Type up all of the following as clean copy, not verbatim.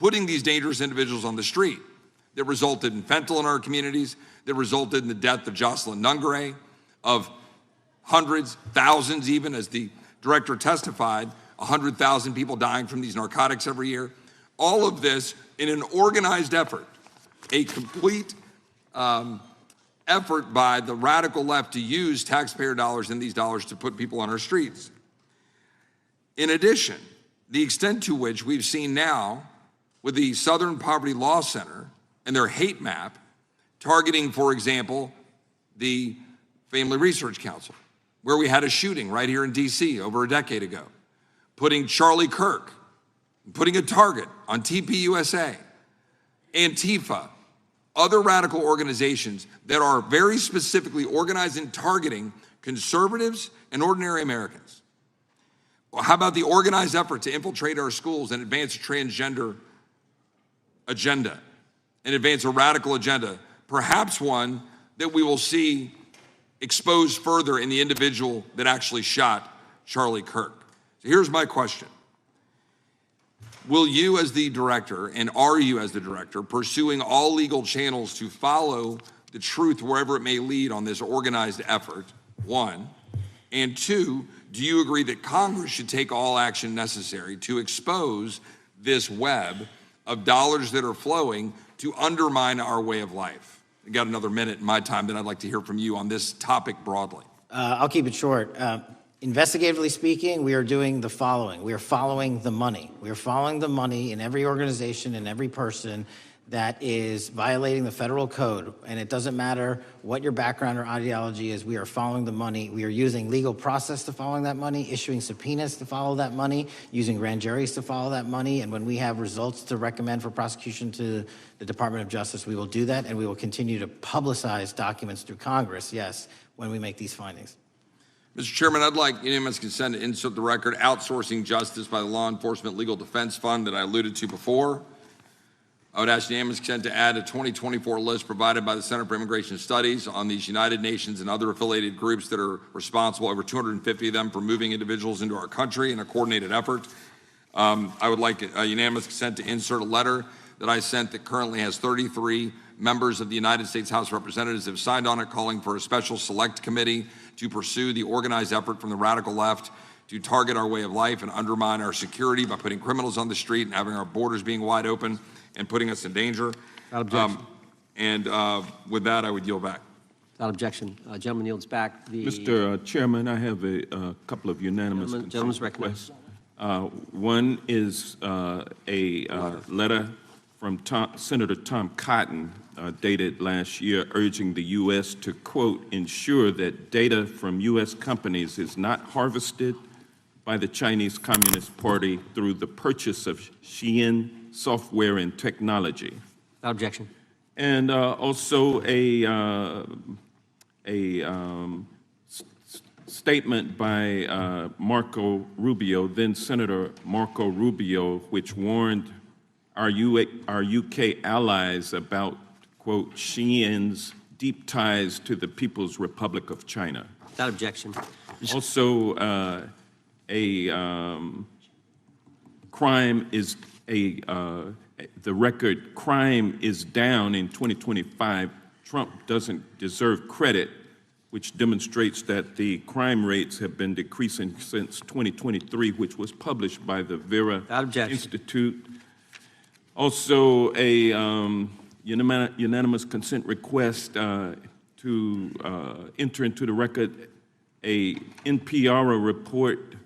putting these dangerous individuals on the street that resulted in fentanyl in our communities, that resulted in the death of Jocelyn Nungare, of hundreds, thousands even, as the director testified, 100,000 people dying from these narcotics every year. All of this in an organized effort, a complete effort by the radical left to use taxpayer dollars and these dollars to put people on our streets. In addition, the extent to which we've seen now with the Southern Poverty Law Center and their hate map targeting, for example, the Family Research Council, where we had a shooting right here in DC over a decade ago, putting Charlie Kirk, putting a target on TPUSA, Antifa, other radical organizations that are very specifically organized in targeting conservatives and ordinary Americans. Well, how about the organized effort to infiltrate our schools and advance a transgender agenda and advance a radical agenda, perhaps one that we will see exposed further in the individual that actually shot Charlie Kirk. So here's my question. Will you as the director, and are you as the director, pursuing all legal channels to follow the truth wherever it may lead on this organized effort, one? And two, do you agree that Congress should take all action necessary to expose this web of dollars that are flowing to undermine our way of life? I got another minute in my time, then I'd like to hear from you on this topic broadly. I'll keep it short. Investigatively speaking, we are doing the following. We are following the money. We are following the money in every organization and every person that is violating the federal code. And it doesn't matter what your background or ideology is, we are following the money. We are using legal process to follow that money, issuing subpoenas to follow that money, using grand juries to follow that money. And when we have results to recommend for prosecution to the Department of Justice, we will do that. And we will continue to publicize documents through Congress, yes, when we make these findings. Mr. Chairman, I'd like unanimous consent to insert the record outsourcing justice by the Law Enforcement Legal Defense Fund that I alluded to before. I would ask unanimous consent to add a 2024 list provided by the Center for Immigration Studies on these United Nations and other affiliated groups that are responsible, over 250 of them, for moving individuals into our country in a coordinated effort. I would like a unanimous consent to insert a letter that I sent that currently has 33 members of the United States House of Representatives have signed on it, calling for a special select committee to pursue the organized effort from the radical left to target our way of life and undermine our security by putting criminals on the street and having our borders being wide open and putting us in danger. Without objection. With that, I would yield back. Without objection. Gentleman yields back. Mr. Chairman, I have a couple of unanimous Gentleman's requests. One is a letter from Senator Tom Cotton, dated last year, urging the U.S. to, quote, ensure that data from U.S. companies is not harvested by the Chinese Communist Party through the purchase of Xi'an software and technology. Without objection. And also a statement by Marco Rubio, then Senator Marco Rubio, which warned our UK allies about, quote, Xi'an's deep ties to the People's Republic of China. Without objection. Also, the record crime is down in 2025. Trump doesn't deserve credit, which demonstrates that the crime rates have been decreasing since 2023, which was published by the Vera Institute. Also, a unanimous consent request to enter into the record a NPR report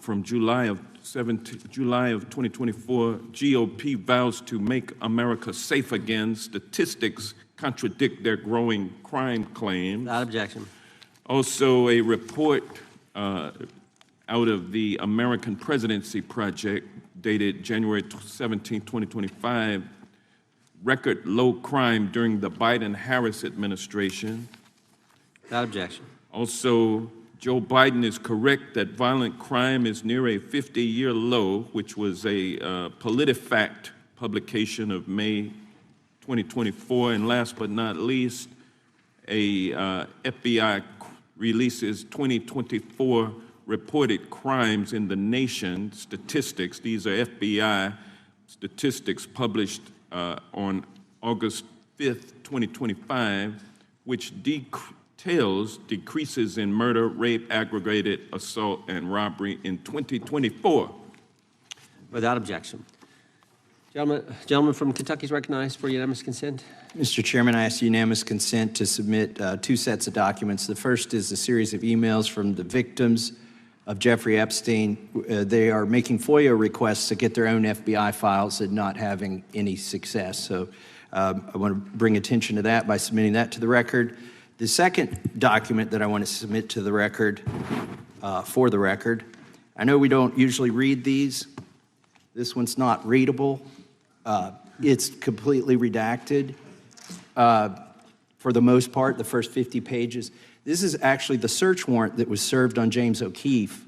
from July of 2024. GOP vows to make America safe again. Statistics contradict their growing crime claims. Without objection. Also, a report out of the American Presidency Project dated January 17, 2025, record low crime during the Biden-Harris administration. Without objection. Also, Joe Biden is correct that violent crime is near a 50-year low, which was a PolitiFact publication of May 2024. And last but not least, a FBI releases 2024 reported crimes in the nation statistics. These are FBI statistics published on August 5th, 2025, which details decreases in murder, rape, aggravated assault, and robbery in 2024. Without objection. Gentleman from Kentucky is recognized for unanimous consent. Mr. Chairman, I ask unanimous consent to submit two sets of documents. The first is a series of emails from the victims of Jeffrey Epstein. They are making FOIA requests to get their own FBI files and not having any success. So I want to bring attention to that by submitting that to the record. The second document that I want to submit to the record, for the record, I know we don't usually read these. This one's not readable. It's completely redacted. For the most part, the first 50 pages. This is actually the search warrant that was served on James O'Keefe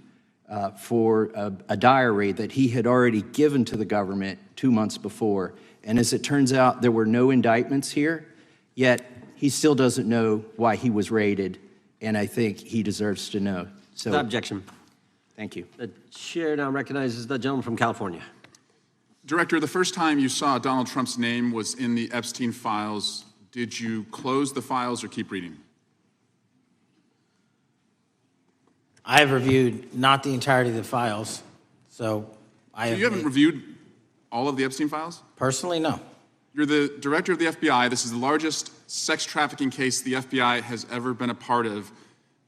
for a diary that he had already given to the government 2 months before. And as it turns out, there were no indictments here, yet he still doesn't know why he was raided, and I think he deserves to know. So, Without objection. thank you. The chair now recognizes the gentleman from California. Director, the first time you saw Donald Trump's name was in the Epstein files. Did you close the files or keep reading? I have reviewed not the entirety of the files, so I have. You haven't reviewed all of the Epstein files? Personally, no. You're the director of the FBI. This is the largest sex trafficking case the FBI has ever been a part of.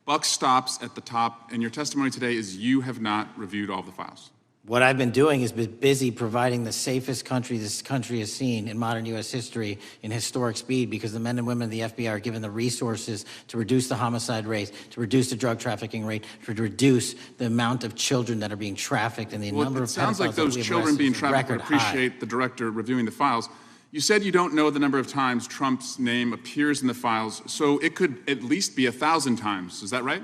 Buck stops at the top, and your testimony today is you have not reviewed all of the files. What I've been doing is been busy providing the safest country this country has seen in modern U.S. history in historic speed, because the men and women of the FBI are given the resources to reduce the homicide rate, to reduce the drug trafficking rate, to reduce the amount of children that are being trafficked, and the number of pedophiles. It sounds like those children being trafficked would appreciate the director reviewing the files. You said you don't know the number of times Trump's name appears in the files, so it could at least be 1,000 times. Is that right?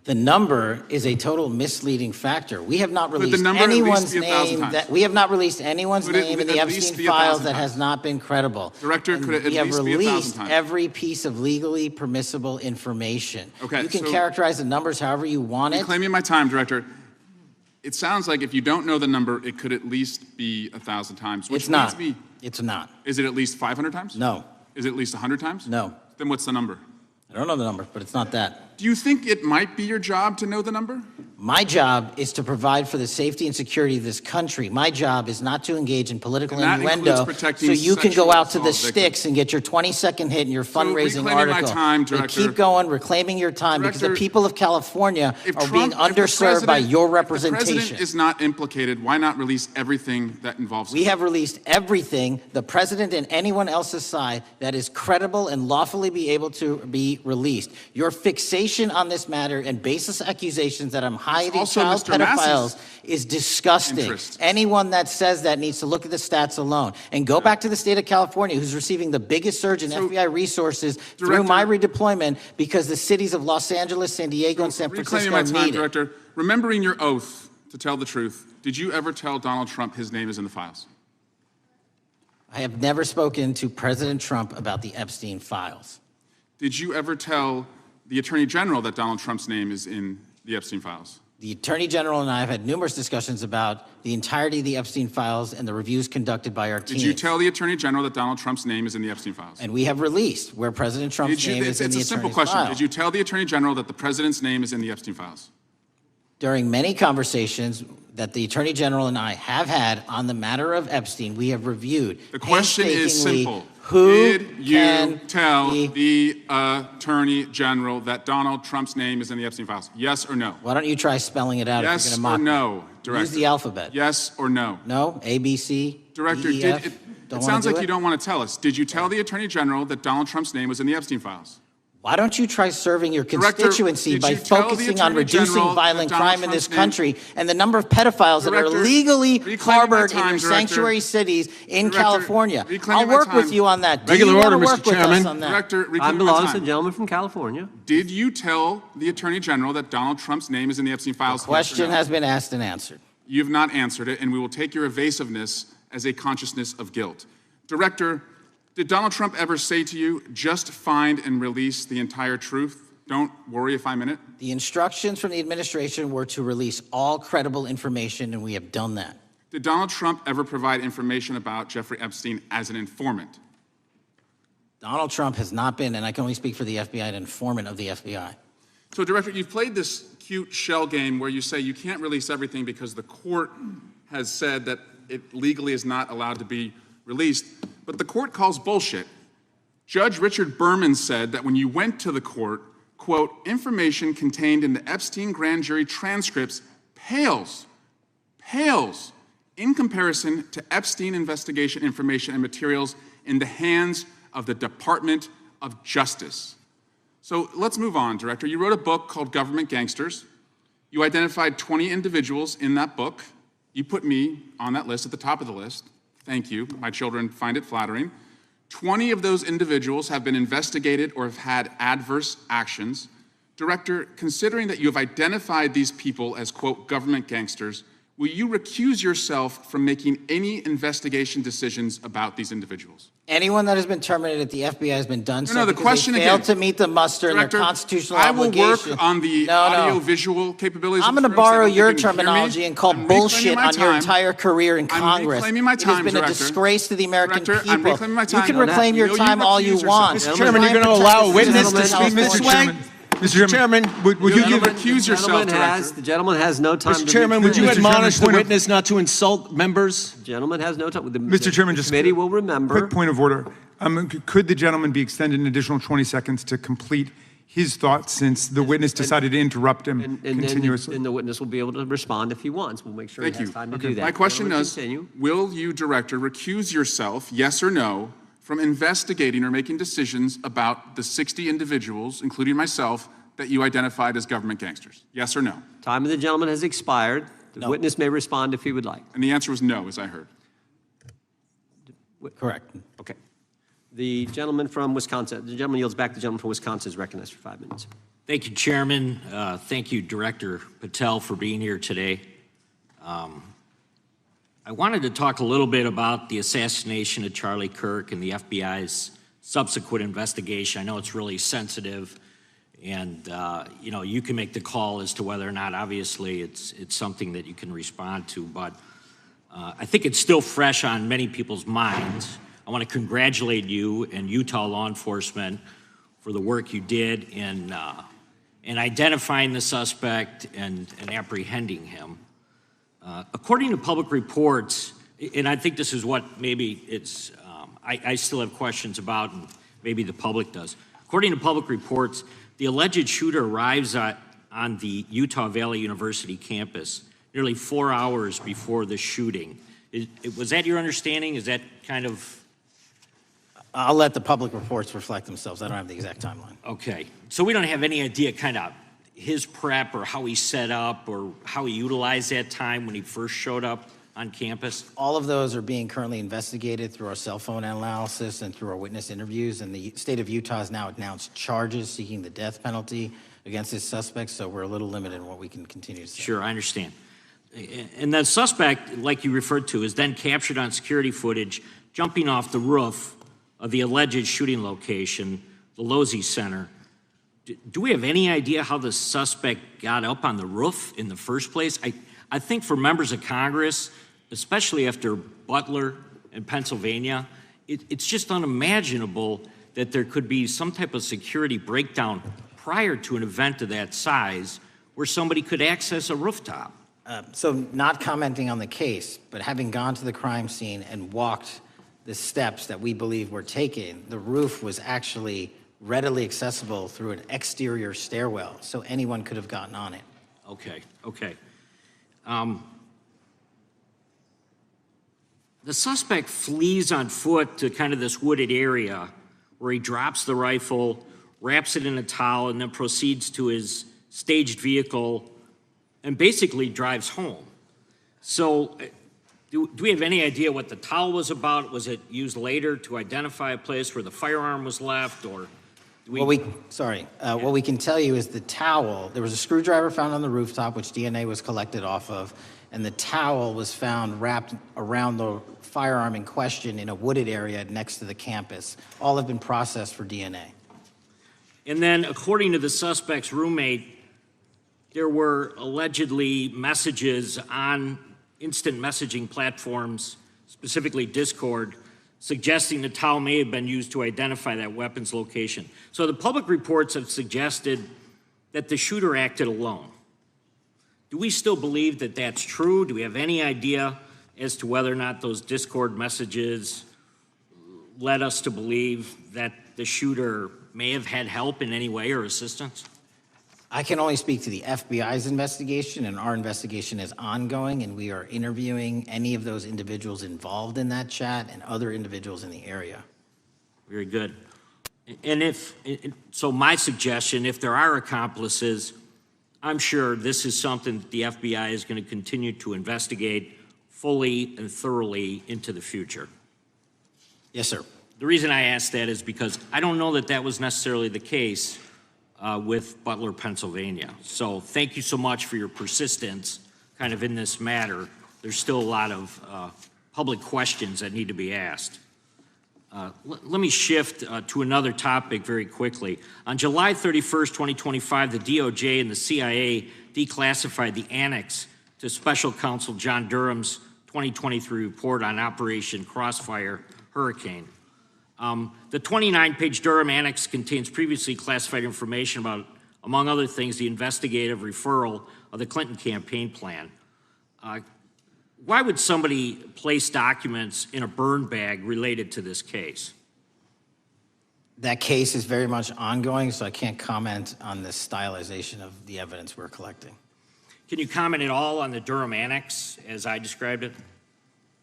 The number is a total misleading factor. We have not released number at least anyone's be 1,000 name times? that we have not released anyone's Could it name in the at least Epstein be files 1,000 that times? has not been credible. Director, And could it at we have least be 1,000 released times? every piece of legally permissible information. Okay, you can so- characterize the numbers however you want it. Reclaiming my time, Director. It sounds like if you don't know the number, it could at least be 1,000 times. Which It's not. leads me- It's not. Is it at least 500 times? No. Is it at least 100 times? No. Then what's the number? I don't know the number, but it's not that. Do you think it might be your job to know the number? My job is to provide for the safety and security of this country. My job is not to engage in political And that innuendo includes protecting so you can sexual go out to the assault victims. sticks and get your 20-second hit in your fundraising reclaiming my article. time, But Director. keep going, reclaiming your time, because the Director, people of California If are being Trump- if the underserved by president- your If the representation. president is not implicated, why not release everything that involves him? We have released everything, the president and anyone else's side, that is credible and lawfully be able to be released. Your fixation on this matter and baseless accusations that I'm hiding also child Mr. Massey's pedophiles is disgusting. interest. Anyone that says that needs to look at the stats alone. And go back to the state of California, who's receiving the biggest surge in So, FBI resources through Director- my redeployment, because the cities of Los Angeles, San Diego, and San Reclaiming Francisco my time, need it. Director. Remembering your oath to tell the truth, did you ever tell Donald Trump his name is in the files? I have never spoken to President Trump about the Epstein files. Did you ever tell the Attorney General that Donald Trump's name is in the Epstein files? The Attorney General and I have had numerous discussions about the entirety of the Epstein files and the reviews conducted by our team. Did you tell the Attorney General that Donald Trump's name is in the Epstein files? And we have released where President Trump's name is in It's the a simple attorney's question. file. Did you tell the Attorney General that the President's name is in the Epstein files? During many conversations that the Attorney General and I have had on the matter of Epstein, we have reviewed The question is painstakingly simple. who Did you can tell be- the Attorney General that Donald Trump's name is in the Epstein files? Yes or no? Why don't you try spelling it out if Yes you're or going to mock no, me? Director? Use the alphabet. Yes or no? No? A, B, C, Director, D, E, F? it Don't sounds wanna like do you it? don't want to tell us. Did you tell the Attorney General that Donald Trump's name was in the Epstein files? Why don't you try serving your Director, constituency did by you tell the focusing on Attorney reducing General violent that Donald crime in this Trump's name- country and the number of pedophiles that are Director, illegally reclaiming my harbored in time, your Director. sanctuary cities in Director, California? reclaiming I'll my work with time. you on that. Do Regular you wanna order, Mr. work with us Chairman. on that? Director, Time reclaiming my belongs to the time. gentleman from California. Did you tell the Attorney General that Donald Trump's name is in the Epstein files? Yes or Question no? has been asked and answered. You've not answered it, and we will take your evasiveness as a consciousness of guilt. Director, did Donald Trump ever say to you, just find and release the entire truth? Don't worry if I'm in it. The instructions from the administration were to release all credible information, and we have done that. Did Donald Trump ever provide information about Jeffrey Epstein as an informant? Donald Trump has not been, and I can only speak for the FBI, an informant of the FBI. So, Director, you've played this cute shell game where you say you can't release everything because the court has said that it legally is not allowed to be released, but the court calls bullshit. Judge Richard Berman said that when you went to the court, quote, information contained in the Epstein grand jury transcripts pales in comparison to Epstein investigation information and materials in the hands of the Department of Justice. So let's move on, Director. You wrote a book called Government Gangsters. You identified 20 individuals in that book. You put me on that list at the top of the list. Thank you. My children find it flattering. 20 of those individuals have been investigated or have had adverse actions. Director, considering that you have identified these people as, quote, government gangsters, will you recuse yourself from making any investigation decisions about these individuals? Anyone that has been terminated at the FBI has been done so the because question they failed again. to meet the muster in Director, their constitutional I will obligation. work on the audio-visual capabilities. I'm of going to the rooms. I borrow don't your think you can hear me. terminology and call I'm reclaiming bullshit my on your time. entire career in I'm Congress. reclaiming my It time, has been Director. a disgrace to the American Director, people. I'm reclaiming my You time. can reclaim your Will you time all you recuse want. yourself? Mr. Chairman, you're going to allow a witness to speak this way? Mr. Chairman, would you give... Recuse yourself, The gentleman has no time to Mr. Chairman, would you recuse. admonish the point of- witness not to insult members? The gentleman has no time. Mr. Chairman, The just committee will remember. quick point of order. Could the gentleman be extended an additional 20 seconds to complete his thoughts since the witness decided to interrupt him And continuously? then the witness will be able to respond if he wants. We'll make sure Thank he has you. time to do that. My question Gentleman, is, continue. will you, Director, recuse yourself, yes or no, from investigating or making decisions about the 60 individuals, including myself, that you identified as government gangsters? Yes or no? Time of the gentleman has expired. The No. witness may respond if he would like. And the answer was no, as I heard. Correct. Okay. The gentleman from Wisconsin, the gentleman yields back. The gentleman from Wisconsin is recognized for 5 minutes. Thank you, Chairman. Thank you, Director Patel, for being here today. I wanted to talk a little bit about the assassination of Charlie Kirk and the FBI's subsequent investigation. I know it's really sensitive, and you can make the call as to whether or not, obviously, it's something that you can respond to, but I think it's still fresh on many people's minds. I want to congratulate you and Utah law enforcement for the work you did in identifying the suspect and apprehending him. According to public reports, and I think this is what maybe it's, I still have questions about, and maybe the public does. According to public reports, the alleged shooter arrives on the Utah Valley University campus nearly 4 hours before the shooting. Was that your understanding? Is that kind of... I'll let the public reports reflect themselves. I don't have the exact timeline. Okay, so we don't have any idea kind of his prep or how he set up or how he utilized that time when he first showed up on campus? All of those are being currently investigated through our cell phone analysis and through our witness interviews, and the state of Utah has now announced charges seeking the death penalty against his suspects, so we're a little limited in what we can continue to say. Sure, I understand. And the suspect, like you referred to, is then captured on security footage jumping off the roof of the alleged shooting location, the Losey Center. Do we have any idea how the suspect got up on the roof in the first place? I think for members of Congress, especially after Butler in Pennsylvania, it's just unimaginable that there could be some type of security breakdown prior to an event of that size where somebody could access a rooftop. So not commenting on the case, but having gone to the crime scene and walked the steps that we believe were taken, the roof was actually readily accessible through an exterior stairwell, so anyone could have gotten on it. Okay. The suspect flees on foot to kind of this wooded area where he drops the rifle, wraps it in a towel, and then proceeds to his staged vehicle and basically drives home. So do we have any idea what the towel was about? Was it used later to identify a place where the firearm was left, or do we... What we can tell you is the towel, there was a screwdriver found on the rooftop, which DNA was collected off of, and the towel was found wrapped around the firearm in question in a wooded area next to the campus. All have been processed for DNA. And then, according to the suspect's roommate, there were allegedly messages in instant messaging platforms, specifically Discord, suggesting the towel may have been used to identify that weapon's location. So the public reports have suggested that the shooter acted alone. Do we still believe that that's true? Do we have any idea as to whether or not those Discord messages led us to believe that the shooter may have had help in any way or assistance? I can only speak to the FBI's investigation, and our investigation is ongoing, and we are interviewing any of those individuals involved in that chat and other individuals in the area. Very good. And so my suggestion, if there are accomplices, I'm sure this is something that the FBI is going to continue to investigate fully and thoroughly into the future. Yes, sir. The reason I ask that is because I don't know that that was necessarily the case with Butler, Pennsylvania. So thank you so much for your persistence kind of in this matter. There's still a lot of public questions that need to be asked. Let me shift to another topic very quickly. On July 31st, 2025, the DOJ and the CIA declassified the annex to Special Counsel John Durham's 2023 report on Operation Crossfire Hurricane. The 29-page Durham Annex contains previously classified information about, among other things, the investigative referral of the Clinton campaign plan. Why would somebody place documents in a burn bag related to this case? That case is very much ongoing, so I can't comment on the stylization of the evidence we're collecting. Can you comment at all on the Durham Annex as I described it?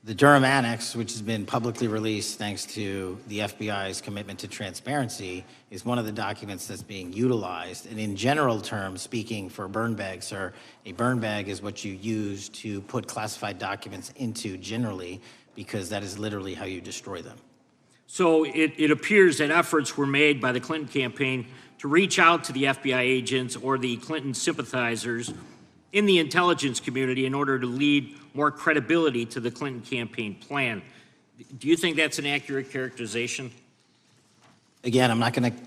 The Durham Annex, which has been publicly released thanks to the FBI's commitment to transparency, is one of the documents that's being utilized. And in general terms, speaking for burn bags, sir, a burn bag is what you use to put classified documents into generally, because that is literally how you destroy them. So it appears that efforts were made by the Clinton campaign to reach out to the FBI agents or the Clinton sympathizers in the intelligence community in order to lead more credibility to the Clinton campaign plan. Do you think that's an accurate characterization? Again, I'm not going to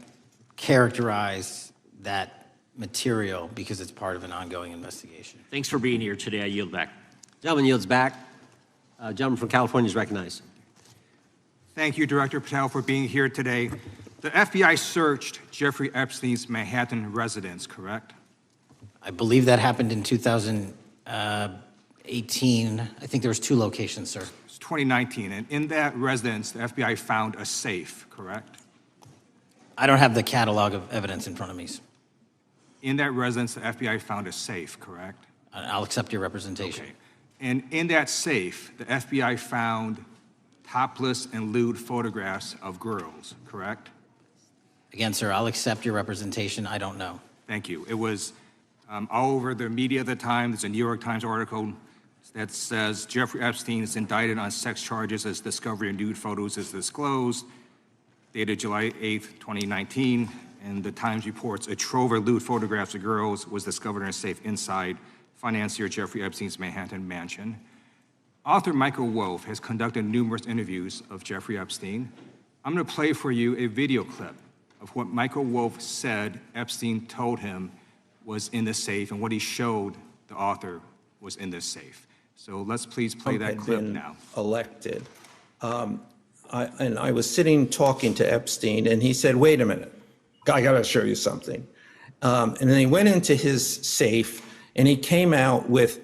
characterize that material because it's part of an ongoing investigation. Thanks for being here today. I yield back. Gentleman yields back. Gentleman from California is recognized. Thank you, Director Patel, for being here today. The FBI searched Jeffrey Epstein's Manhattan residence, correct? I believe that happened in 2018. I think there was 2 locations, sir. It's 2019, and in that residence, the FBI found a safe, correct? I don't have the catalog of evidence in front of me. In that residence, the FBI found a safe, correct? I'll accept your representation. Okay. And in that safe, the FBI found topless and lewd photographs of girls, correct? Again, sir, I'll accept your representation. I don't know. Thank you. It was all over the media at the time. There's a New York Times article that says Jeffrey Epstein is indicted on sex charges as discovery of nude photos is disclosed, dated July 8th, 2019. And the Times reports a trove of lewd photographs of girls was discovered in a safe inside financier Jeffrey Epstein's Manhattan mansion. Author Michael Wolff has conducted numerous interviews of Jeffrey Epstein. I'm going to play for you a video clip of what Michael Wolff said Epstein told him was in the safe, and what he showed the author was in this safe. So let's please play that clip now. Elected. I was sitting talking to Epstein, and he said, "Wait a minute, I got to show you something." And then he went into his safe, and he came out with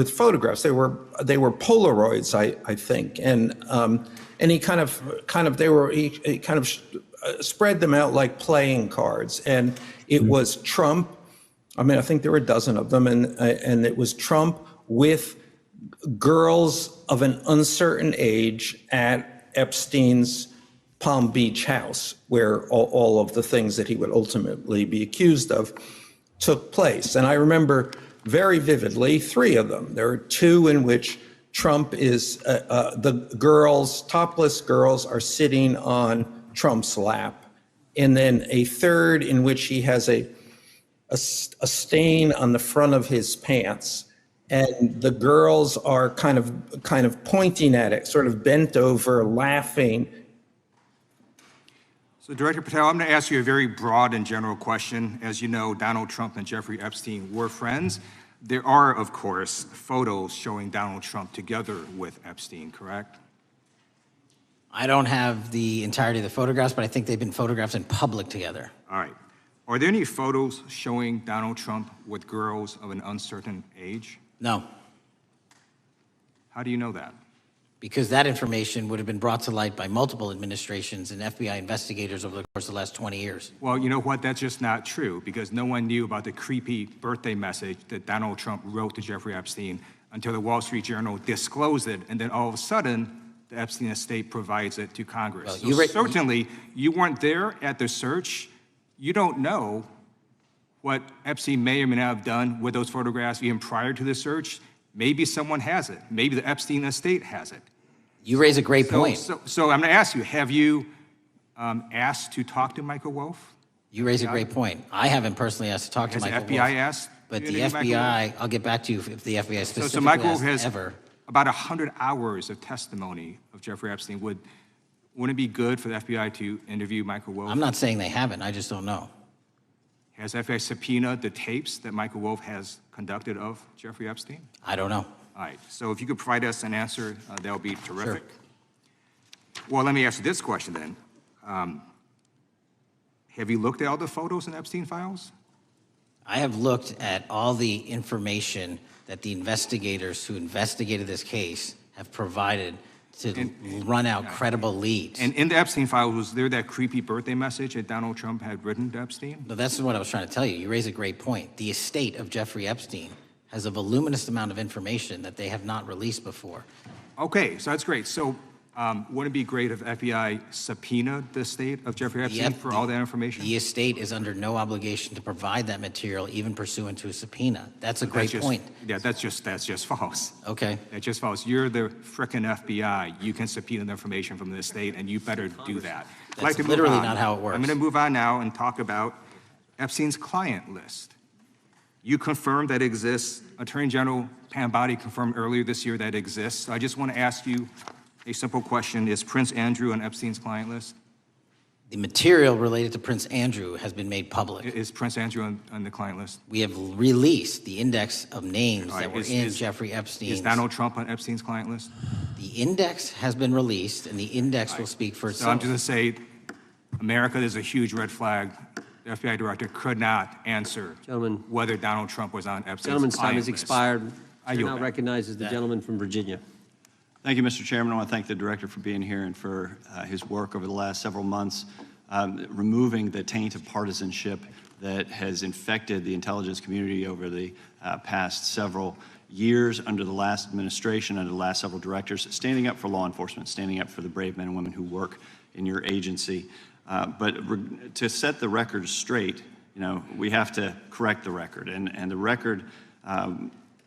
photographs. They were Polaroids, I think, and he kind of spread them out like playing cards, and it was Trump. I mean, I think there were a dozen of them, and it was Trump with girls of an uncertain age at Epstein's Palm Beach house, where all of the things that he would ultimately be accused of took place. And I remember very vividly 3 of them. There are 2 in which Trump is, the girls, topless girls, are sitting on Trump's lap. And then a 3rd in which he has a stain on the front of his pants, and the girls are kind of pointing at it, sort of bent over, laughing. So Director Patel, I'm going to ask you a very broad and general question. As you know, Donald Trump and Jeffrey Epstein were friends. there are, of course, photos showing Donald Trump together with Epstein, correct? I don't have the entirety of the photographs, but I think they've been photographed in public together. All right. Are there any photos showing Donald Trump with girls of an uncertain age? No, How do you know that? because that information would have been brought to light by multiple administrations and FBI investigators over the course of the last 20 years. Well, you know what? That's just not true, because no one knew about the creepy birthday message that Donald Trump wrote to Jeffrey Epstein until the Wall Street Journal disclosed it, and then all of a sudden, the Epstein estate provides it to Congress. Well, So certainly, you weren't there at the search. You don't know what Epstein may or may not have done with those photographs even prior to the search. Maybe someone has it. Maybe the Epstein estate has it. You raise a great point. So I'm going to ask you, have you asked to talk to Michael Wolff? You raise a great point. I haven't personally asked to talk to Has the Michael FBI Wolff, asked? but you the to Michael Wolff? FBI, I'll get back to you if the FBI specifically So Michael Wolff asked has ever. about 100 hours of testimony of Jeffrey Epstein. Wouldn't it be good for the FBI to interview Michael Wolff? I'm not saying they haven't, I just don't know. Has FBI subpoenaed the tapes that Michael Wolff has conducted of Jeffrey Epstein? I don't know. All right, so if you could provide us an answer, that would be terrific. Well, let me ask you this question then. Have you looked at all the photos in Epstein files? I have looked at all the information that the investigators who investigated this case have provided to run out credible leads. And in the Epstein files, was there that creepy birthday message that Donald Trump had written to Epstein? No, that's what I was trying to tell you. You raise a great point. The estate of Jeffrey Epstein has a voluminous amount of information that they have not released before. Okay, so that's great. So wouldn't it be great if FBI subpoenaed the estate of Jeffrey Epstein for all that information? The estate is under no obligation to provide that material, even pursuant to a subpoena. That's a great point. Yeah, that's just false. Okay. That's just false. You're the frickin' FBI. You can subpoena the information from the estate, and you better do that. I'd like to move literally on. not how it works. I'm going to move on now and talk about Epstein's client list. You confirmed that exists. Attorney General Pam Bondi confirmed earlier this year that it exists. So I just want to ask you a simple question. Is Prince Andrew on Epstein's client list? The material related to Prince Andrew has been made public. Is Prince Andrew on the client list? We have released the index of names All right, that were in Jeffrey Epstein's. Is Donald Trump on Epstein's client list? The index has been released, and the index will speak for So I'm itself. just going to say, America is a huge red flag. The FBI director could not answer Gentlemen. whether Donald Trump was on Epstein's Gentleman's time client has list. expired. I Chair yield now back. recognizes the gentleman from Virginia. Thank you, Mr. Chairman. I want to thank the director for being here and for his work over the last several months, removing the taint of partisanship that has infected the intelligence community over the past several years under the last administration, under the last several directors, standing up for law enforcement, standing up for the brave men and women who work in your agency. But to set the record straight, we have to correct the record. And the record,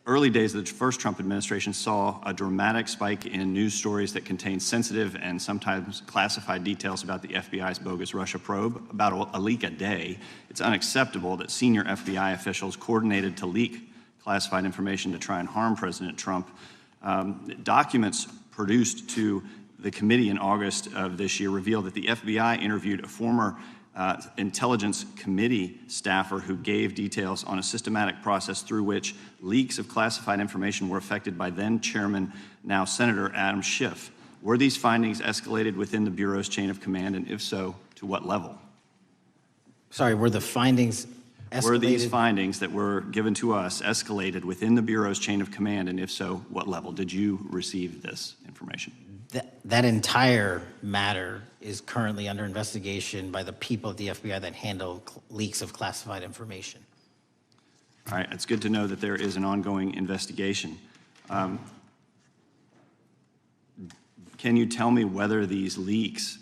early days of the first Trump administration saw a dramatic spike in news stories that contained sensitive and sometimes classified details about the FBI's bogus Russia probe, about a leak a day. It's unacceptable that senior FBI officials coordinated to leak classified information to try and harm President Trump. Documents produced to the committee in August of this year revealed that the FBI interviewed a former Intelligence Committee staffer who gave details on a systematic process through which leaks of classified information were affected by then Chairman, now Senator Adam Schiff. Were these findings escalated within the Bureau's chain of command, and if so, to what level? Sorry, were the findings escalated? Were these findings that were given to us escalated within the Bureau's chain of command, and if so, what level? Did you receive this information? That entire matter is currently under investigation by the people at the FBI that handle leaks of classified information. All right, it's good to know that there is an ongoing investigation. Can you tell me whether these leaks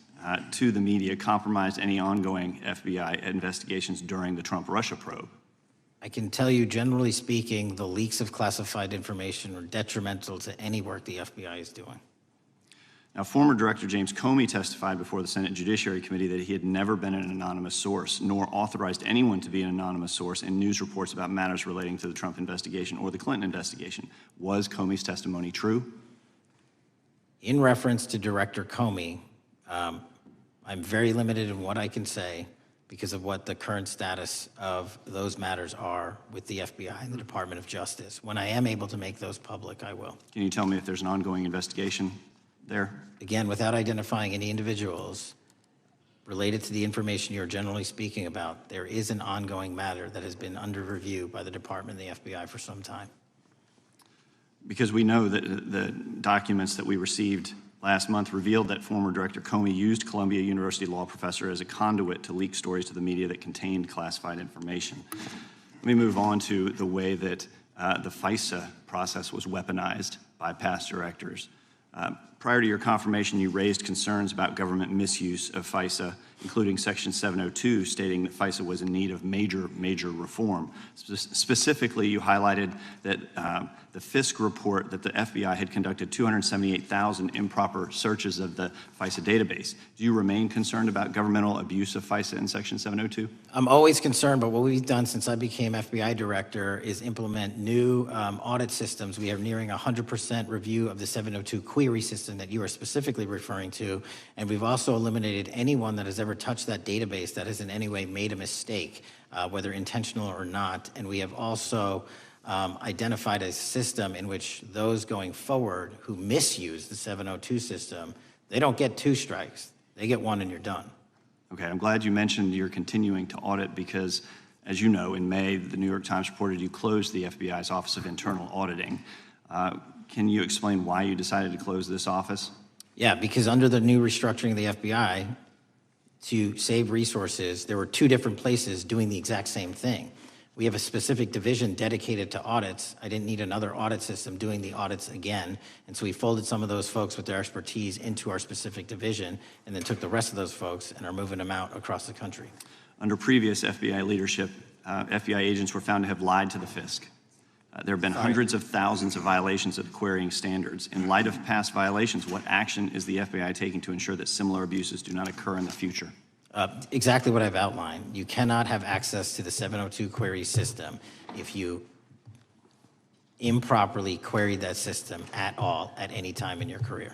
to the media compromised any ongoing FBI investigations during the Trump-Russia probe? I can tell you, generally speaking, the leaks of classified information are detrimental to any work the FBI is doing. Now, former Director James Comey testified before the Senate Judiciary Committee that he had never been an anonymous source, nor authorized anyone to be an anonymous source in news reports about matters relating to the Trump investigation or the Clinton investigation. Was Comey's testimony true? In reference to Director Comey, I'm very limited in what I can say, because of what the current status of those matters are with the FBI and the Department of Justice. When I am able to make those public, I will. Can you tell me if there's an ongoing investigation there? Again, without identifying any individuals related to the information you're generally speaking about, there is an ongoing matter that has been under review by the Department and the FBI for some time. Because we know that the documents that we received last month revealed that former Director Comey used Columbia University law professor as a conduit to leak stories to the media that contained classified information. Let me move on to the way that the FISA process was weaponized by past directors. Prior to your confirmation, you raised concerns about government misuse of FISA, including Section 702, stating that FISA was in need of major reform. Specifically, you highlighted that the Fisk report that the FBI had conducted 278,000 improper searches of the FISA database. Do you remain concerned about governmental abuse of FISA in Section 702? I'm always concerned, but what we've done since I became FBI director is implement new audit systems. We are nearing 100% review of the 702 query system that you are specifically referring to, and we've also eliminated anyone that has ever touched that database that has in any way made a mistake, whether intentional or not. And we have also identified a system in which those going forward who misuse the 702 system, they don't get 2 strikes. They get 1 and you're done. Okay, I'm glad you mentioned you're continuing to audit because, as you know, in May, the New York Times reported you closed the FBI's Office of Internal Auditing. Can you explain why you decided to close this office? Yeah, because under the new restructuring of the FBI, to save resources, there were 2 different places doing the exact same thing. We have a specific division dedicated to audits. I didn't need another audit system doing the audits again. And so we folded some of those folks with their expertise into our specific division and then took the rest of those folks and are moving them out across the country. Under previous FBI leadership, FBI agents were found to have lied to the Fisk. There have been hundreds of thousands of violations of the querying standards. In light of past violations, what action is the FBI taking to ensure that similar abuses do not occur in the future? Exactly what I've outlined. You cannot have access to the 702 query system if you improperly queried that system at all at any time in your career.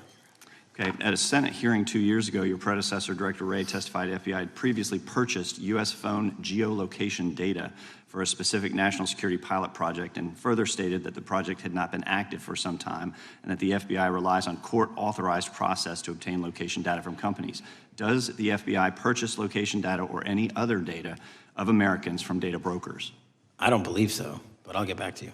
Okay, at a Senate hearing 2 years ago, your predecessor, Director Wray, testified FBI had previously purchased U.S. phone geolocation data for a specific national security pilot project and further stated that the project had not been active for some time and that the FBI relies on court-authorized process to obtain location data from companies. Does the FBI purchase location data or any other data of Americans from data brokers? I don't believe so, but I'll get back to you.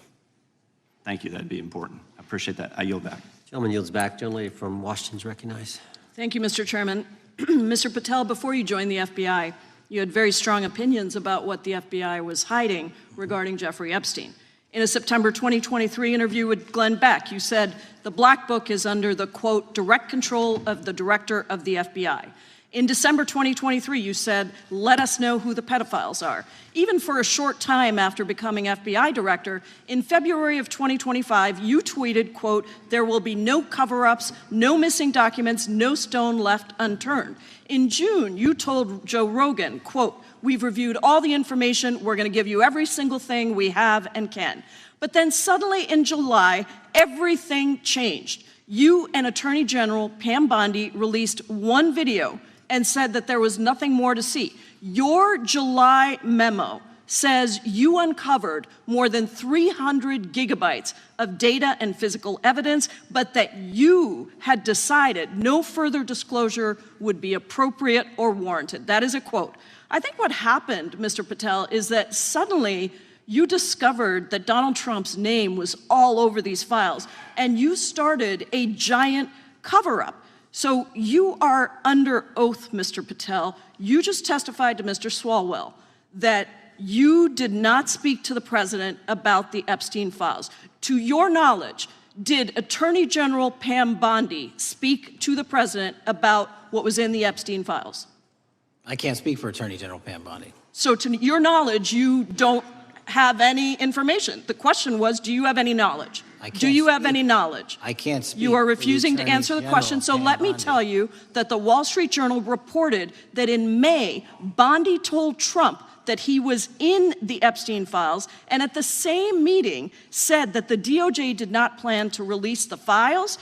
Thank you, that'd be important. I appreciate that. I yield back. Gentleman yields back. Gentleman from Washington's recognized. Thank you, Mr. Chairman. Mr. Patel, before you joined the FBI, you had very strong opinions about what the FBI was hiding regarding Jeffrey Epstein. In a September 2023 interview with Glenn Beck, you said the Black Book is under the, quote, direct control of the director of the FBI. In December 2023, you said, let us know who the pedophiles are. Even for a short time after becoming FBI director, in February of 2025, you tweeted, quote, there will be no cover-ups, no missing documents, no stone left unturned. In June, you told Joe Rogan, quote, we've reviewed all the information, we're gonna give you every single thing we have and can. But then suddenly in July, everything changed. You and Attorney General Pam Bondi released one video and said that there was nothing more to see. Your July memo says you uncovered more than 300 gigabytes of data and physical evidence, but that you had decided no further disclosure would be appropriate or warranted. That is a quote. I think what happened, Mr. Patel, is that suddenly you discovered that Donald Trump's name was all over these files, and you started a giant cover-up. So you are under oath, Mr. Patel. You just testified to Mr. Swalwell that you did not speak to the president about the Epstein files. To your knowledge, did Attorney General Pam Bondi speak to the president about what was in the Epstein files? I can't speak for Attorney General Pam Bondi. So to your knowledge, you don't have any information. The question was, do you have any knowledge? Do you have any knowledge? I can't speak. You are refusing to answer the question, so let me tell you that the Wall Street Journal reported that in May, Bondi told Trump that he was in the Epstein files, and at the same meeting said that the DOJ did not plan to release the files.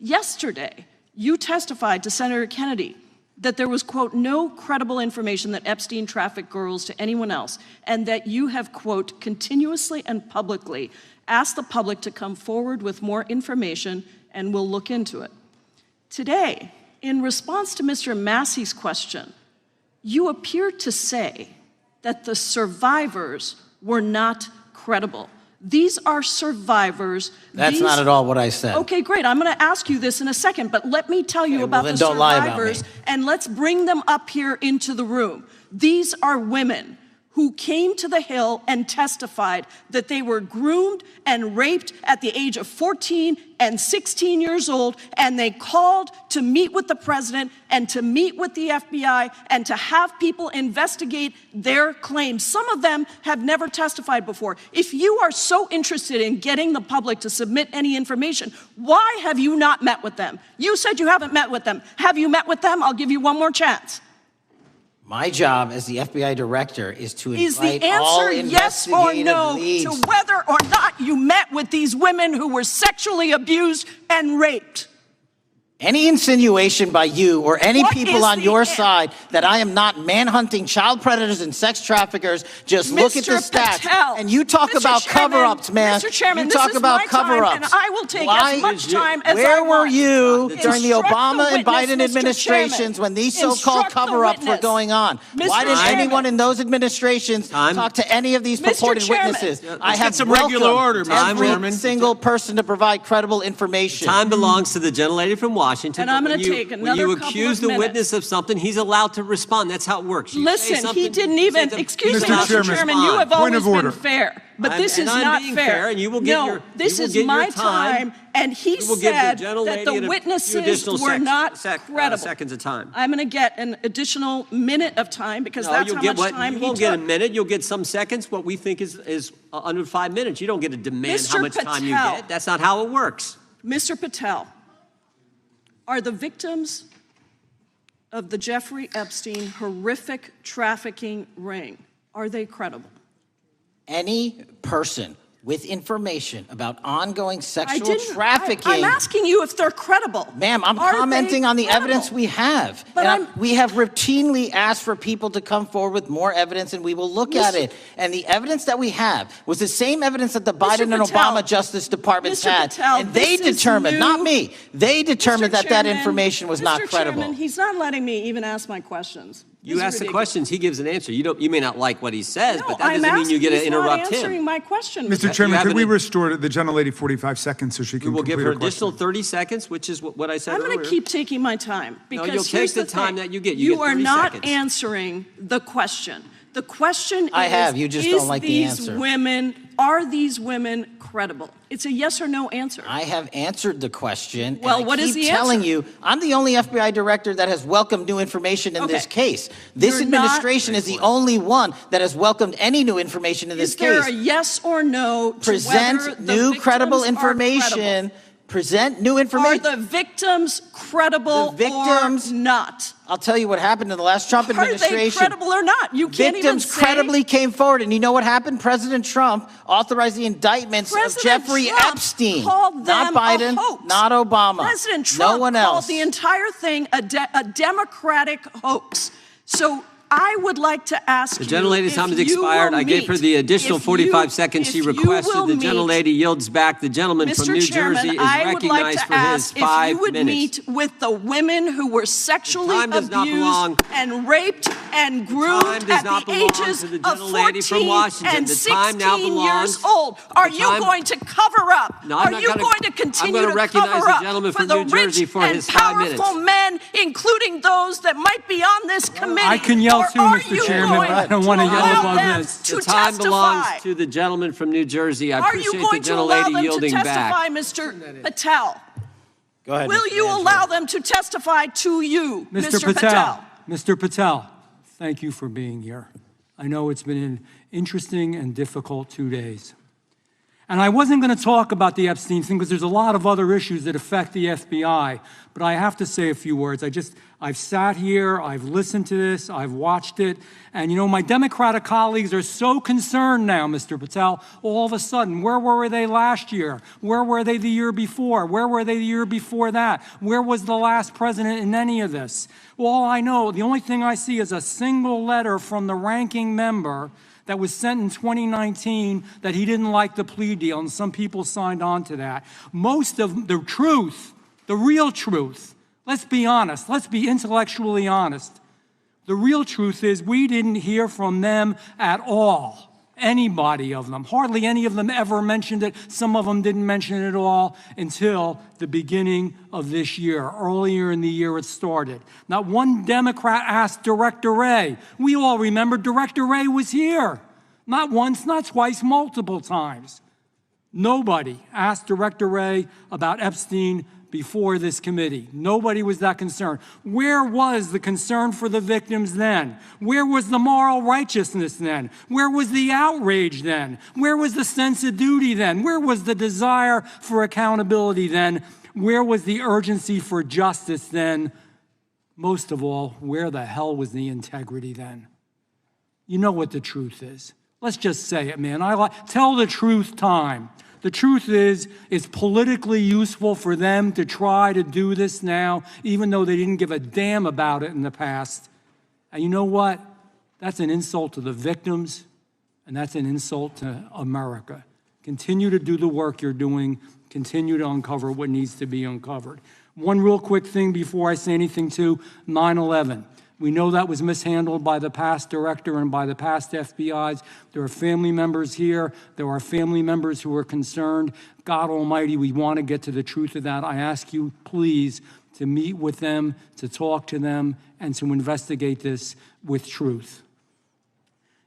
Yesterday, you testified to Senator Kennedy that there was, quote, no credible information that Epstein trafficked girls to anyone else, and that you have, quote, continuously and publicly asked the public to come forward with more information and we'll look into it. Today, in response to Mr. Massey's question, you appear to say that the survivors were not credible. These are survivors. That's not at all what I said. Okay, great. I'm going to ask you this in a second, but let me tell you about then the don't lie about survivors, me. and let's bring them up here into the room. These are women who came to the Hill and testified that they were groomed and raped at the age of 14 and 16 years old, and they called to meet with the president and to meet with the FBI and to have people investigate their claims. Some of them have never testified before. If you are so interested in getting the public to submit any information, why have you not met with them? You said you haven't met with them. Have you met with them? I'll give you one more chance. My job as the FBI director is to Is the invite all answer yes or investigative no leads. to whether or not you met with these women who were sexually abused and raped? Any insinuation by you or any What people is on the your an- side that I am not manhunting child predators and sex traffickers, just look at the Mr. stats. Patel, And you talk Mr. about Chairman, cover-ups, man. Mr. Chairman, you this talk is about my time, cover-ups. and I will take Why- as much time as I Where were want. you during the Instruct Obama the and Biden witness, Mr. administrations Chairman. when these so-called Instruct the cover-ups were witness. going on? Mr. Why didn't Chairman. anyone in those administrations talk to any of these Mr. purported Chairman. witnesses? Let's I get have some regular order, Mr. every Chairman. single person to provide credible information. Time belongs to the gentlelady from Washington. And I'm but gonna when you- take when another you couple accuse of the minutes. witness of something, he's allowed to respond. That's how it works. You say Listen, something, he didn't you say even, something, excuse he's me, allowed Mr. to Chairman, respond. you have Point always of been order. fair, but I'm- this is and I'm not being fair. fair, and you will get No, your- this you will is get your my time. and he We will give the said gentlelady that the a few witnesses additional were not credible. seconds of time. I'm going to get an additional minute of time because No, that's you'll how get much time you he won't get a took. minute. You'll get some seconds. What we think is under 5 minutes. You don't get to demand how Mr. much time you Patel. get. That's not how it works. Mr. Patel, are the victims of the Jeffrey Epstein horrific trafficking ring, are they credible? Any person with information about ongoing I sexual didn't. trafficking. I'm asking you if they're credible. Ma'am, I'm Are they commenting on the credible? evidence we have. But And we have routinely asked for people to come forward with more evidence, and we will look at Mr. it. And the evidence that we have was the same evidence that the Mr. Biden and Patel, Obama Justice Departments Mr. had. Patel, And they this is determined, new. not me, they determined Mr. that Chairman, information was not Mr. credible. Chairman, he's not letting me even ask my questions. You This is ask the ridiculous. questions, he gives an answer. You may not like what he says, No, but that I'm doesn't mean you get to asking- he's not interrupt answering him. my question. Mr. Chairman, have could we an- restore the gentlelady 45 seconds so she We can will complete give her her question? additional 30 seconds, which is what I said I'm earlier. going to keep taking my time because you'll take here's the time thing. that you get. You get are 30 not seconds. answering the question. The question I is, have. You just don't like the these answer. are these women credible? It's a yes or no answer. I have answered the question. Well, and what I is keep the telling answer? you, I'm the only FBI director that has welcomed new information in this Okay. case. This You're not- administration is the only one that has welcomed any new information in this Is there case. a yes or no to whether Present the new victims credible are information. credible? Present new Are information. the victims credible The victims- or not? I'll tell you what happened in the last Trump Are they administration. credible or not? You can't Victims even say. credibly came forward, and you know what happened? President Trump authorized the indictments of President Jeffrey Trump Epstein, called not them Biden, a hoax. not Obama, President Trump no one called else. the entire thing a Democratic hoax. So I would like to ask The you gentlelady's if time has you expired. will I gave her meet- the additional if 45 you- seconds she if you requested. will The meet- gentlelady yields back. The gentleman from Mr. New Chairman, Jersey is I would like recognized to for his ask if 5 you would minutes. meet with the women who were sexually time does not abused belong- and raped and groomed time does at not the belong ages to the of gentlelady from 14 Washington. and The time now 16 belongs- years old. Are the you time- going to cover up? No, I'm Are not you gonna- going to I'm continue gonna to recognize cover the up gentleman for from the New Jersey rich for and his 5 minutes. powerful men, including those that might be on this committee? I can yell Or too, are Mr. you Chairman, going but I don't want to to yell allow above them this. to The time testify? belongs to the gentleman from New Jersey. I Are you appreciate the going to allow gentlelady them to yielding testify, back. Mr. Patel? Go ahead. Will Mr. you Angelo. allow them to testify to you, Mr. Patel? Mr. Patel, thank you for being here. I know it's been an interesting and difficult 2 days. And I wasn't going to talk about the Epstein thing because there's a lot of other issues that affect the FBI, but I have to say a few words. I've sat here, I've listened to this, I've watched it, and my Democratic colleagues are so concerned now, Mr. Patel, all of a sudden. Where were they last year? Where were they the year before? Where were they the year before that? Where was the last president in any of this? All I know, the only thing I see is a single letter from the ranking member that was sent in 2019 that he didn't like the plea deal, and some people signed on to that. Most of the truth, the real truth, let's be honest, let's be intellectually honest. The real truth is we didn't hear from them at all, anybody of them. Hardly any of them ever mentioned it. Some of them didn't mention it at all until the beginning of this year. Earlier in the year it started. Not one Democrat asked Director Wray. We all remember Director Wray was here. Not once, not twice, multiple times. Nobody asked Director Wray about Epstein before this committee. Nobody was that concerned. Where was the concern for the victims then? Where was the moral righteousness then? Where was the outrage then? Where was the sense of duty then? Where was the desire for accountability then? Where was the urgency for justice then? Most of all, where the hell was the integrity then? You know what the truth is. Let's just say it, man. Tell the truth time. The truth is, it's politically useful for them to try to do this now, even though they didn't give a damn about it in the past. And you know what? That's an insult to the victims, and that's an insult to America. Continue to do the work you're doing. Continue to uncover what needs to be uncovered. One real quick thing before I say anything to 9/11. We know that was mishandled by the past director and by the past FBIs. There are family members here. There are family members who are concerned. God Almighty, we want to get to the truth of that. I ask you, please, to meet with them, to talk to them, and to investigate this with truth.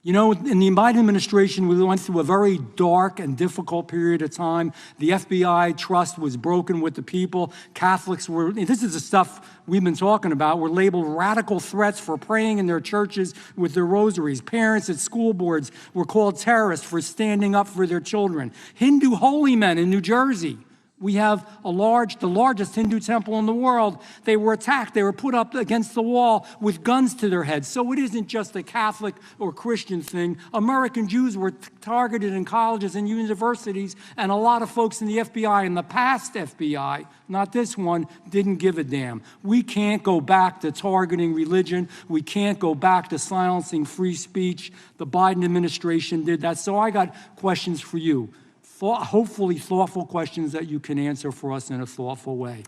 In the Biden administration, we went through a very dark and difficult period of time. The FBI trust was broken with the people. Catholics this is the stuff we've been talking about, were labeled radical threats for praying in their churches with their rosaries. Parents at school boards were called terrorists for standing up for their children. Hindu holy men in New Jersey. We have the largest Hindu temple in the world. They were attacked. They were put up against the wall with guns to their heads. So it isn't just a Catholic or Christian thing. American Jews were targeted in colleges and universities, and a lot of folks in the FBI, in the past FBI, not this one, didn't give a damn. We can't go back to targeting religion. We can't go back to silencing free speech. The Biden administration did that. So I got questions for you. Hopefully thoughtful questions that you can answer for us in a thoughtful way.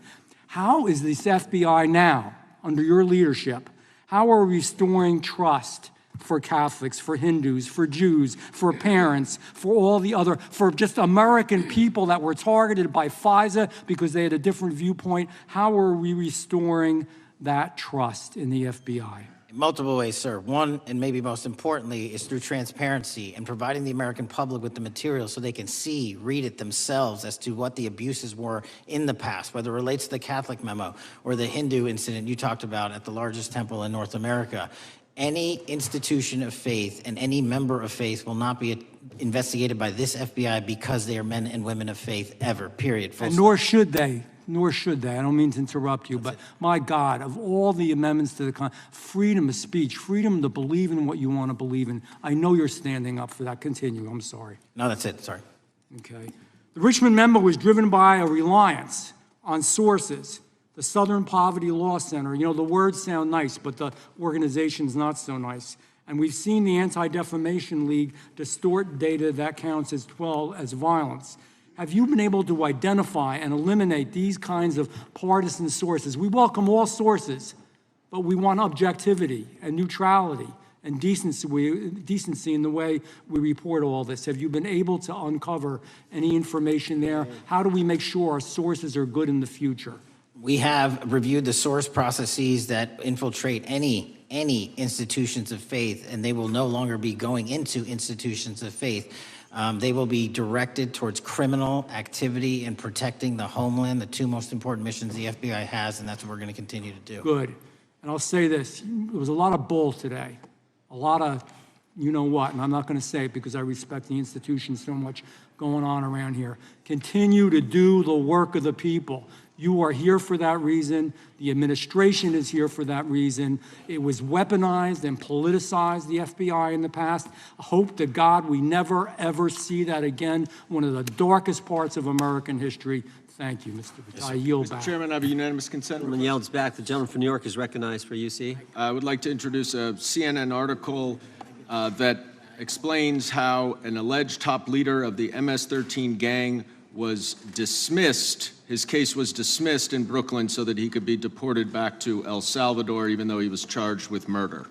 How is this FBI now, under your leadership, how are we restoring trust for Catholics, for Hindus, for Jews, for parents, for all the other, for just American people that were targeted by FISA because they had a different viewpoint? How are we restoring that trust in the FBI? Multiple ways, sir. One, and maybe most importantly, is through transparency and providing the American public with the material so they can read it themselves as to what the abuses were in the past, whether it relates to the Catholic memo or the Hindu incident you talked about at the largest temple in North America. Any institution of faith and any member of faith will not be investigated by this FBI because they are men and women of faith ever, period. And nor should they. Nor should they. I don't mean to interrupt you, but my God, of all the amendments to the freedom of speech, freedom to believe in what you want to believe in, I know you're standing up for that. Continue. I'm sorry. No, that's it. Sorry. Okay. The Richmond memo was driven by a reliance on sources. The Southern Poverty Law Center, the words sound nice, but the organization's not so nice. And we've seen the Anti-Defamation League distort data that counts as violence. Have you been able to identify and eliminate these kinds of partisan sources? We welcome all sources, but we want objectivity and neutrality and decency in the way we report all this. Have you been able to uncover any information there? How do we make sure our sources are good in the future? We have reviewed the source processes that infiltrate any institutions of faith, and they will no longer be going into institutions of faith. They will be directed towards criminal activity and protecting the homeland, the two most important missions the FBI has, and that's what we're going to continue to do. Good. And I'll say this. There was a lot of bull today, a lot of you know what, and I'm not going to say it because I respect the institution so much going on around here. Continue to do the work of the people. You are here for that reason. The administration is here for that reason. It was weaponized and politicized, the FBI, in the past. I hope to God we never, ever see that again. One of the darkest parts of American history. Thank you, Mr. Patel. I yield back. Mr. Chairman, I have a unanimous consent Gentleman request. yields back. The gentleman from New York is recognized for UC. I would like to introduce a CNN article that explains how an alleged top leader of the MS-13 gang was dismissed. His case was dismissed in Brooklyn so that he could be deported back to El Salvador, even though he was charged with murder.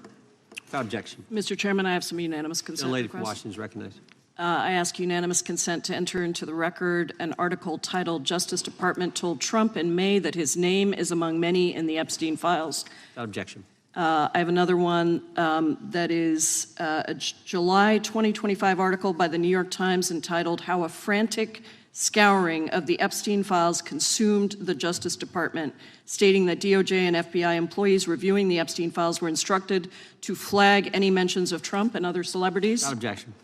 Without objection. Mr. Chairman, I have some unanimous The consent lady from requests. Washington is recognized. I ask unanimous consent to enter into the record an article titled "Justice Department Told Trump in May That His Name is Among Many in the Epstein Files." Without objection. I have another one that is a July 2025 article by the New York Times entitled "How a Frantic Scouring of the Epstein Files Consumed the Justice Department," stating that DOJ and FBI employees reviewing the Epstein files were instructed to flag any mentions of Trump and other celebrities. Without objection.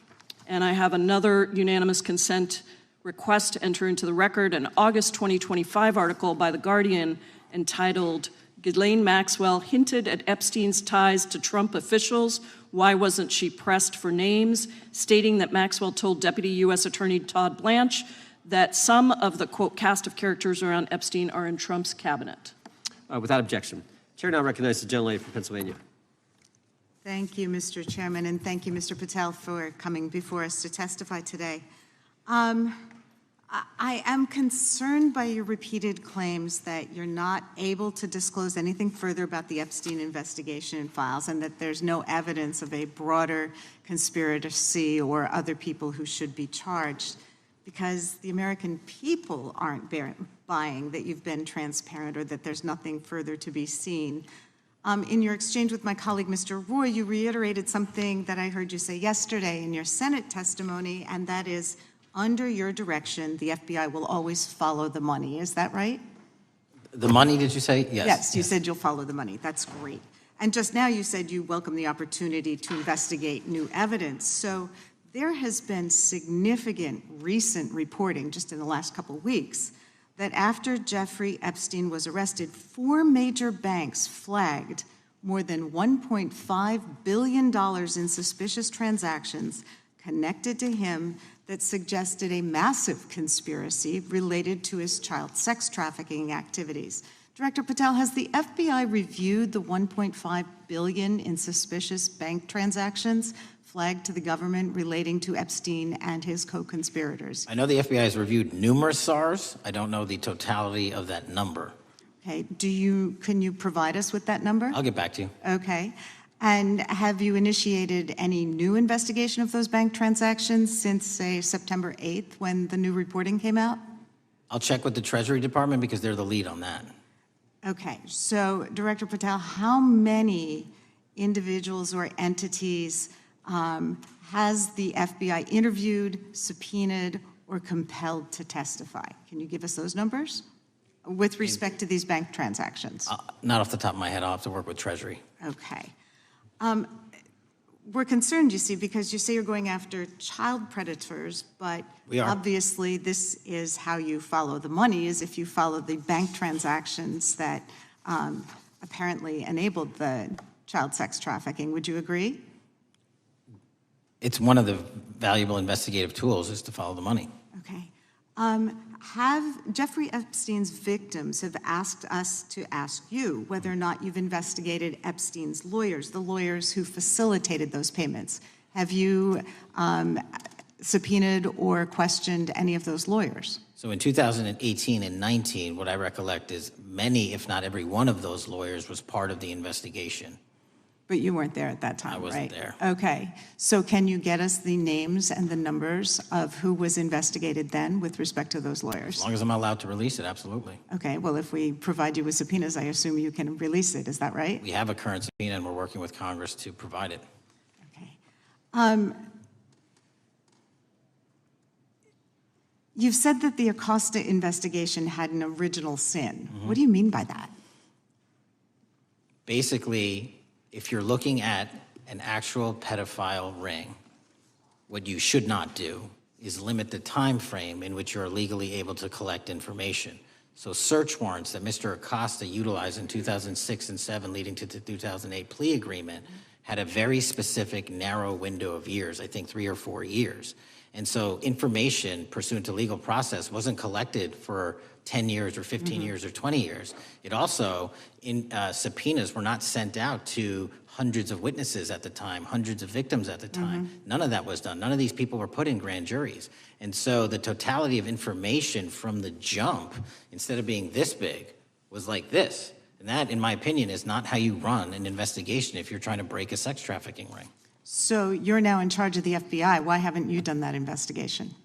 And I have another unanimous consent request to enter into the record an August 2025 article by The Guardian entitled "Ghislaine Maxwell Hinted at Epstein's Ties to Trump Officials. Why Wasn't She Pressed for Names?" stating that Maxwell told Deputy U.S. Attorney Todd Blanche that some of the, quote, cast of characters around Epstein are in Trump's cabinet. Without objection. Chair now recognizes the gentlelady from Pennsylvania. Thank you, Mr. Chairman, and thank you, Mr. Patel, for coming before us to testify today. I am concerned by your repeated claims that you're not able to disclose anything further about the Epstein investigation and files, and that there's no evidence of a broader conspiracy or other people who should be charged, because the American people aren't buying that you've been transparent or that there's nothing further to be seen. In your exchange with my colleague, Mr. Roy, you reiterated something that I heard you say yesterday in your Senate testimony, and that is, under your direction, the FBI will always follow the money. Is that right? The money, did you say? Yes. Yes, you said you'll follow the money. That's great. And just now you said you welcome the opportunity to investigate new evidence. So there has been significant recent reporting just in the last couple of weeks that after Jeffrey Epstein was arrested, 4 major banks flagged more than $1.5 billion in suspicious transactions connected to him that suggested a massive conspiracy related to his child sex trafficking activities. Director Patel, has the FBI reviewed the $1.5 billion in suspicious bank transactions flagged to the government relating to Epstein and his co-conspirators? I know the FBI has reviewed numerous SARs. I don't know the totality of that number. Okay, can you provide us with that number? I'll get back to you. Okay. And have you initiated any new investigation of those bank transactions since, say, September 8th, when the new reporting came out? I'll check with the Treasury Department because they're the lead on that. Okay, so Director Patel, how many individuals or entities has the FBI interviewed, subpoenaed, or compelled to testify? Can you give us those numbers with respect to these bank transactions? Not off the top of my head. I'll have to work with Treasury. Okay. We're concerned, you see, because you say you're going after child predators, but we are. Obviously this is how you follow the money, is if you follow the bank transactions that apparently enabled the child sex trafficking. Would you agree? It's one of the valuable investigative tools is to follow the money. Okay. Have Jeffrey Epstein's victims have asked us to ask you whether or not you've investigated Epstein's lawyers, the lawyers who facilitated those payments. Have you subpoenaed or questioned any of those lawyers? So in 2018 and 19, what I recollect is many, if not every one of those lawyers was part of the investigation. But you weren't there at that time, right? I wasn't there. Okay. So can you get us the names and the numbers of who was investigated then with respect to those lawyers? As long as I'm allowed to release it, absolutely. Okay. Well, if we provide you with subpoenas, I assume you can release it. Is that right? We have a current subpoena and we're working with Congress to provide it. Okay. You've said that the Acosta investigation had an original sin. What do you mean by that? Basically, if you're looking at an actual pedophile ring, what you should not do is limit the time frame in which you're legally able to collect information. So search warrants that Mr. Acosta utilized in 2006 and 7 leading to the 2008 plea agreement had a very specific narrow window of years, I think 3 or 4 years. And so information pursuant to legal process wasn't collected for 10 years or 15 years or 20 years. It also, subpoenas were not sent out to hundreds of witnesses at the time, hundreds of victims at the time. None of that was done. None of these people were put in grand juries. And so the totality of information from the jump, instead of being this big, was like this. And that, in my opinion, is not how you run an investigation if you're trying to break a sex trafficking ring. So you're now in charge of the FBI. Why haven't you done that investigation?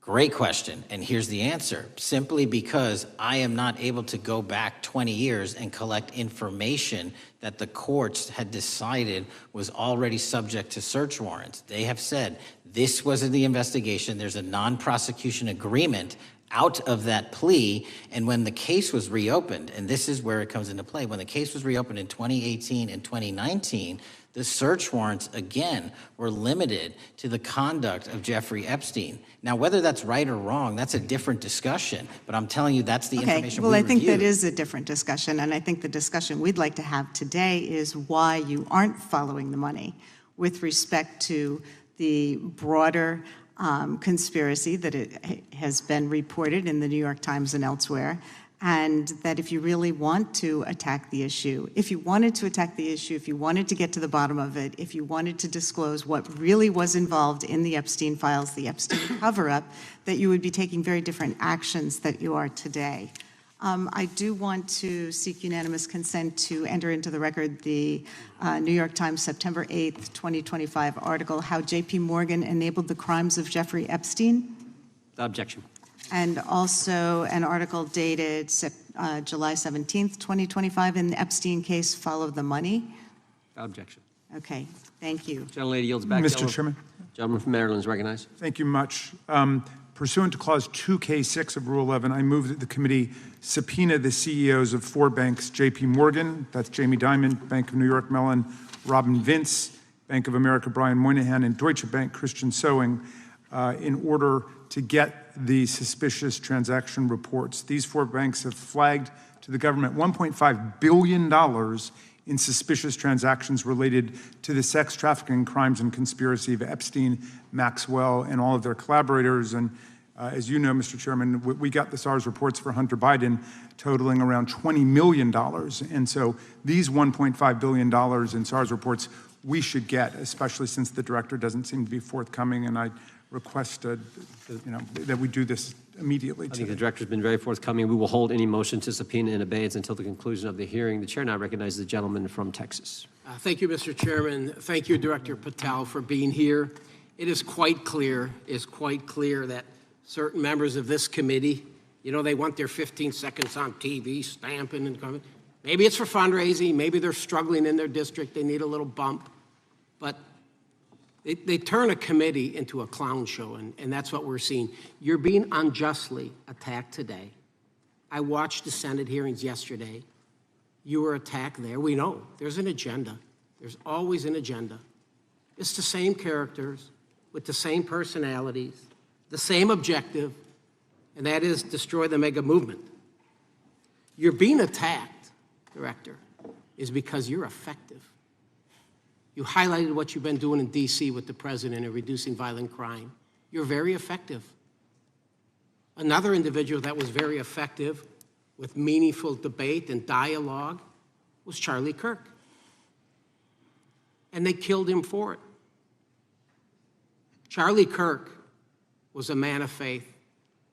Great question, and here's the answer. Simply because I am not able to go back 20 years and collect information that the courts had decided was already subject to search warrants. They have said, this was in the investigation, there's a non-prosecution agreement out of that plea, and when the case was reopened, and this is where it comes into play, when the case was reopened in 2018 and 2019, the search warrants, again, were limited to the conduct of Jeffrey Epstein. Now, whether that's right or wrong, that's a different discussion, but I'm telling you that's the information we reviewed. I think that is a different discussion, and I think the discussion we'd like to have today is why you aren't following the money with respect to the broader conspiracy that it has been reported in the New York Times and elsewhere, and that if you really want to attack the issue, if you wanted to attack the issue, if you wanted to get to the bottom of it, if you wanted to disclose what really was involved in the Epstein files, the Epstein cover-up, that you would be taking very different actions than you are today. I do want to seek unanimous consent to enter into the record the New York Times September 8th, 2025 article, How J.P. Morgan Enabled the Crimes of Jeffrey Epstein. Without objection. And also an article dated July 17th, 2025, in the Epstein case, Follow the Money. Without objection. Okay, thank you. Gentlelady yields back. Mr. Chairman. Gentleman from Maryland is recognized. Thank you much. Pursuant to Clause 2K6 of Rule 11, I move that the committee subpoena the CEOs of 4 banks, J.P. Morgan, that's Jamie Dimon, Bank of New York Mellon, Robin Vince, Bank of America, Brian Moynihan, and Deutsche Bank, Christian Sowing, in order to get the suspicious transaction reports. These 4 banks have flagged to the government $1.5 billion in suspicious transactions related to the sex trafficking crimes and conspiracy of Epstein, Maxwell, and all of their collaborators. And as you know, Mr. Chairman, we got the SARS reports for Hunter Biden totaling around $20 million. And so these $1.5 billion in SARS reports we should get, especially since the director doesn't seem to be forthcoming. And I request that we do this immediately. I think the director's been very forthcoming. We will hold any motion to subpoena in abeyance until the conclusion of the hearing. The chair now recognizes the gentleman from Texas. Thank you, Mr. Chairman. Thank you, Director Patel, for being here. It is quite clear that certain members of this committee, they want their 15 seconds on TV, stamping and coming. Maybe it's for fundraising. Maybe they're struggling in their district. They need a little bump. But they turn a committee into a clown show, and that's what we're seeing. You're being unjustly attacked today. I watched the Senate hearings yesterday. You were attacked there. We know there's an agenda. There's always an agenda. It's the same characters with the same personalities, the same objective, and that is destroy the mega movement. You're being attacked, Director, is because you're effective. You highlighted what you've been doing in D.C. with the president in reducing violent crime. You're very effective. Another individual that was very effective with meaningful debate and dialogue was Charlie Kirk. And they killed him for it. Charlie Kirk was a man of faith.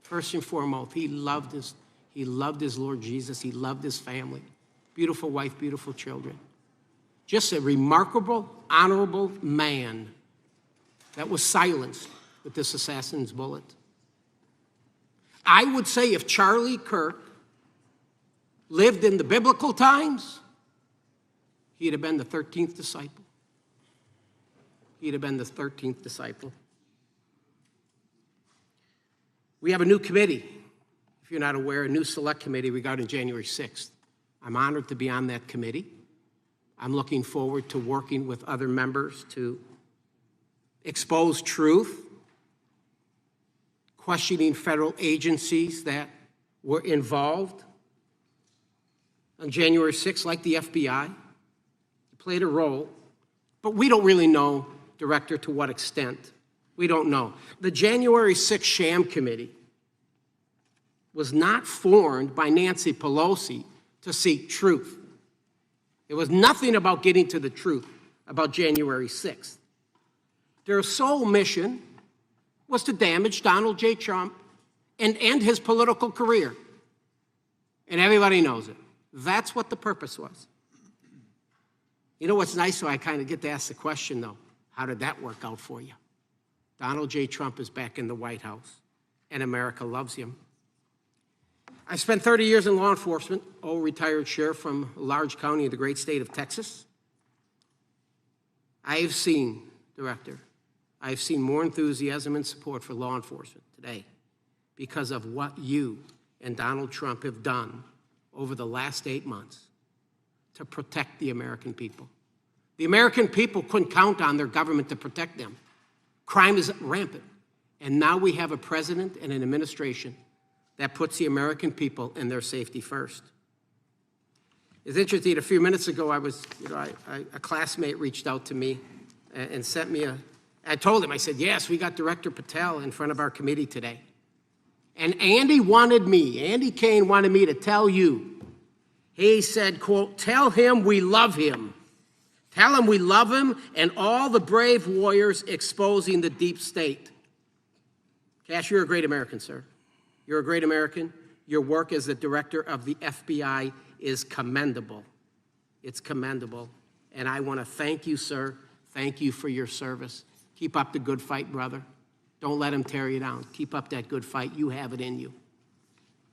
First and foremost, he loved his Lord Jesus. He loved his family. Beautiful wife, beautiful children. Just a remarkable, honorable man that was silenced with this assassin's bullet. I would say if Charlie Kirk lived in the biblical times, he'd have been the 13th disciple. He'd have been the 13th disciple. We have a new committee, if you're not aware, a new select committee regarding January 6th. I'm honored to be on that committee. I'm looking forward to working with other members to expose truth, questioning federal agencies that were involved on January 6th, like the FBI, played a role, but we don't really know, Director, to what extent. We don't know. The January 6th sham committee was not formed by Nancy Pelosi to seek truth. It was nothing about getting to the truth about January 6th. Their sole mission was to damage Donald J. Trump and end his political career. And everybody knows it. That's what the purpose was. You know what's nice, so I kind of get to ask the question, though, how did that work out for you? Donald J. Trump is back in the White House, and America loves him. I spent 30 years in law enforcement, retired sheriff from a large county in the great state of Texas. I have seen, Director, I have seen more enthusiasm and support for law enforcement today because of what you and Donald Trump have done over the last 8 months to protect the American people. The American people couldn't count on their government to protect them. Crime is rampant. And now we have a president and an administration that puts the American people and their safety first. It's interesting, a few minutes ago, a classmate reached out to me and sent me I told him, I said, yes, we got Director Patel in front of our committee today. And Andy Kane wanted me to tell you, he said, quote, tell him we love him. Tell him we love him and all the brave warriors exposing the deep state. Kash, you're a great American, sir. You're a great American. Your work as the director of the FBI is commendable. It's commendable. And I want to thank you, sir. Thank you for your service. Keep up the good fight, brother. Don't let him tear you down. Keep up that good fight. You have it in you.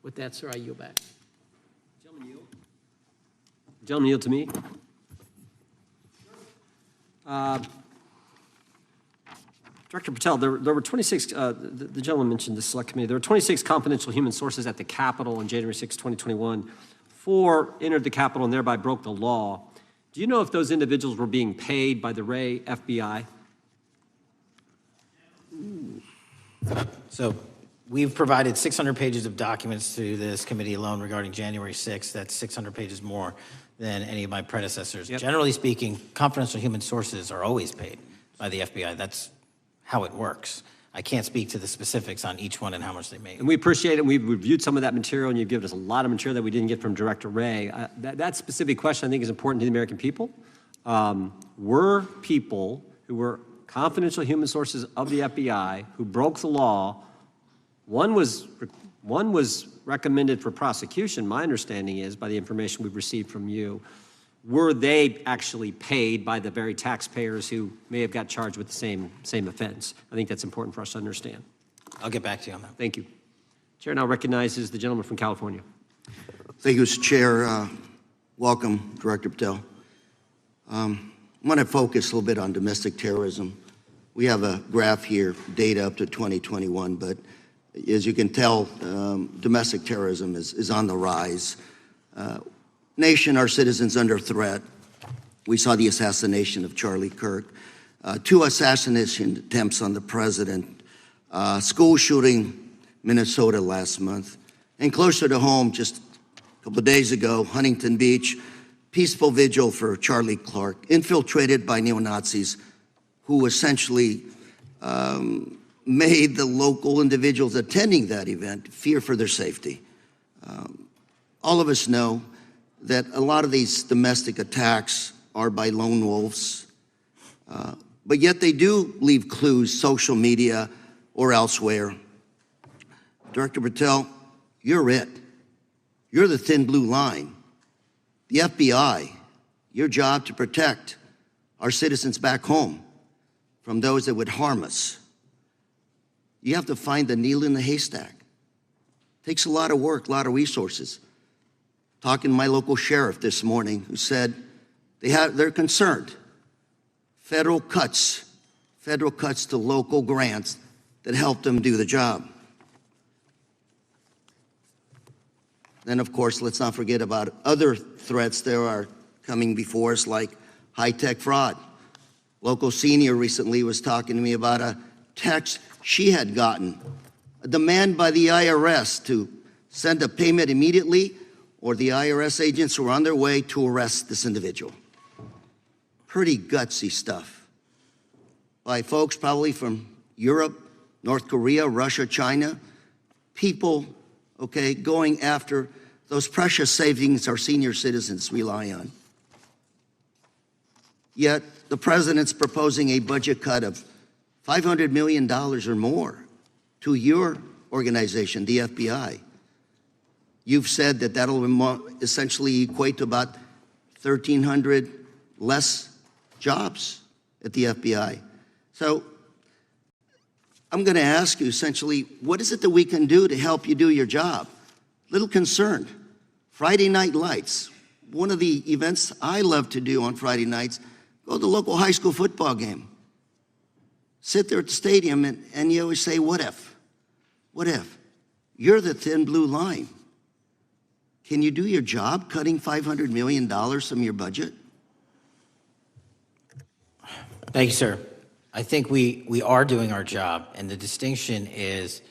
With that, sir, I yield back. Gentleman, yield to me. Director Patel, there were 26, the gentleman mentioned the select committee, there were 26 confidential human sources at the Capitol on January 6, 2021. 4 entered the Capitol and thereby broke the law. Do you know if those individuals were being paid by the Ray FBI? So we've provided 600 pages of documents to this committee alone regarding January 6th. That's 600 pages more than any of my predecessors. Yep. Generally speaking, confidential human sources are always paid by the FBI. That's how it works. I can't speak to the specifics on each one and how much they make. And we appreciate it. We've reviewed some of that material, and you've given us a lot of material that we didn't get from Director Ray. That specific question, I think, is important to the American people. Were people who were confidential human sources of the FBI who broke the law, one was recommended for prosecution, my understanding is, by the information we've received from you. Were they actually paid by the very taxpayers who may have got charged with the same offense? I think that's important for us to understand. I'll get back to you on that. Thank you. Chair now recognizes the gentleman from California. Thank you, Mr. Chair. Welcome, Director Patel. I want to focus a little bit on domestic terrorism. We have a graph here, data up to 2021, but as you can tell, domestic terrorism is on the rise. Nation, our citizens under threat. We saw the assassination of Charlie Kirk, 2 assassination attempts on the president, school shooting, Minnesota last month, and closer to home, just a couple of days ago, Huntington Beach, peaceful vigil for Charlie Clark, infiltrated by neo-Nazis who essentially made the local individuals attending that event fear for their safety. All of us know that a lot of these domestic attacks are by lone wolves, but yet they do leave clues, social media or elsewhere. Director Patel, you're it. You're the thin blue line. The FBI, your job to protect our citizens back home from those that would harm us. You have to find the needle in the haystack. Takes a lot of work, a lot of resources. Talking to my local sheriff this morning who said they're concerned. Federal cuts to local grants that help them do the job. Then, of course, let's not forget about other threats. There are coming before us, like high-tech fraud. Local senior recently was talking to me about a text she had gotten, a demand by the IRS to send a payment immediately, or the IRS agents were on their way to arrest this individual. Pretty gutsy stuff by folks probably from Europe, North Korea, Russia, China, people, okay, going after those precious savings our senior citizens rely on. Yet the president's proposing a budget cut of $500 million or more to your organization, the FBI. You've said that that'll essentially equate to about 1,300 less jobs at the FBI. So I'm going to ask you essentially, what is it that we can do to help you do your job? Little concerned. Friday Night Lights. One of the events I love to do on Friday nights, go to the local high school football game. Sit there at the stadium and you always say, what if? What if? You're the thin blue line. Can you do your job cutting $500 million from your budget? Thank you, sir. I think we are doing our job, and the distinction is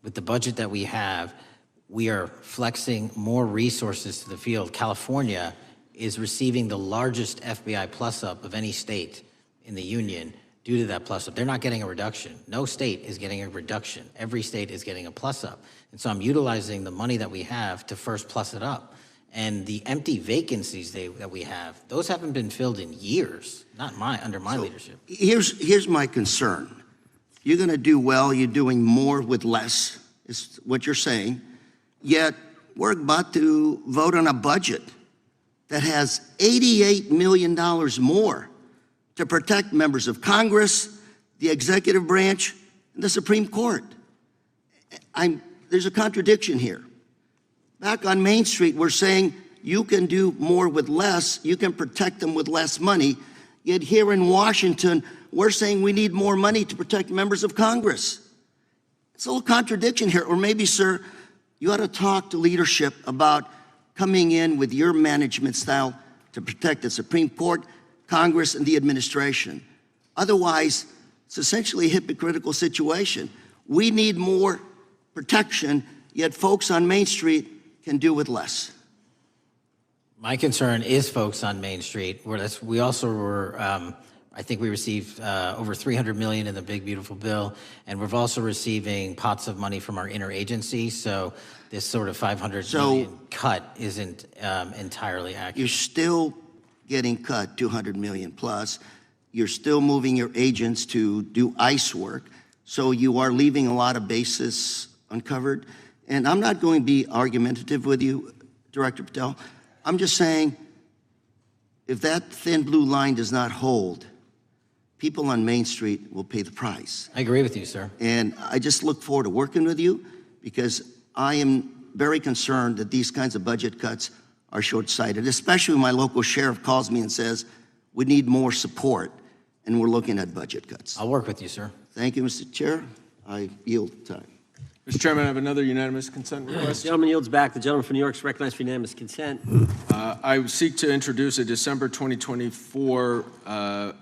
with the budget that we have, we are flexing more resources to the field. California is receiving the largest FBI plus-up of any state in the union due to that plus-up. They're not getting a reduction. No state is getting a reduction. Every state is getting a plus-up. And so I'm utilizing the money that we have to first plus it up. And the empty vacancies that we have, those haven't been filled in years, not under my leadership. Here's my concern. You're going to do well, you're doing more with less, is what you're saying. Yet we're about to vote on a budget that has $88 million more to protect members of Congress, the executive branch, and the Supreme Court. There's a contradiction here. Back on Main Street, we're saying you can do more with less, you can protect them with less money, yet here in Washington, we're saying we need more money to protect members of Congress. It's a little contradiction here. Or maybe, sir, you ought to talk to leadership about coming in with your management style to protect the Supreme Court, Congress, and the administration. Otherwise, it's essentially a hypocritical situation. We need more protection, yet folks on Main Street can do with less. My concern is folks on Main Street. We also were, I think we received over $300 million in the big, beautiful bill, and we're also receiving pots of money from our interagency, so this sort of $500 million cut isn't entirely accurate. You're still getting cut $200 million plus. You're still moving your agents to do ICE work, so you are leaving a lot of bases uncovered. And I'm not going to be argumentative with you, Director Patel. I'm just saying, if that thin blue line does not hold, people on Main Street will pay the price. I agree with you, sir. And I just look forward to working with you because I am very concerned that these kinds of budget cuts are short-sighted, especially when my local sheriff calls me and says, we need more support, and we're looking at budget cuts. I'll work with you, sir. Thank you, Mr. Chair. I yield time. Mr. Chairman, I have another unanimous consent request. The gentleman yields back. The gentleman from New York is recognized for unanimous consent. I seek to introduce a December 2024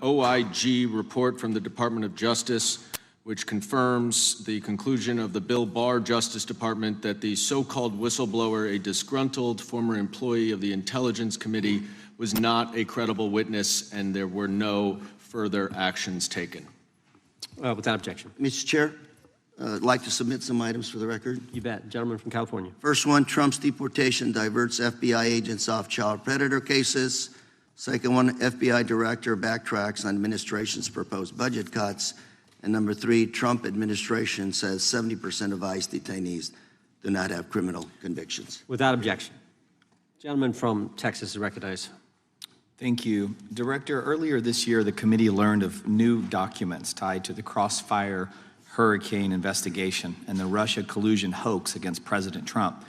OIG report from the Department of Justice, which confirms the conclusion of the Bill Barr Justice Department that the so-called whistleblower, a disgruntled former employee of the Intelligence Committee, was not a credible witness and there were no further actions taken. Without objection. Mr. Chair, I'd like to submit some items for the record. You bet. Gentleman from California. First one, Trump's deportation diverts FBI agents off child predator cases. Second one, FBI director backtracks on administration's proposed budget cuts. And number three, Trump administration says 70% of ICE detainees do not have criminal convictions. Without objection. Gentleman from Texas is recognized. Thank you. Director, earlier this year, the committee learned of new documents tied to the Crossfire Hurricane investigation and the Russia collusion hoax against President Trump.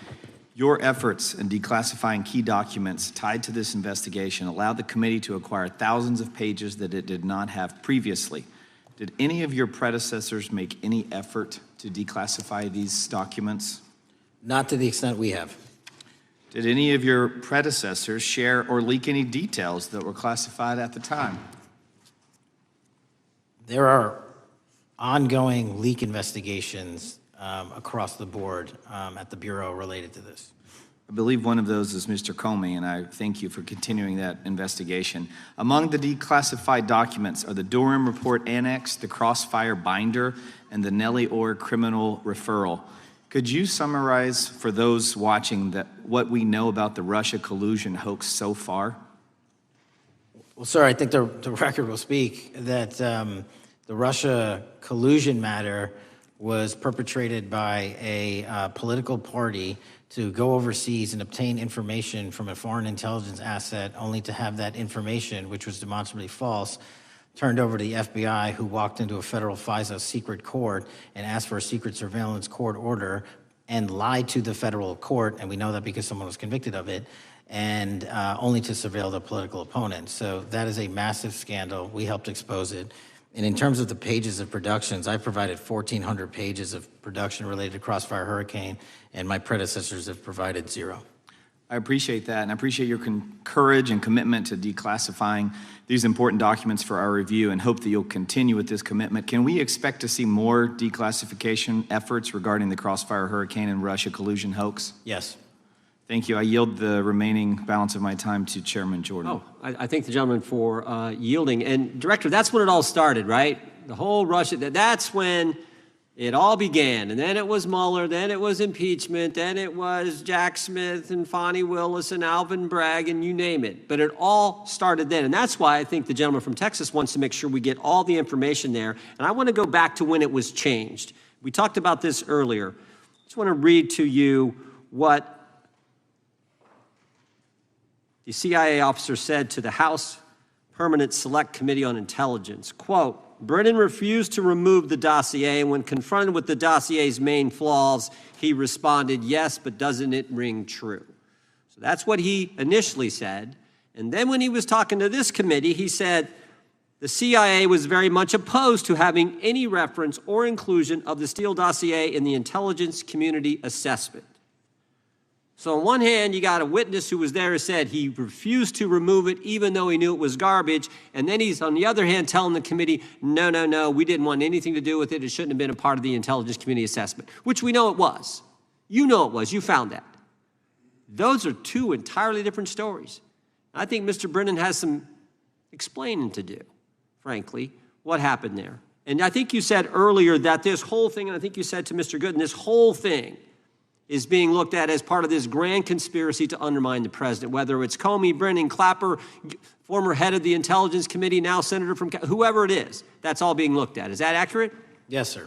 Your efforts in declassifying key documents tied to this investigation allowed the committee to acquire thousands of pages that it did not have previously. Did any of your predecessors make any effort to declassify these documents? Not to the extent we have. Did any of your predecessors share or leak any details that were classified at the time? There are ongoing leak investigations across the board at the Bureau related to this. I believe one of those is Mr. Comey, and I thank you for continuing that investigation. Among the declassified documents are the Durham Report Annex, the Crossfire Binder, and the Nellie Orr Criminal Referral. Could you summarize for those watching what we know about the Russia collusion hoax so far? Well, sir, I think the record will speak that the Russia collusion matter was perpetrated by a political party to go overseas and obtain information from a foreign intelligence asset, only to have that information, which was demonstrably false, turned over to the FBI, who walked into a federal FISA secret court and asked for a secret surveillance court order and lied to the federal court, and we know that because someone was convicted of it, and only to surveil the political opponent. So that is a massive scandal. We helped expose it. And in terms of the pages of productions, I provided 1,400 pages of production related to Crossfire Hurricane, and my predecessors have provided 0. I appreciate that, and I appreciate your courage and commitment to declassifying these important documents for our review, and hope that you'll continue with this commitment. Can we expect to see more declassification efforts regarding the Crossfire Hurricane and Russia collusion hoax? Yes. Thank you. I yield the remaining balance of my time to Chairman Jordan. Oh, I thank the gentleman for yielding. And Director, that's when it all started, right? The whole Russia, that's when it all began. And then it was Mueller, then it was impeachment, then it was Jack Smith and Fonnie Willis and Alvin Bragg and you name it. But it all started then. And that's why I think the gentleman from Texas wants to make sure we get all the information there. And I want to go back to when it was changed. We talked about this earlier. I just want to read to you what the CIA officer said to the House Permanent Select Committee on Intelligence, quote, Brennan refused to remove the dossier, and when confronted with the dossier's main flaws, he responded, yes, but doesn't it ring true? So that's what he initially said. And then when he was talking to this committee, he said the CIA was very much opposed to having any reference or inclusion of the Steele dossier in the intelligence community assessment. So on one hand, you got a witness who was there who said he refused to remove it even though he knew it was garbage. And then he's, on the other hand, telling the committee, no, we didn't want anything to do with it. It shouldn't have been a part of the intelligence community assessment, which we know it was. You know it was. You found that. Those are two entirely different stories. I think Mr. Brennan has some explaining to do, frankly, what happened there. And I think you said earlier that this whole thing, and I think you said to Mr. Gooden, this whole thing is being looked at as part of this grand conspiracy to undermine the president, whether it's Comey, Brennan, Clapper, former head of the Intelligence Committee, now senator from, whoever it is, that's all being looked at. Is that accurate? Yes, sir.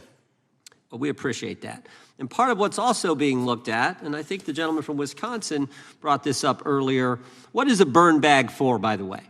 Well, we appreciate that. And part of what's also being looked at, and I think the gentleman from Wisconsin brought this up earlier, what is a burn bag for, by the way?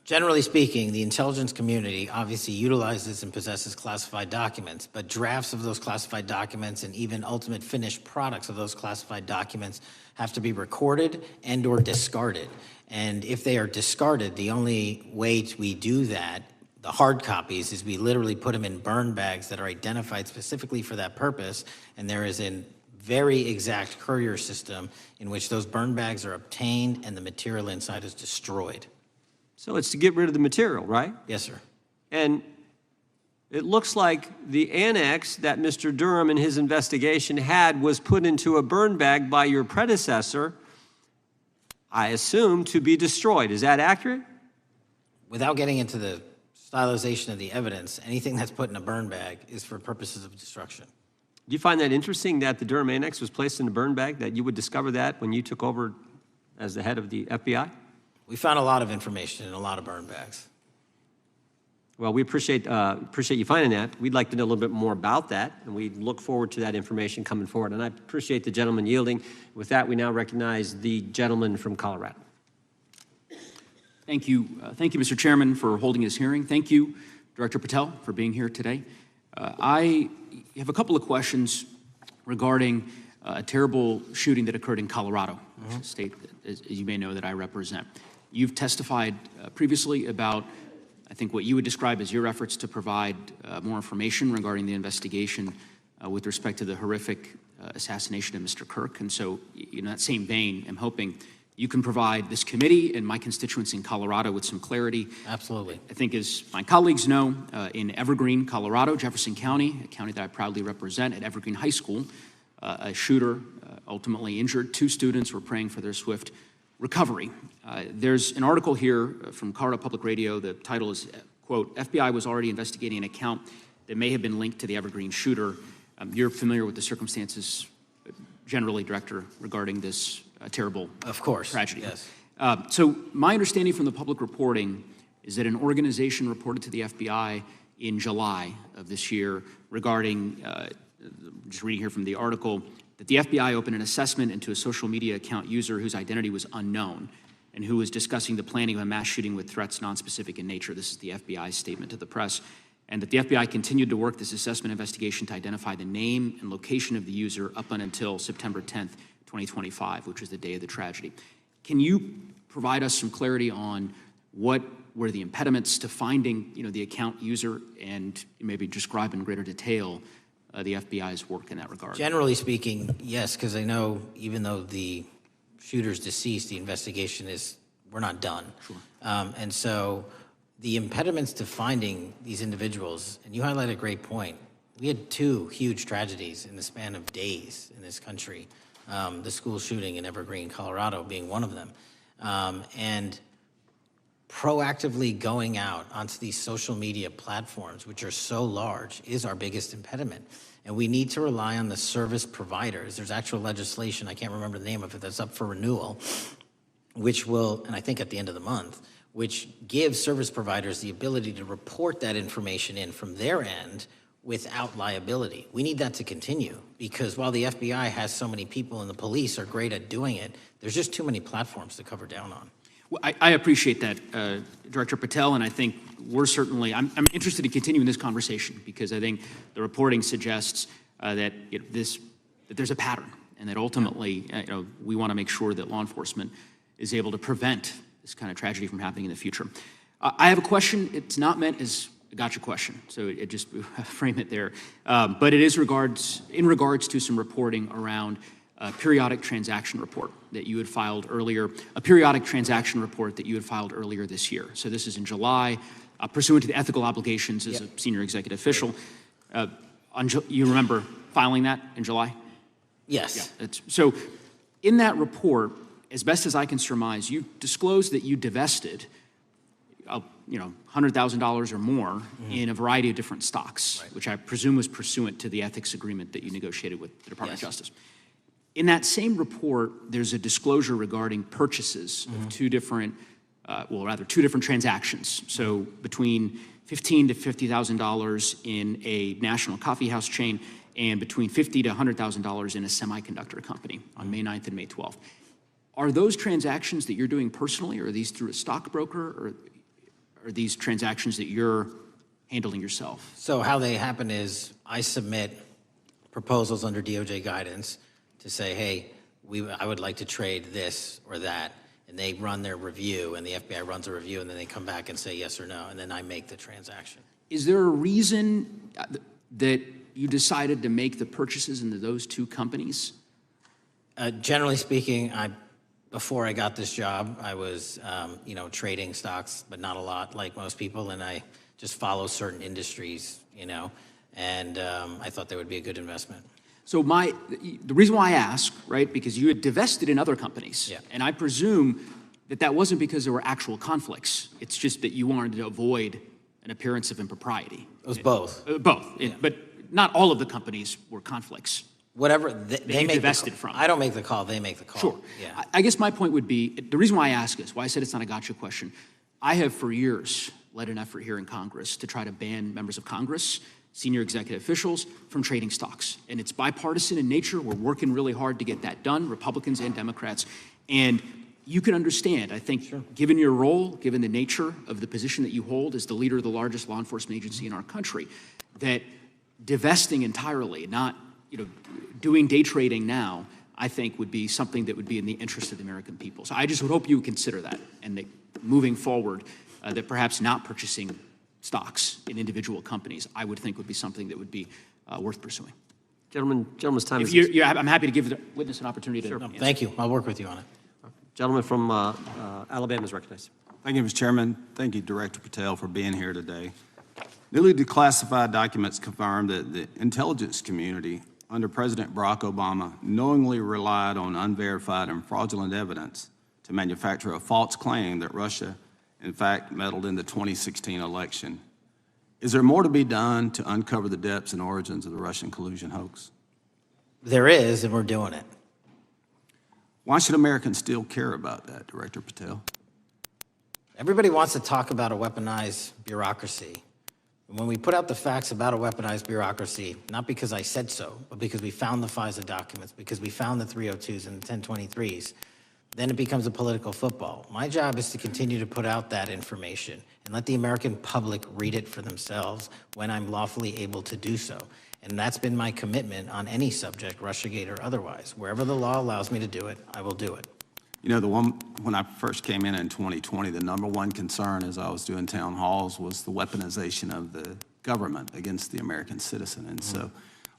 Generally speaking, the intelligence community obviously utilizes and possesses classified documents, but drafts of those classified documents and even ultimate finished products of those classified documents have to be recorded and or discarded. And if they are discarded, the only way we do that, the hard copies, is we literally put them in burn bags that are identified specifically for that purpose, and there is a very exact courier system in which those burn bags are obtained and the material inside is destroyed. So it's to get rid of the material, right? Yes, sir. And it looks like the annex that Mr. Durham in his investigation had was put into a burn bag by your predecessor, I assume, to be destroyed. Is that accurate? Without getting into the stylization of the evidence, anything that's put in a burn bag is for purposes of destruction. Do you find that interesting that the Durham annex was placed in a burn bag, that you would discover that when you took over as the head of the FBI? We found a lot of information in a lot of burn bags. Well, we appreciate you finding that. We'd like to know a little bit more about that, and we look forward to that information coming forward. And I appreciate the gentleman yielding. With that, we now recognize the gentleman from Colorado. Thank you, Mr. Chairman, for holding this hearing. Thank you, Director Patel, for being here today. I have a couple of questions regarding a terrible shooting that occurred in Colorado, a state, as you may know, that I represent. You've testified previously about, I think, what you would describe as your efforts to provide more information regarding the investigation with respect to the horrific assassination of Mr. Kirk. And so, in that same vein, I'm hoping you can provide this committee and my constituents in Colorado with some clarity. Absolutely. I think, as my colleagues know, in Evergreen, Colorado, Jefferson County, a county that I proudly represent, at Evergreen High School, a shooter ultimately injured. 2 students were praying for their swift recovery. There's an article here from Colorado Public Radio. The title is, quote, FBI was already investigating an account that may have been linked to the Evergreen shooter. You're familiar with the circumstances generally, Director, regarding this terrible tragedy. Yes. So my understanding from the public reporting is that an organization reported to the FBI in July of this year regarding, just reading here from the article, that the FBI opened an assessment into a social media account user whose identity was unknown and who was discussing the planning of a mass shooting with threats nonspecific in nature. This is the FBI's statement to the press. And that the FBI continued to work this assessment investigation to identify the name and location of the user up until September 10th, 2025, which was the day of the tragedy. Can you provide us some clarity on what were the impediments to finding, the account user, and maybe describe in greater detail the FBI's work in that regard? Generally speaking, yes, because I know even though the shooter's deceased, the investigation we're not done. Sure. And so the impediments to finding these individuals, and you highlight a great point. We had 2 huge tragedies in the span of days in this country. The school shooting in Evergreen, Colorado being one of them. And proactively going out onto these social media platforms, which are so large, is our biggest impediment. And we need to rely on the service providers. There's actual legislation, I can't remember the name of it, that's up for renewal, which will, and I think at the end of the month, which gives service providers the ability to report that information in from their end without liability. We need that to continue, because while the FBI has so many people and the police are great at doing it, there's just too many platforms to cover down on. Well, I appreciate that, Director Patel, and I think I'm interested in continuing this conversation, because I think the reporting suggests that there's a pattern, and that ultimately we want to make sure that law enforcement is able to prevent this kind of tragedy from happening in the future. I have a question. It's not meant as a gotcha question, so it just frame it there. But it is in regards to some reporting around a periodic transaction report that you had filed earlier, this year. So this is in July, pursuant to the ethical obligations as a senior executive official. You remember filing that in July? Yes. Yeah. So in that report, as best as I can surmise, you disclosed that you divested $100,000 or more in a variety of different stocks, which I presume was pursuant to the ethics agreement that you negotiated with the Department of Justice. In that same report, there's a disclosure regarding purchases of 2 different transactions. So between $15,000 to $50,000 in a national coffee house chain, and between $50,000 to $100,000 in a semiconductor company on May 9th and May 12th. Are those transactions that you're doing personally, or are these through a stockbroker, or are these transactions that you're handling yourself? So how they happen is I submit proposals under DOJ guidance to say, hey, I would like to trade this or that, and they run their review, and the FBI runs a review, and then they come back and say yes or no, and then I make the transaction. Is there a reason that you decided to make the purchases into those 2 companies? Generally speaking, before I got this job, I was, trading stocks, but not a lot, like most people, and I just follow certain industries, and I thought they would be a good investment. So the reason why I ask, right, because you had divested in other companies, and I presume that wasn't because there were actual conflicts. It's just that you wanted to avoid an appearance of impropriety. It was both. Both, but not all of the companies were conflicts. Whatever they make divested from. I don't make the call, they make the call. Sure. Yeah. I guess my point would be, the reason why I ask is, why I said it's not a gotcha question, I have for years led an effort here in Congress to try to ban members of Congress, senior executive officials, from trading stocks. And it's bipartisan in nature. We're working really hard to get that done, Republicans and Democrats. And you can understand, I think, given your role, given the nature of the position that you hold as the leader of the largest law enforcement agency in our country, that divesting entirely, not doing day trading now, I think would be something that would be in the interest of the American people. So I just would hope you would consider that, and that moving forward, that perhaps not purchasing stocks in individual companies, I would think would be something that would be worth pursuing. Gentleman's time If is... I'm happy to give the witness an opportunity to answer. Thank you. I'll work with you on it. Gentleman from Alabama is recognized. Thank you, Mr. Chairman. Thank you, Director Patel, for being here today. Newly declassified documents confirm that the intelligence community under President Barack Obama knowingly relied on unverified and fraudulent evidence to manufacture a false claim that Russia, in fact, meddled in the 2016 election. Is there more to be done to uncover the depths and origins of the Russian collusion hoax? There is, and we're doing it. Why should Americans still care about that, Director Patel? Everybody wants to talk about a weaponized bureaucracy. And when we put out the facts about a weaponized bureaucracy, not because I said so, but because we found the FISA documents, because we found the 302s and the 1023s, then it becomes a political football. My job is to continue to put out that information and let the American public read it for themselves when I'm lawfully able to do so. And that's been my commitment on any subject, Russiagate or otherwise. Wherever the law allows me to do it, I will do it. You know, when I first came in 2020, the number one concern as I was doing town halls was the weaponization of the government against the American citizen. And so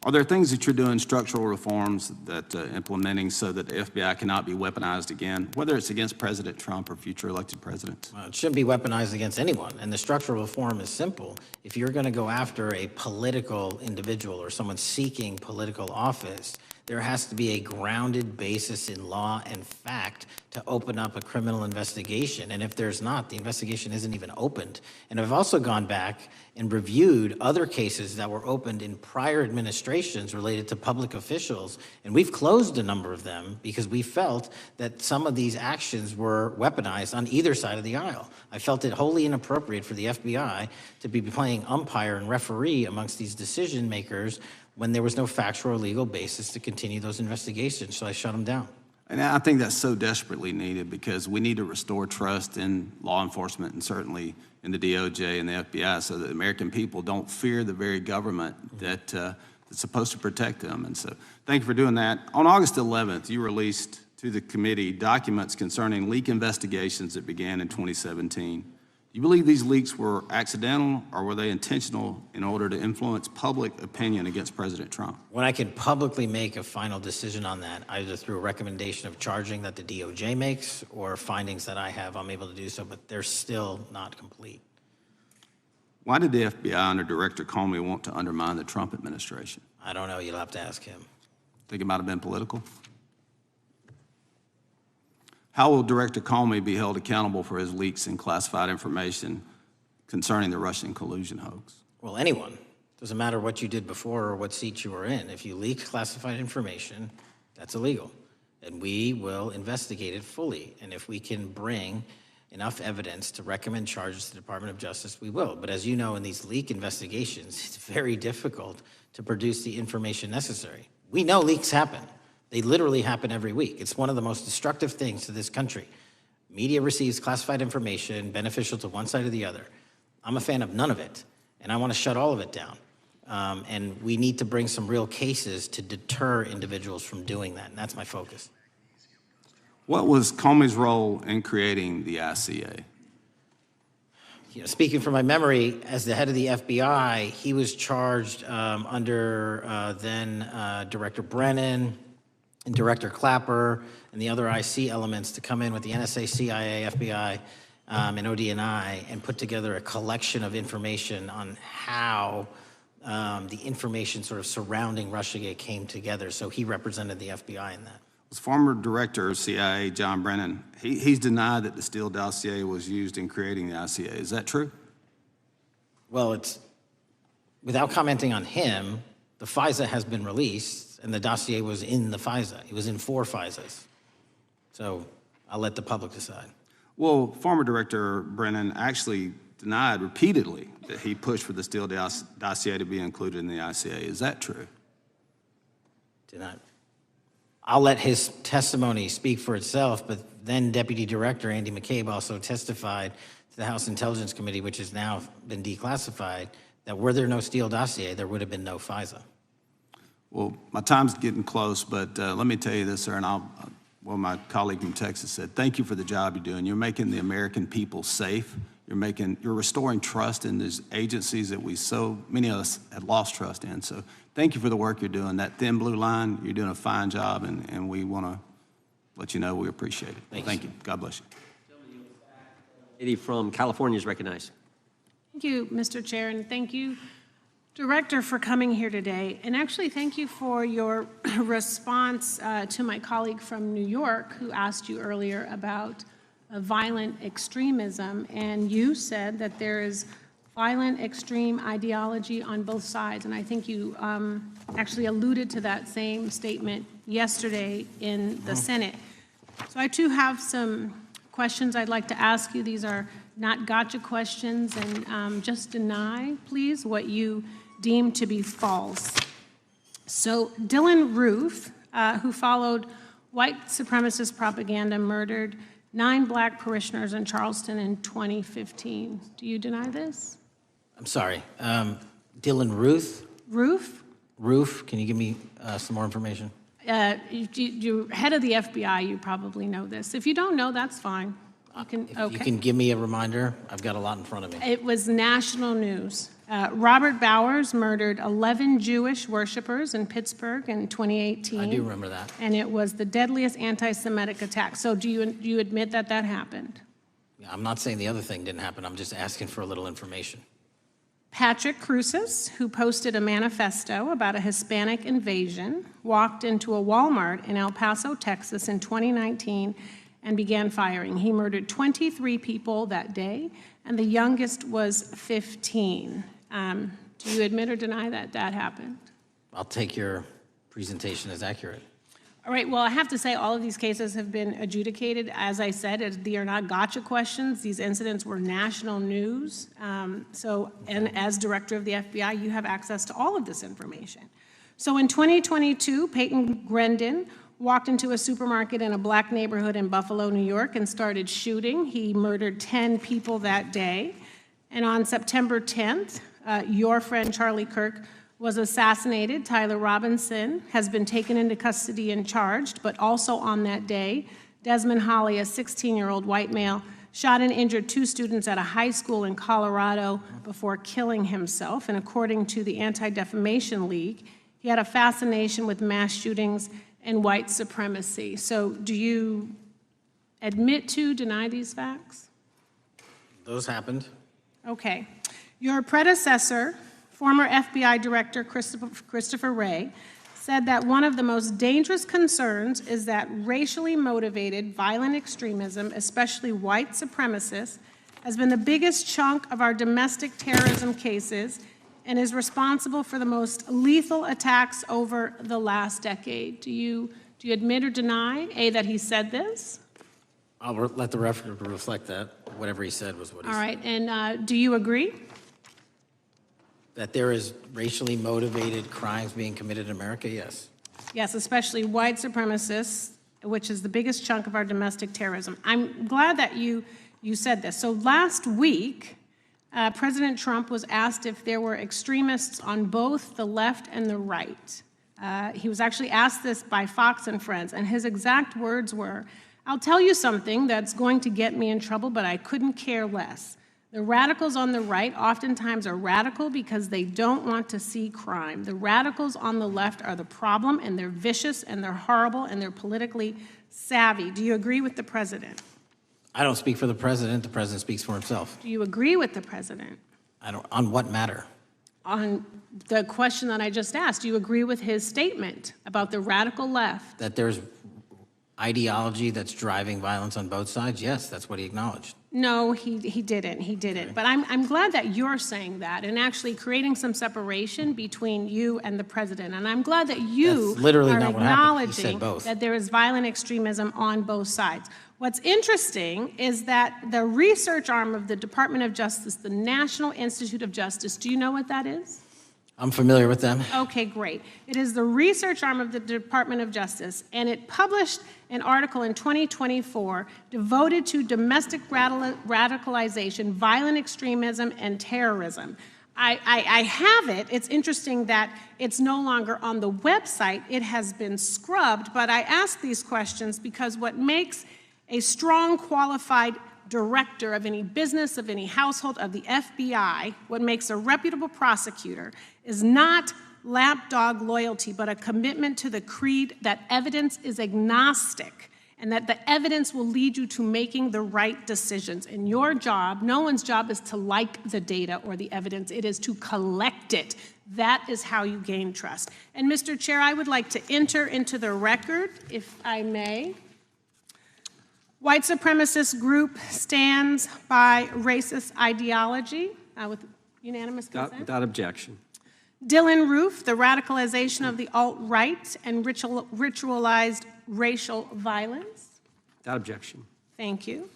are there things that you're doing, structural reforms that implementing so that the FBI cannot be weaponized again, whether it's against President Trump or future elected presidents? It shouldn't be weaponized against anyone. And the structural reform is simple. If you're going to go after a political individual or someone seeking political office, there has to be a grounded basis in law and fact to open up a criminal investigation. And if there's not, the investigation isn't even opened. And I've also gone back and reviewed other cases that were opened in prior administrations related to public officials. And we've closed a number of them because we felt that some of these actions were weaponized on either side of the aisle. I felt it wholly inappropriate for the FBI to be playing umpire and referee amongst these decision makers when there was no factual or legal basis to continue those investigations, so I shut them down. And I think that's so desperately needed because we need to restore trust in law enforcement and certainly in the DOJ and the FBI so that the American people don't fear the very government that's supposed to protect them. And so thank you for doing that. On August 11th, you released to the committee documents concerning leak investigations that began in 2017. Do you believe these leaks were accidental or were they intentional in order to influence public opinion against President Trump? When I can publicly make a final decision on that, either through a recommendation of charging that the DOJ makes or findings that I have, I'm able to do so, but they're still not complete. Why did the FBI under Director Comey want to undermine the Trump administration? I don't know. You'll have to ask him. Think it might have been political? How will Director Comey be held accountable for his leaks and classified information concerning the Russian collusion hoax? Well, anyone. Doesn't matter what you did before or what seat you were in. If you leaked classified information, that's illegal. And we will investigate it fully. And if we can bring enough evidence to recommend charges to the Department of Justice, we will. But as you know, in these leak investigations, it's very difficult to produce the information necessary. We know leaks happen. They literally happen every week. It's one of the most destructive things to this country. Media receives classified information beneficial to one side or the other. I'm a fan of none of it, and I want to shut all of it down. And we need to bring some real cases to deter individuals from doing that, and that's my focus. What was Comey's role in creating the ICA? You know, speaking from my memory, as the head of the FBI, he was charged under then Director Brennan, and Director Clapper and the other IC elements to come in with the NSA, CIA, FBI, and ODNI and put together a collection of information on how the information sort of surrounding Russiagate came together. So he represented the FBI in that. Was former Director of CIA, John Brennan, he's denied that the Steele dossier was used in creating the ICA. Is that true? Well, it's, without commenting on him, the FISA has been released, and the dossier was in the FISA. It was in 4 FISAs. So I'll let the public decide. Well, former Director Brennan actually denied repeatedly that he pushed for the Steele dossier to be included in the ICA. Is that true? Denied. I'll let his testimony speak for itself, but then Deputy Director Andy McCabe also testified to the House Intelligence Committee, which has now been declassified, that were there no Steele dossier, there would have been no FISA. Well, my time's getting close, but let me tell you this, sir, and well, my colleague from Texas said, thank you for the job you're doing. You're making the American people safe. you're restoring trust in these agencies that so many of us had lost trust in. So thank you for the work you're doing. That thin blue line, you're doing a fine job, and we want to let you know we appreciate it. Thank you. God bless you. Lady from California is recognized. Thank you, Mr. Chair, and thank you, Director, for coming here today. And actually, thank you for your response to my colleague from New York who asked you earlier about violent extremism. And you said that there is violent extreme ideology on both sides. And I think you actually alluded to that same statement yesterday in the Senate. So I too have some questions I'd like to ask you. These are not gotcha questions, and just deny, please, what you deem to be false. So Dylan Roof, who followed white supremacist propaganda, murdered 9 black parishioners in Charleston in 2015. Do you deny this? I'm sorry. Dylan Ruth? Roof, can you give me some more information? You're head of the FBI, you probably know this. If you don't know, that's fine. You can give me a reminder, I've got a lot in front of me. It was national news. Robert Bowers murdered 11 Jewish worshipers in Pittsburgh in 2018. I do remember that. And it was the deadliest anti-Semitic attack. So do you admit that that happened? I'm not saying the other thing didn't happen, I'm just asking for a little information. Patrick Cruces, who posted a manifesto about a Hispanic invasion, walked into a Walmart in El Paso, Texas in 2019 and began firing. He murdered 23 people that day, and the youngest was 15. Do you admit or deny that that happened? I'll take your presentation as accurate. All right, well, I have to say all of these cases have been adjudicated. As I said, they are not gotcha questions. These incidents were national news. And as director of the FBI, you have access to all of this information. So in 2022, Peyton Grendon walked into a supermarket in a black neighborhood in Buffalo, New York, and started shooting. He murdered 10 people that day. And on September 10th, your friend Charlie Kirk was assassinated. Tyler Robinson has been taken into custody and charged, but also on that day, Desmond Holley, a 16-year-old white male, shot and injured 2 students at a high school in Colorado before killing himself. And according to the Anti-Defamation League, he had a fascination with mass shootings and white supremacy. So do you admit to, deny these facts? Those happened. Okay. Your predecessor, former FBI Director Christopher Wray, said that one of the most dangerous concerns is that racially motivated violent extremism, especially white supremacists, has been the biggest chunk of our domestic terrorism cases and is responsible for the most lethal attacks over the last decade. Do you admit or deny, A, that he said this? I'll let the record reflect that. Whatever he said was what he said. All right, and do you agree? That there is racially motivated crimes being committed in America, yes. Yes, especially white supremacists, which is the biggest chunk of our domestic terrorism. I'm glad that you said this. So last week, President Trump was asked if there were extremists on both the left and the right. He was actually asked this by Fox and Friends, and his exact words were, "I'll tell you something that's going to get me in trouble, but I couldn't care less. The radicals on the right oftentimes are radical because they don't want to see crime. The radicals on the left are the problem, and they're vicious, and they're horrible, and they're politically savvy." Do you agree with the president? I don't speak for the president speaks for himself. Do you agree with the president? On what matter? On the question that I just asked, do you agree with his statement about the radical left? That there's ideology that's driving violence on both sides? Yes, that's what he acknowledged. No, he didn't. He didn't. Okay. But I'm glad that you're saying that and actually creating some separation between you and the president. And I'm glad that you are acknowledging that there is violent extremism on both sides. What's interesting is that the research arm of the Department of Justice, the National Institute of Justice, do you know what that is? I'm familiar with them. Okay, great. It is the research arm of the Department of Justice, and it published an article in 2024 devoted to domestic radicalization, violent extremism, and terrorism. I have it. It's interesting that it's no longer on the website. It has been scrubbed, but I ask these questions because what makes a strong, qualified director of any business, of any household, of the FBI, what makes a reputable prosecutor is not lapdog loyalty, but a commitment to the creed that evidence is agnostic and that the evidence will lead you to making the right decisions. And your job, no one's job is to like the data or the evidence, it is to collect it. That is how you gain trust. And Mr. Chair, I would like to enter into the record, if I may. White supremacist group stands by racist ideology with unanimous consent. Without objection. Dylan Roof, the radicalization of the alt-right and ritualized racial violence. Without objection. Thank you.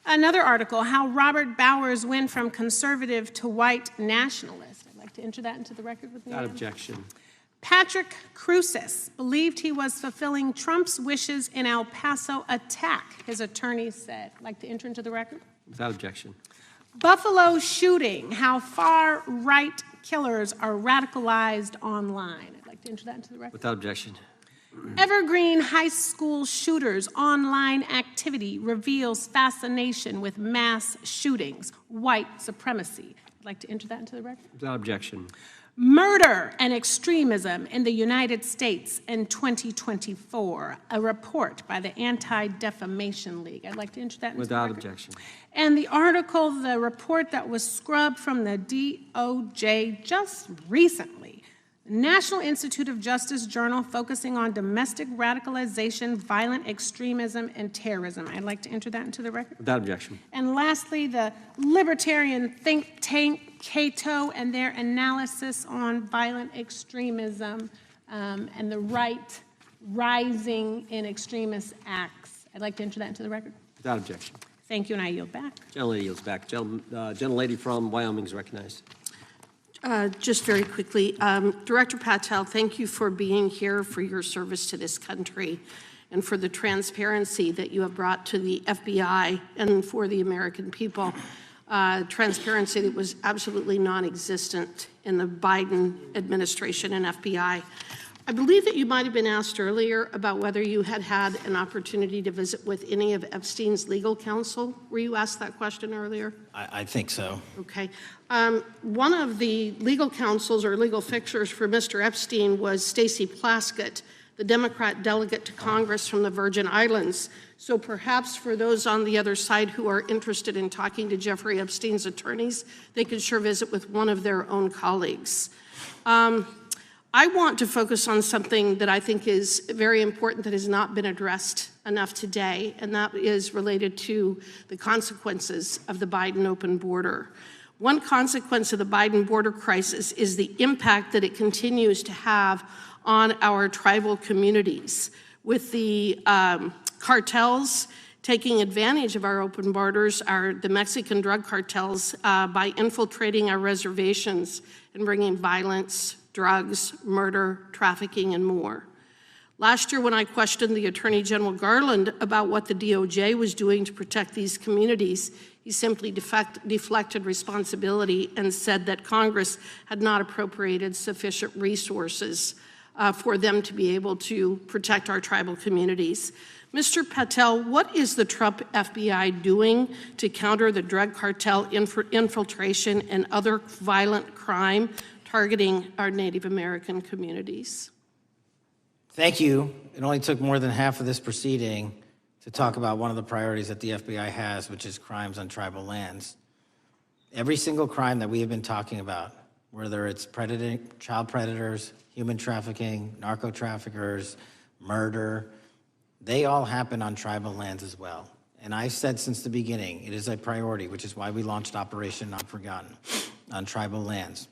Another article, how Robert Bowers went from conservative to white nationalist. I'd like to enter that into the record with me. Without objection. Patrick Cruces believed he was fulfilling Trump's wishes in El Paso attack, his attorneys said. I'd like to enter into the record. Without objection. Buffalo shooting, how far-right killers are radicalized online. I'd like to enter that into the record. Without objection. Evergreen High School shooters' online activity reveals fascination with mass shootings, white supremacy. I'd like to enter that into the record. Without objection. Murder and extremism in the United States in 2024, a report by the Anti-Defamation League. I'd like to enter that into the record. Without objection. And the article, the report that was scrubbed from the DOJ just recently, National Institute of Justice Journal focusing on domestic radicalization, violent extremism, and terrorism. I'd like to enter that into the record. Without objection. And lastly, the libertarian think tank Cato and their analysis on violent extremism and the right rising in extremist acts. I'd like to enter that into the record. Without objection. Thank you, and I yield back. Gentlelady yields back. Gentlelady from Wyoming is recognized. Just very quickly, Director Patel, thank you for being here, for your service to this country, and for the transparency that you have brought to the FBI and for the American people. Transparency that was absolutely non-existent in the Biden administration and FBI. I believe that you might have been asked earlier about whether you had had an opportunity to visit with any of Epstein's legal counsel. Were you asked that question earlier? I think so. Okay. One of the legal counsels or legal fixers for Mr. Epstein was Stacey Plaskett, the Democrat delegate to Congress from the Virgin Islands. So perhaps for those on the other side who are interested in talking to Jeffrey Epstein's attorneys, they could sure visit with one of their own colleagues. I want to focus on something that I think is very important that has not been addressed enough today, and that is related to the consequences of the Biden open border. One consequence of the Biden border crisis is the impact that it continues to have on our tribal communities, with the cartels taking advantage of our open borders, the Mexican drug cartels, by infiltrating our reservations and bringing violence, drugs, murder, trafficking, and more. Last year, when I questioned the Attorney General Garland about what the DOJ was doing to protect these communities, he simply deflected responsibility and said that Congress had not appropriated sufficient resources for them to be able to protect our tribal communities. Mr. Patel, what is the Trump FBI doing to counter the drug cartel infiltration and other violent crime targeting our Native American communities? Thank you. It only took more than half of this proceeding to talk about one of the priorities that the FBI has, which is crimes on tribal lands. Every single crime that we have been talking about, whether it's child predators, human trafficking, narco traffickers, murder, they all happen on tribal lands as well. And I've said since the beginning, it is a priority, which is why we launched Operation Not Forgotten on tribal lands.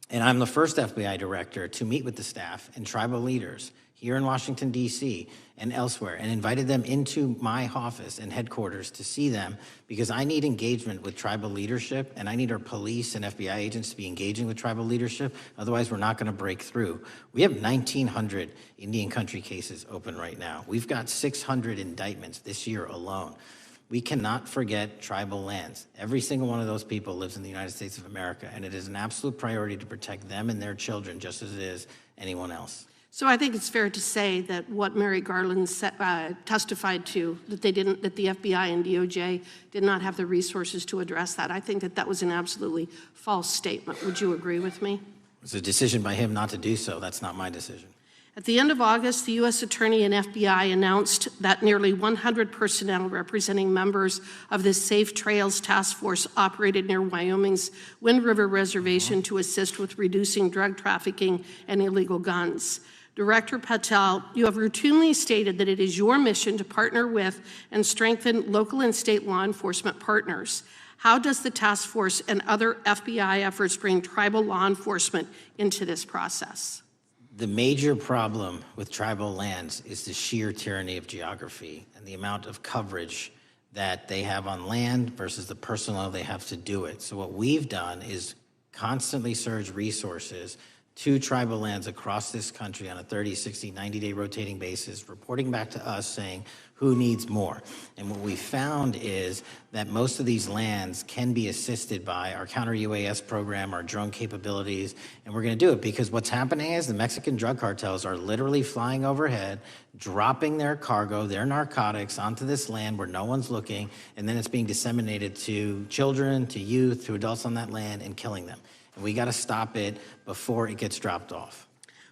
And I'm the first FBI director to meet with the staff and tribal leaders here in Washington, D.C. and elsewhere, and invited them into my office and headquarters to see them, because I need engagement with tribal leadership, and I need our police and FBI agents to be engaging with tribal leadership. Otherwise, we're not going to break through. We have 1,900 Indian country cases open right now. We've got 600 indictments this year alone. We cannot forget tribal lands. Every single one of those people lives in the United States of America, and it is an absolute priority to protect them and their children just as it is anyone else. So I think it's fair to say that what Mary Garland testified to, that the FBI and DOJ did not have the resources to address that. I think that was an absolutely false statement. Would you agree with me? It's a decision by him not to do so. That's not my decision. At the end of August, the U.S. Attorney and FBI announced that nearly 100 personnel representing members of the Safe Trails Task Force operated near Wyoming's Wind River Reservation to assist with reducing drug trafficking and illegal guns. Director Patel, you have routinely stated that it is your mission to partner with and strengthen local and state law enforcement partners. How does the task force and other FBI efforts bring tribal law enforcement into this process? The major problem with tribal lands is the sheer tyranny of geography and the amount of coverage that they have on land versus the personnel they have to do it. So what we've done is constantly surge resources to tribal lands across this country on a 30, 60, 90-day rotating basis, reporting back to us saying who needs more. And what we found is that most of these lands can be assisted by our counter-UAS program, our drone capabilities, and we're gonna do it because what's happening is the Mexican drug cartels are literally flying overhead, dropping their cargo, their narcotics onto this land where no one's looking, and then it's being disseminated to children, to youth, to adults on that land and killing them. And we got to stop it before it gets dropped off.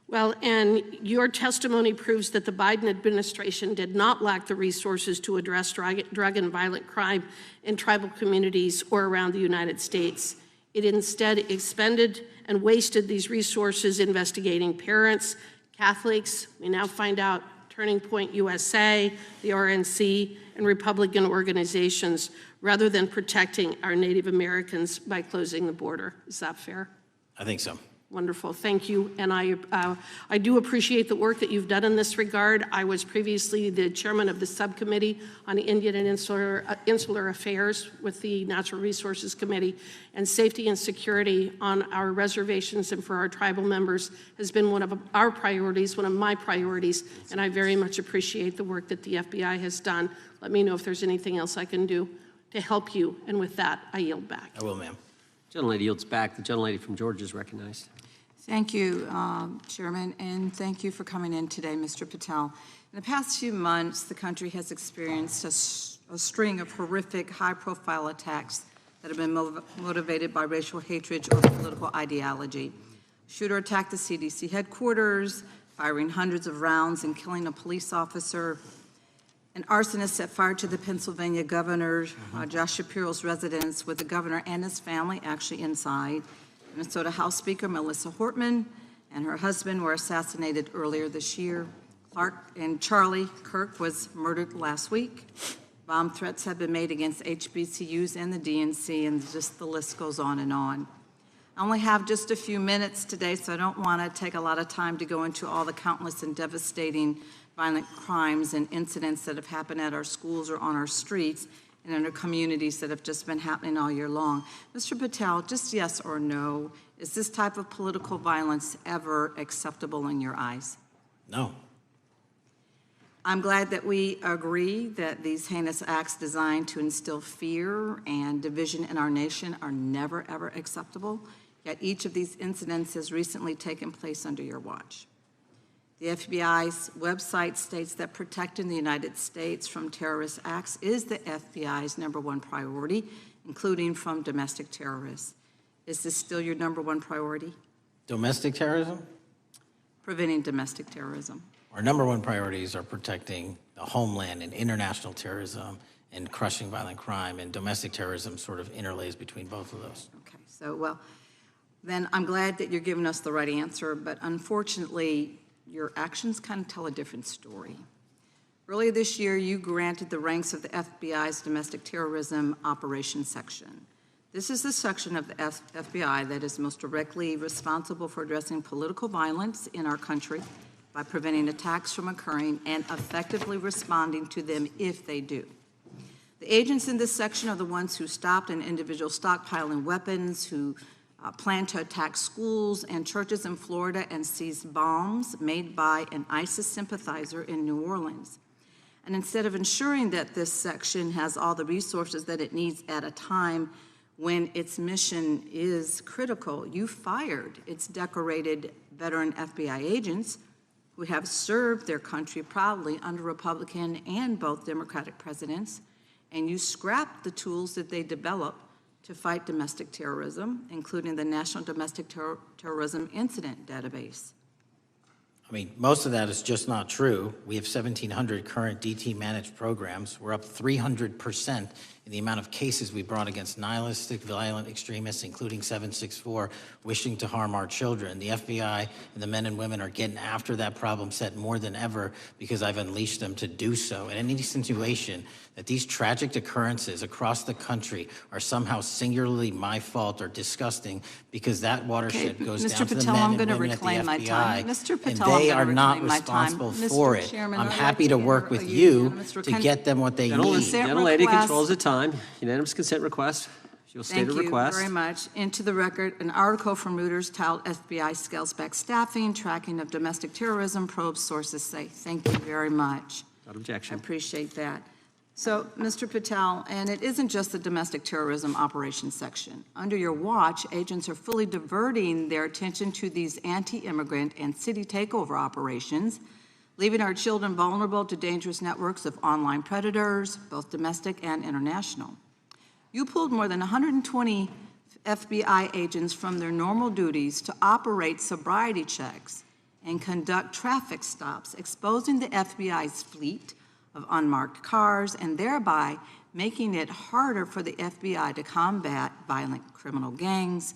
Well, and your testimony proves that the Biden administration did not lack the resources to address drug and violent crime in tribal communities or around the United States. It instead expended and wasted these resources investigating parents, Catholics, we now find out Turning Point USA, the RNC, and Republican organizations, rather than protecting our Native Americans by closing the border. Is that fair? I think so. Wonderful, thank you. And I do appreciate the work that you've done in this regard. I was previously the chairman of the subcommittee on Indian and Insular Affairs with the Natural Resources Committee, and safety and security on our reservations and for our tribal members has been one of our priorities, one of my priorities, and I very much appreciate the work that the FBI has done. Let me know if there's anything else I can do to help you, and with that, I yield back. I will, ma'am. Gentlelady yields back. The gentlelady from Georgia is recognized. Thank you, Chairman, and thank you for coming in today, Mr. Patel. In the past few months, the country has experienced a string of horrific, high-profile attacks that have been motivated by racial hatred or political ideology. A shooter attacked the CDC headquarters, firing hundreds of rounds and killing a police officer. An arsonist set fire to the Pennsylvania governor, Josh Shapiro's residence, with the governor and his family actually inside. Minnesota House Speaker Melissa Hortman and her husband were assassinated earlier this year. Clark and Charlie Kirk was murdered last week. Bomb threats have been made against HBCUs and the DNC, and just the list goes on and on. I only have just a few minutes today, so I don't want to take a lot of time to go into all the countless and devastating violent crimes and incidents that have happened at our schools or on our streets and in our communities that have just been happening all year long. Mr. Patel, just yes or no, is this type of political violence ever acceptable in your eyes? No. I'm glad that we agree that these heinous acts designed to instill fear and division in our nation are never, ever acceptable, yet each of these incidents has recently taken place under your watch. The FBI's website states that protecting the United States from terrorist acts is the FBI's #1 priority, including from domestic terrorists. Is this still your #1 priority? Domestic terrorism? Preventing domestic terrorism. Our #1 priorities are protecting the homeland and international terrorism and crushing violent crime, and domestic terrorism sort of interlays between both of those. Okay, so well, then I'm glad that you're giving us the right answer, but unfortunately, your actions kind of tell a different story. Earlier this year, you granted the ranks of the FBI's Domestic Terrorism Operations Section. This is the section of the FBI that is most directly responsible for addressing political violence in our country by preventing attacks from occurring and effectively responding to them if they do. The agents in this section are the ones who stopped an individual stockpiling weapons, who planned to attack schools and churches in Florida and seized bombs made by an ISIS sympathizer in New Orleans. And instead of ensuring that this section has all the resources that it needs at a time when its mission is critical, you fired its decorated veteran FBI agents who have served their country proudly under Republican and both Democratic presidents, and you scrapped the tools that they developed to fight domestic terrorism, including the National Domestic Terrorism Incident Database. I mean, most of that is just not true. We have 1,700 current DT managed programs. We're up 300% in the amount of cases we brought against nihilistic, violent extremists, including 764, wishing to harm our children. The FBI and the men and women are getting after that problem set more than ever because I've unleashed them to do so. And any insinuation that these tragic occurrences across the country are somehow singularly my fault or disgusting because that watershed goes down to the men and women at the FBI, Mr. and Patel, they are not responsible for it. I'm happy to work with you to get them what they need. Gentlelady controls the time. Unanimous consent request. You'll state a request. Thank you very much. Into the record, an article from Reuters titled FBI Scales Back Staffing, Tracking of Domestic Terrorism, Probes Sources Say. Thank you very much. Without objection. I appreciate that. So, Mr. Patel, and it isn't just the domestic terrorism operations section. Under your watch, agents are fully diverting their attention to these anti-immigrant and city takeover operations, leaving our children vulnerable to dangerous networks of online predators, both domestic and international. You pulled more than 120 FBI agents from their normal duties to operate sobriety checks and conduct traffic stops, exposing the FBI's fleet of unmarked cars and thereby making it harder for the FBI to combat violent criminal gangs,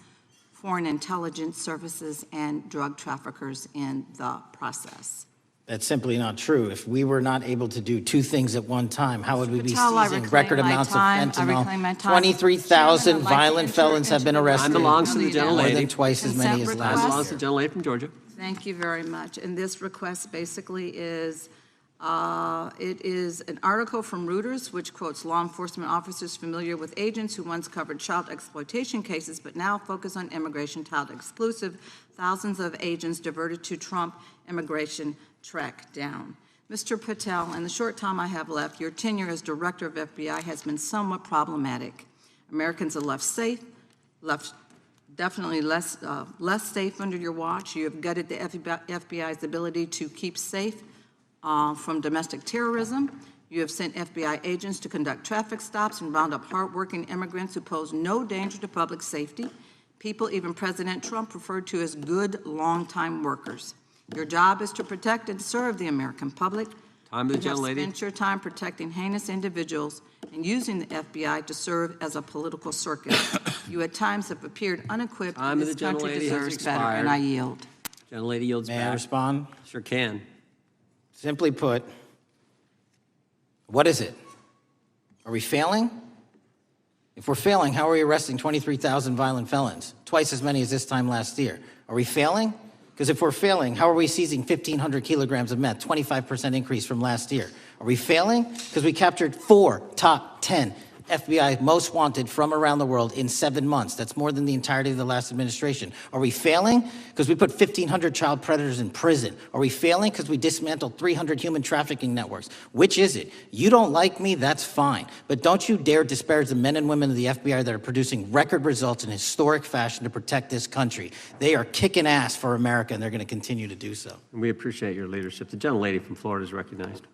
foreign intelligence services, and drug traffickers in the process. That's simply not true. If we were not able to do two things at one time, how would we be Patel, seizing record amounts of fentanyl? 23,000 violent felons have been arrested. Time belongs to the gentlelady. More than twice as many as Time last belongs to year. the gentlelady from Georgia. Thank you very much. And this request basically is, it is an article from Reuters, which quotes law enforcement officers familiar with agents who once covered child exploitation cases, but now focus on immigration child exclusive. Thousands of agents diverted to Trump immigration track down. Mr. Patel, in the short time I have left, your tenure as director of FBI has been somewhat problematic. Americans are left safe, definitely less safe under your watch. You have gutted the FBI's ability to keep safe from domestic terrorism. You have sent FBI agents to conduct traffic stops and round up hardworking immigrants who pose no danger to public safety. People even President Trump referred to as good, long-time workers. Your job is to protect and serve the American public. Time of the You have gentlelady. spent your time protecting heinous individuals and using the FBI to serve as a political circus. You at times have appeared unequipped, Time and of the this country gentlelady has deserves better, expired. and I yield. Gentlelady yields back. May I respond? Sure can. Simply put, what is it? Are we failing? If we're failing, how are we arresting 23,000 violent felons? Twice as many as this time last year. Are we failing? Because if we're failing, how are we seizing 1,500 kilograms of meth, 25% increase from last year? Are we failing? Because we captured 4 top 10 FBI most wanted from around the world in 7 months. That's more than the entirety of the last administration. Are we failing? Because we put 1,500 child predators in prison. Are we failing? Because we dismantled 300 human trafficking networks. Which is it? You don't like me, that's fine. But don't you dare disparage the men and women of the FBI that are producing record results in historic fashion to protect this country. They are kicking ass for America, and they're going to continue to do so. And we appreciate your leadership. The gentlelady from Florida is recognized.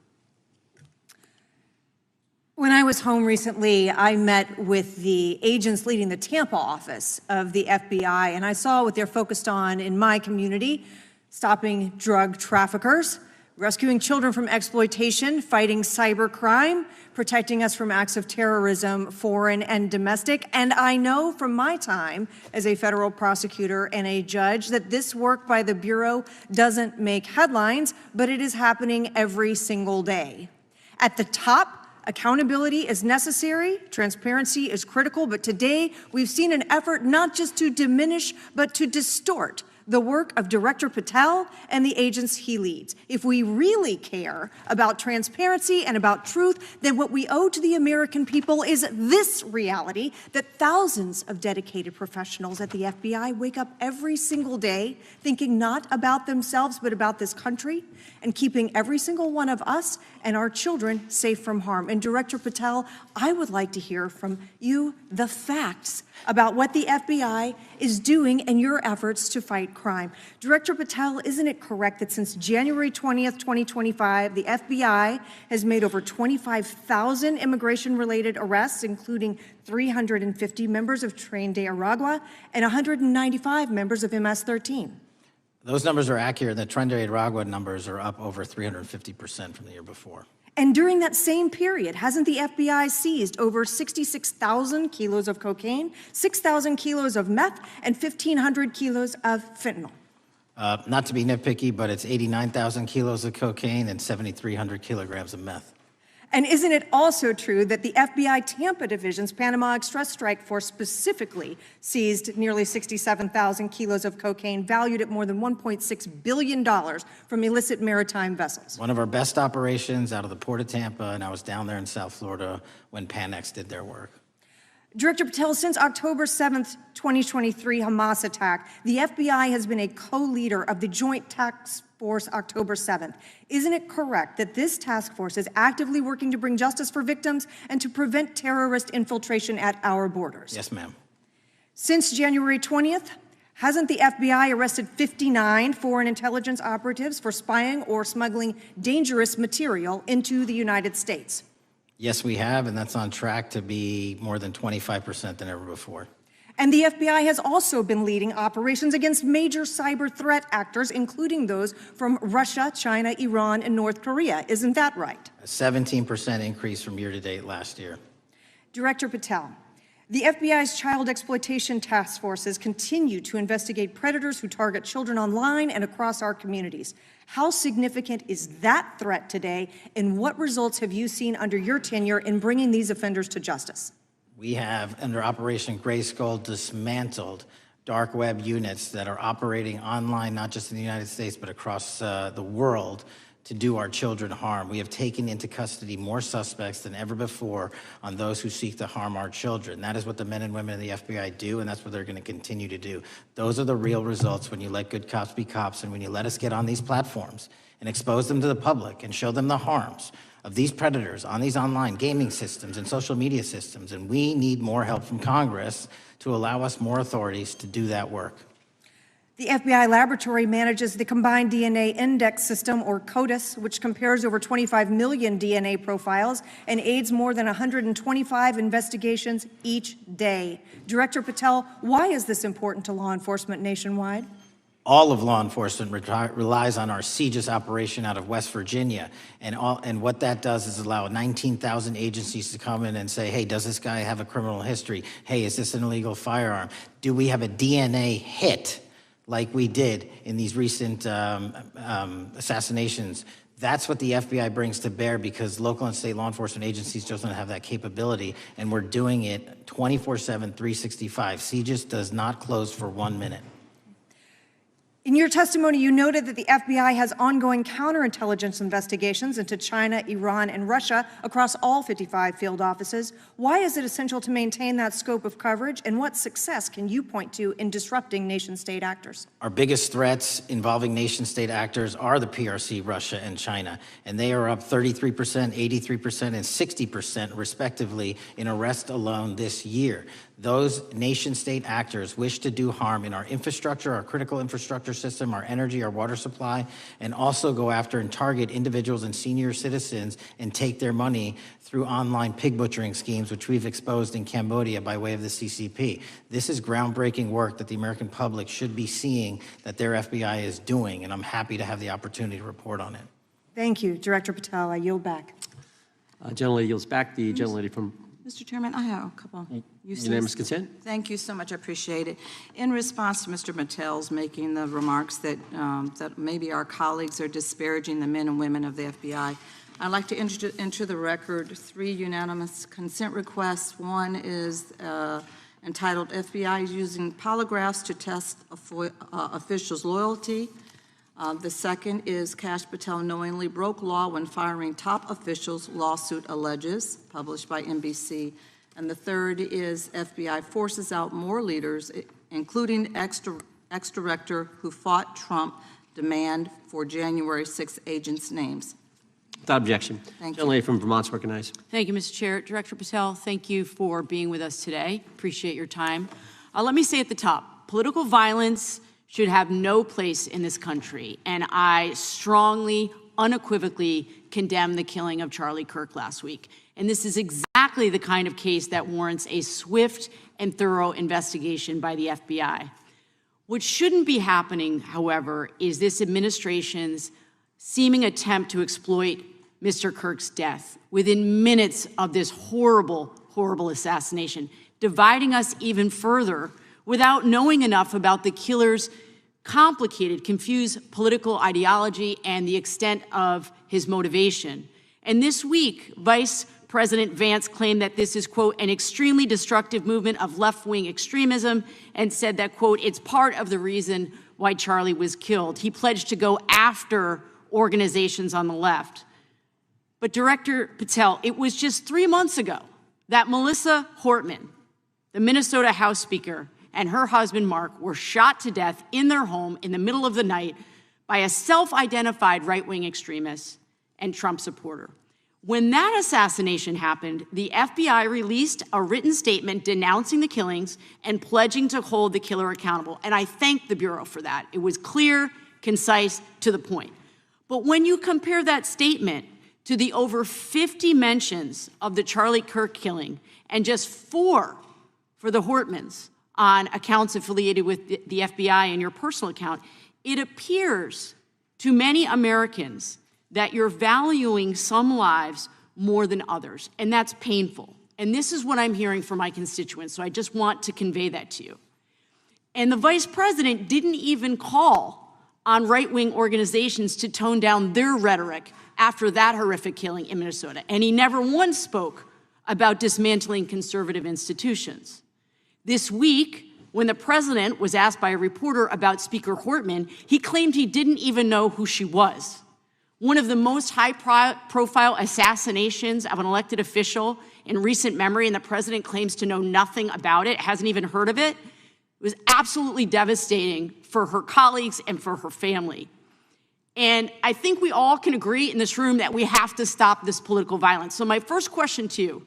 When I was home recently, I met with the agents leading the Tampa office of the FBI, and I saw what they're focused on in my community: stopping drug traffickers, rescuing children from exploitation, fighting cybercrime, protecting us from acts of terrorism, foreign and domestic. And I know from my time as a federal prosecutor and a judge that this work by the Bureau doesn't make headlines, but it is happening every single day. At the top, accountability is necessary, transparency is critical, but today we've seen an effort not just to diminish, but to distort the work of Director Patel and the agents he leads. If we really care about transparency and about truth, then what we owe to the American people is this reality: that thousands of dedicated professionals at the FBI wake up every single day thinking not about themselves, but about this country, and keeping every single one of us and our children safe from harm. And Director Patel, I would like to hear from you the facts about what the FBI is doing in your efforts to fight crime. Director Patel, isn't it correct that since January 20th, 2025, the FBI has made over 25,000 immigration-related arrests, including 350 members of Tren de Aragua and 195 members of MS-13? Those numbers are accurate. The Tren de Aragua numbers are up over 350% from the year before. And during that same period, hasn't the FBI seized over 66,000 kilos of cocaine, 6,000 kilos of meth, and 1,500 kilos of fentanyl? Not to be nitpicky, but it's 89,000 kilos of cocaine and 7,300 kilograms of meth. And isn't it also true that the FBI Tampa Division's Panama Express Strike Force specifically seized nearly 67,000 kilos of cocaine valued at more than $1.6 billion from illicit maritime vessels? One of our best operations out of the Port of Tampa, and I was down there in South Florida when Panex did their work. Director Patel, since October 7th, 2023 Hamas attack, the FBI has been a co-leader of the Joint Task Force October 7th. Isn't it correct that this task force is actively working to bring justice for victims and to prevent terrorist infiltration at our borders? Yes, ma'am. Since January 20th, hasn't the FBI arrested 59 foreign intelligence operatives for spying or smuggling dangerous material into the United States? Yes, we have, and that's on track to be more than 25% than ever before. And the FBI has also been leading operations against major cyber threat actors, including those from Russia, China, Iran, and North Korea. Isn't that right? A 17% increase from year to date last year. Director Patel, the FBI's child exploitation task forces continue to investigate predators who target children online and across our communities. How significant is that threat today, and what results have you seen under your tenure in bringing these offenders to justice? We have, under Operation Grayskull, dismantled dark web units that are operating online, not just in the United States, but across the world, to do our children harm. We have taken into custody more suspects than ever before on those who seek to harm our children. That is what the men and women of the FBI do, and that's what they're going to continue to do. Those are the real results when you let good cops be cops and when you let us get on these platforms and expose them to the public and show them the harms of these predators on these online gaming systems and social media systems. And we need more help from Congress to allow us more authorities to do that work. The FBI laboratory manages the Combined DNA Index System, or CODIS, which compares over 25 million DNA profiles and aids more than 125 investigations each day. Director Patel, why is this important to law enforcement nationwide? All of law enforcement relies on our CJIS operation out of West Virginia. And what that does is allow 19,000 agencies to come in and say, hey, does this guy have a criminal history? Hey, is this an illegal firearm? Do we have a DNA hit like we did in these recent assassinations? That's what the FBI brings to bear, because local and state law enforcement agencies just don't have that capability, and we're doing it 24/7, 365. CJIS does not close for 1 minute. In your testimony, you noted that the FBI has ongoing counterintelligence investigations into China, Iran, and Russia across all 55 field offices. Why is it essential to maintain that scope of coverage, and what success can you point to in disrupting nation-state actors? Our biggest threats involving nation-state actors are the PRC, Russia, and China, and they are up 33%, 83%, and 60% respectively in arrest alone this year. Those nation-state actors wish to do harm in our infrastructure, our critical infrastructure system, our energy, our water supply, and also go after and target individuals and senior citizens and take their money through online pig butchering schemes, which we've exposed in Cambodia by way of the CCP. This is groundbreaking work that the American public should be seeing that their FBI is doing, and I'm happy to have the opportunity to report on it. Thank you, Director Patel. I yield back. Gentlelady yields back. The gentlelady from Mr. Chairman, I have a couple. Unanimous consent? Thank you so much. I appreciate it. In response to Mr. Patel's making the remarks that, that maybe our colleagues are disparaging the men and women of the FBI, I'd like to enter the record 3 unanimous consent requests. One is entitled FBI is using polygraphs to test officials' loyalty. The second is Kash Patel knowingly broke law when firing top officials, lawsuit alleges, published by NBC. And the third is FBI forces out more leaders, including ex-director who fought Trump, demand for January 6 agents' names. Without objection. Thank Gentlelady from Vermont's recognized. Thank you, Mr. Chair. Director Patel, thank you for being with us today. Appreciate your time. Let me say at the top, political violence should have no place in this country, and I strongly, unequivocally condemn the killing of Charlie Kirk last week. And this is exactly the kind of case that warrants a swift and thorough investigation by the FBI. What shouldn't be happening, however, is this administration's seeming attempt to exploit Mr. Kirk's death within minutes of this horrible, horrible assassination, dividing us even further without knowing enough about the killer's complicated, confused political ideology and the extent of his motivation. And this week, Vice President Vance claimed that this is, quote, an extremely destructive movement of left-wing extremism, and said that, quote, it's part of the reason why Charlie was killed. He pledged to go after organizations on the left. But Director Patel, it was just 3 months ago that Melissa Hortman, the Minnesota House Speaker, and her husband Mark were shot to death in their home in the middle of the night by a self-identified right-wing extremist and Trump supporter. When that assassination happened, the FBI released a written statement denouncing the killings and pledging to hold the killer accountable. And I thank the Bureau for that. It was clear, concise, to the point. But when you compare that statement to the over 50 mentions of the Charlie Kirk killing and just 4 for the Hortmans on accounts affiliated with the FBI and your personal account, it appears to many Americans that you're valuing some lives more than others, and that's painful. And this is what I'm hearing from my constituents, so I just want to convey that to you. And the Vice President didn't even call on right-wing organizations to tone down their rhetoric after that horrific killing in Minnesota, and he never once spoke about dismantling conservative institutions. This week, when the President was asked by a reporter about Speaker Hortman, he claimed he didn't even know who she was. One of the most high-profile assassinations of an elected official in recent memory, and the President claims to know nothing about it, hasn't even heard of it. It was absolutely devastating for her colleagues and for her family. And I think we all can agree in this room that we have to stop this political violence. So my first question to you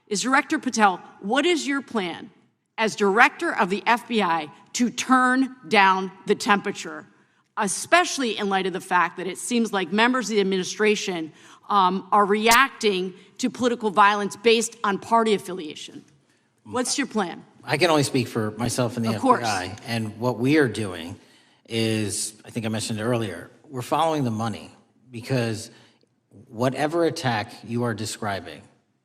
is, Director Patel, what is your plan as director of the FBI to turn down the temperature, especially in light of the fact that it seems like members of the administration are reacting to political violence based on party affiliation? What's your plan? I can only speak for myself and the Of course. FBI. And what we are doing is, I think I mentioned earlier, we're following the money, because whatever attack you are describing,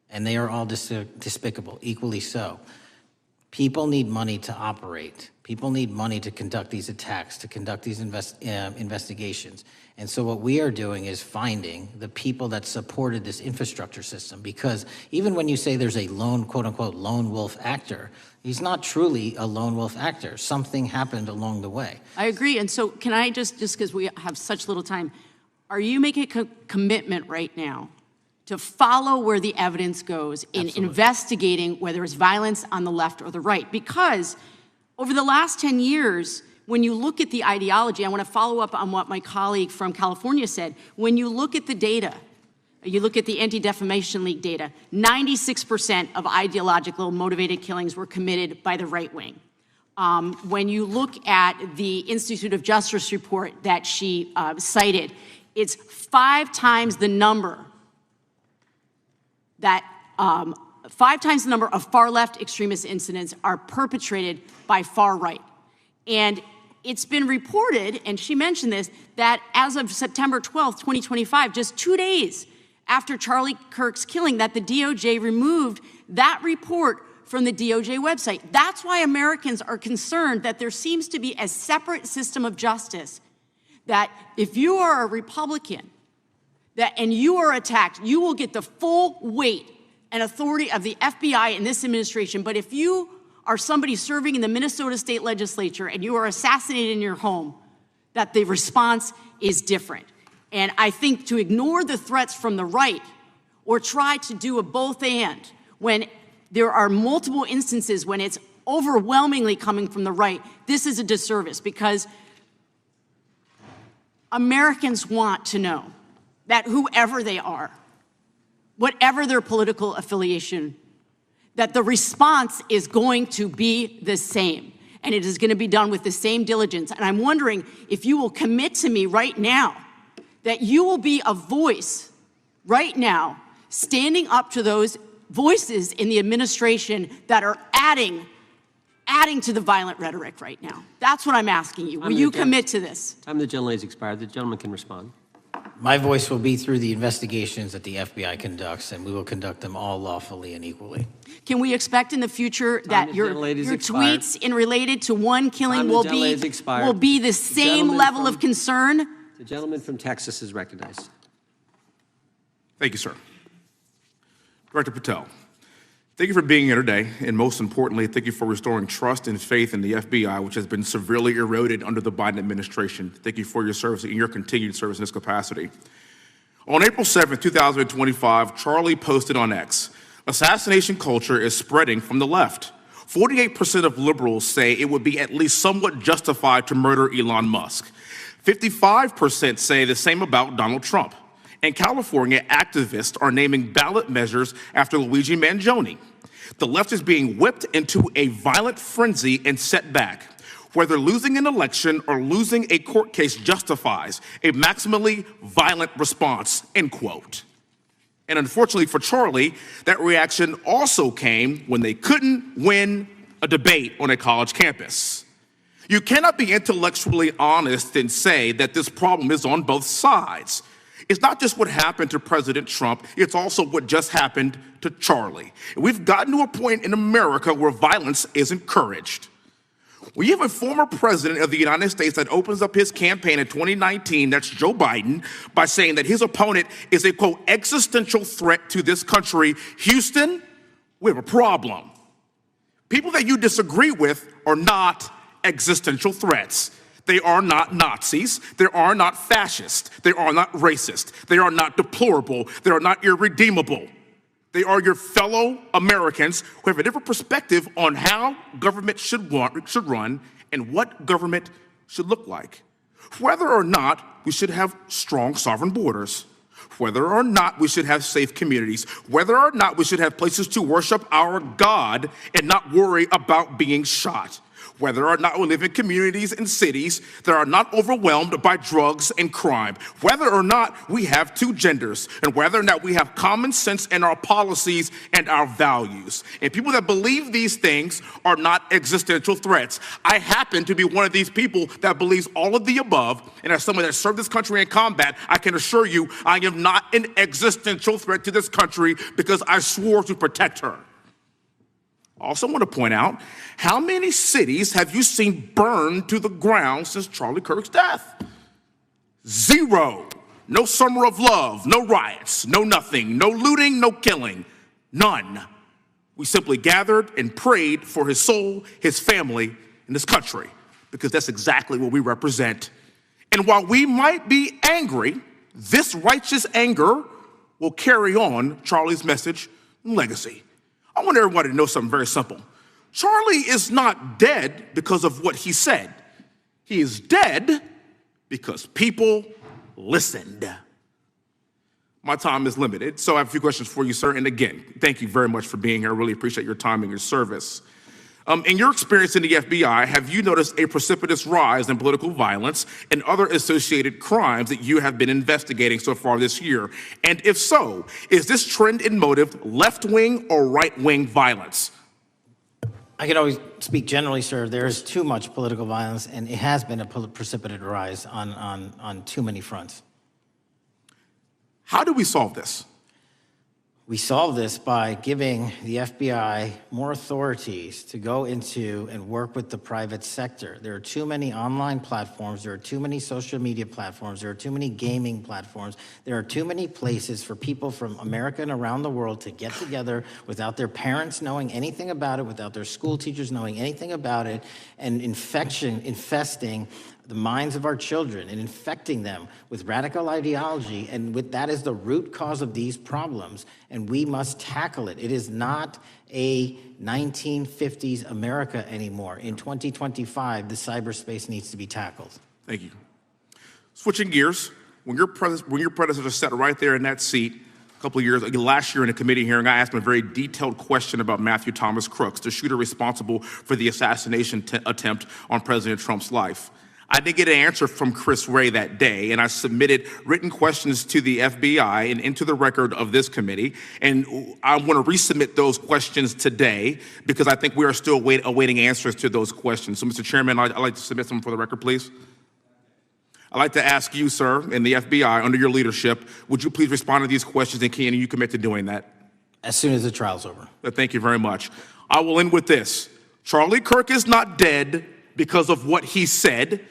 and they are all despicable, equally so, people need money to operate. People need money to conduct these attacks, to conduct these investigations. And so what we are doing is finding the people that supported this infrastructure system, because even when you say there's a lone, quote unquote, lone wolf actor, he's not truly a lone wolf actor. Something happened along the way. I agree. And so can I just because we have such little time, are you making a commitment right now to follow where the evidence goes in Absolutely. investigating whether it's violence on the left or the right? Because over the last 10 years, when you look at the ideology, I want to follow up on what my colleague from California said. When you look at the data, you look at the Anti-Defamation League data, 96% of ideological motivated killings were committed by the right wing. When you look at the Institute of Justice report that she cited, it's 5 times the number that 5 times the number of far-left extremist incidents are perpetrated by far right. And it's been reported, and she mentioned this, that as of September 12th, 2025, just 2 days after Charlie Kirk's killing, that the DOJ removed that report from the DOJ website. That's why Americans are concerned that there seems to be a separate system of justice, that if you are a Republican and you are attacked, you will get the full weight and authority of the FBI in this administration. But if you are somebody serving in the Minnesota State Legislature and you are assassinated in your home, that the response is different. And I think to ignore the threats from the right or try to do a both and when there are multiple instances when it's overwhelmingly coming from the right, this is a disservice, because Americans want to know that whoever they are, whatever their political affiliation, that the response is going to be the same, and it is going to be done with the same diligence. And I'm wondering if you will commit to me right now that you will be a voice right now standing up to those voices in the administration that are adding to the violent rhetoric right now. That's what I'm asking you. Will you commit to this? Time of the gentlelady has expired. The gentleman can respond. My voice will be through the investigations that the FBI conducts, and we will conduct them all lawfully and equally. Can we expect in the future that your tweets in related to one killing will be the same level of concern? The gentleman from Texas is recognized. Thank you, sir. Director Patel, thank you for being here today, and most importantly, thank you for restoring trust and faith in the FBI, which has been severely eroded under the Biden administration. Thank you for your service and your continued service in this capacity. On April 7th, 2025, Charlie posted on X, "Assassination culture is spreading from the left. 48% of liberals say it would be at least somewhat justified to murder Elon Musk. 55% say the same about Donald Trump. In California, activists are naming ballot measures after Luigi Mangione. The left is being whipped into a violent frenzy and set back. Whether losing an election or losing a court case justifies a maximally violent response," end quote. And unfortunately for Charlie, that reaction also came when they couldn't win a debate on a college campus. You cannot be intellectually honest and say that this problem is on both sides. It's not just what happened to President Trump, it's also what just happened to Charlie. And we've gotten to a point in America where violence is encouraged. We have a former president of the United States that opens up his campaign in 2019, that's Joe Biden, by saying that his opponent is a, quote, existential threat to this country. Houston, we have a problem. People that you disagree with are not existential threats. They are not Nazis. They are not fascist. They are not racist. They are not deplorable. They are not irredeemable. They are your fellow Americans who have a different perspective on how government should run and what government should look like. Whether or not we should have strong sovereign borders, whether or not we should have safe communities, whether or not we should have places to worship our God and not worry about being shot, whether or not we live in communities and cities that are not overwhelmed by drugs and crime, whether or not we have two genders, and whether or not we have common sense in our policies and our values. And people that believe these things are not existential threats. I happen to be one of these people that believes all of the above, and as someone that served this country in combat, I can assure you I am not an existential threat to this country because I swore to protect her. I also want to point out, how many cities have you seen burned to the ground since Charlie Kirk's death? 0. No summer of love, no riots, no nothing, no looting, no killing, none. We simply gathered and prayed for his soul, his family, and this country, because that's exactly what we represent. And while we might be angry, this righteous anger will carry on Charlie's message and legacy. I want everybody to know something very simple. Charlie is not dead because of what he said. He is dead because people listened. My time is limited, so I have a few questions for you, sir. And again, thank you very much for being here. I really appreciate your time and your service. In your experience in the FBI, have you noticed a precipitous rise in political violence and other associated crimes that you have been investigating so far this year? And if so, is this trend in motive left-wing or right-wing violence? I can always speak generally, sir. There is too much political violence, and it has been a precipitous rise on too many fronts. How do we solve this? We solve this by giving the FBI more authorities to go into and work with the private sector. There are too many online platforms. There are too many social media platforms. There are too many gaming platforms. There are too many places for people from America and around the world to get together without their parents knowing anything about it, without their school teachers knowing anything about it, and infesting the minds of our children and infecting them with radical ideology, and with that is the root cause of these problems, and we must tackle it. It is not a 1950s America anymore. In 2025, the cyberspace needs to be tackled. Thank you. Switching gears, when your predecessor sat right there in that seat a couple of years, last year in a committee hearing, I asked him a very detailed question about Matthew Thomas Crooks, the shooter responsible for the assassination attempt on President Trump's life. I didn't get an answer from Chris Wray that day, and I submitted written questions to the FBI and into the record of this committee, and I want to resubmit those questions today because I think we are still awaiting answers to those questions. So, Mr. Chairman, I'd like to submit them for the record, please. I'd like to ask you, sir, and the FBI, under your leadership, would you please respond to these questions, and can you commit to doing that? As soon as the trial's over. Thank you very much. I will end with this. Charlie Kirk is not dead because of what he said.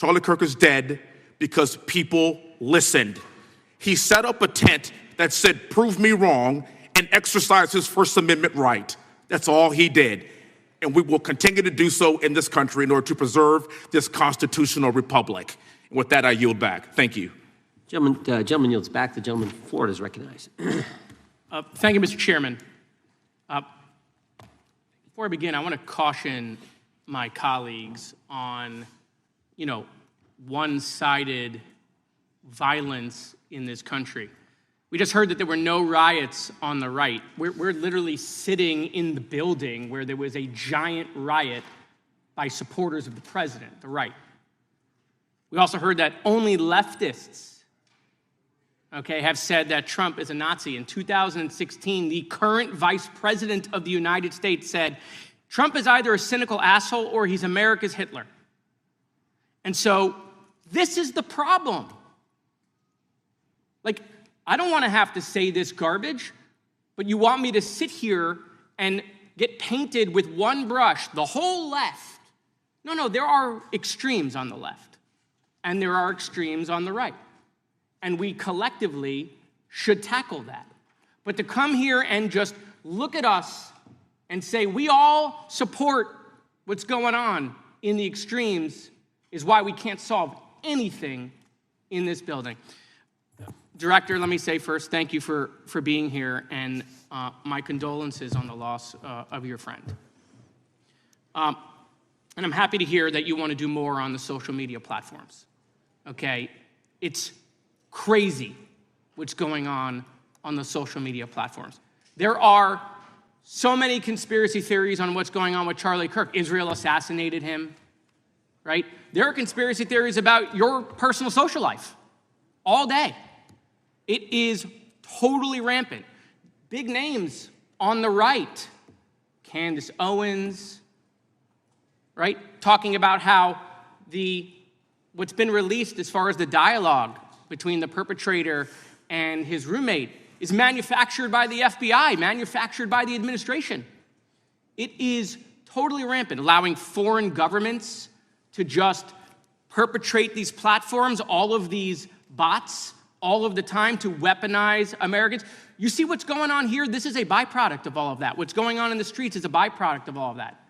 Charlie Kirk is dead because people listened. He set up a tent that said, "Prove me wrong," and exercised his First Amendment right. That's all he did. And we will continue to do so in this country in order to preserve this constitutional republic. And with that, I yield back. Thank you. Gentleman yields back. The gentleman from Florida is recognized. Thank you, Mr. Chairman. Before I begin, I want to caution my colleagues on one-sided violence in this country. We just heard that there were no riots on the right. We're literally sitting in the building where there was a giant riot by supporters of the president, the right. We also heard that only leftists, have said that Trump is a Nazi. In 2016, the current vice president of the United States said, Trump is either a cynical asshole or he's America's Hitler. And so this is the problem. I don't want to have to say this garbage, but you want me to sit here and get painted with one brush, the whole left. No, there are extremes on the left, and there are extremes on the right. And we collectively should tackle that. But to come here and just look at us and say we all support what's going on in the extremes is why we can't solve anything in this building. Director, let me say first, thank you for being here, and my condolences on the loss of your friend. And I'm happy to hear that you want to do more on the social media platforms. It's crazy what's going on the social media platforms. There are so many conspiracy theories on what's going on with Charlie Kirk. Israel assassinated him, right? There are conspiracy theories about your personal social life all day. It is totally rampant. Big names on the right, Candace Owens, right? Talking about how what's been released as far as the dialogue between the perpetrator and his roommate is manufactured by the FBI, manufactured by the administration. It is totally rampant, allowing foreign governments to just perpetrate these platforms, all of these bots, all of the time to weaponize Americans. You see what's going on here? This is a byproduct of all of that. What's going on in the streets is a byproduct of all of that.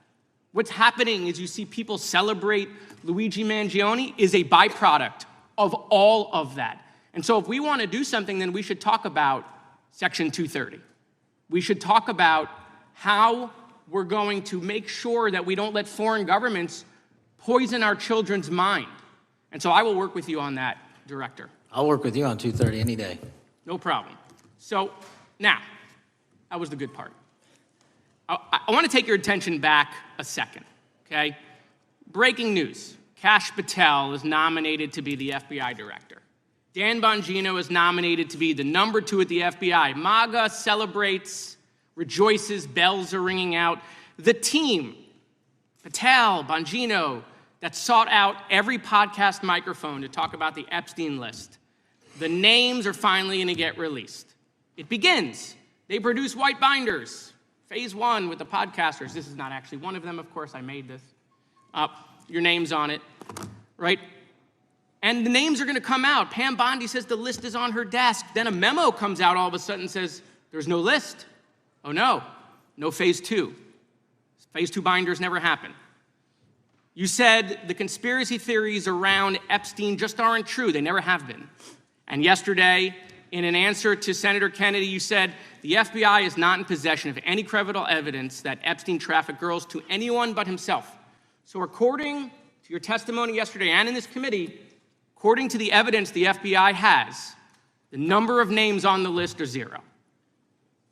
What's happening is you see people celebrate Luigi Mangione is a byproduct of all of that. And so if we want to do something, then we should talk about Section 230. We should talk about how we're going to make sure that we don't let foreign governments poison our children's mind. And so I will work with you on that, Director. I'll work with you on 230 any day. No problem. So now, that was the good part. I want to take your attention back a second, okay? Breaking news. Kash Patel is nominated to be the FBI director. Dan Bongino is nominated to be the number 2 at the FBI. MAGA celebrates, rejoices, bells are ringing out. The team, Patel, Bongino, that sought out every podcast microphone to talk about the Epstein list. The names are finally going to get released. It begins. They produce white binders. Phase 1 with the podcasters. This is not actually one of them, of course. I made this. Your name's on it, right? And the names are going to come out. Pam Bondi says the list is on her desk. Then a memo comes out all of a sudden and says, there's no list. Oh, no phase 2. Phase 2 binders never happen. You said the conspiracy theories around Epstein just aren't true. They never have been. And yesterday, in an answer to Senator Kennedy, you said the FBI is not in possession of any credible evidence that Epstein trafficked girls to anyone but himself. So according to your testimony yesterday and in this committee, According to the evidence the FBI has, the number of names on the list are zero.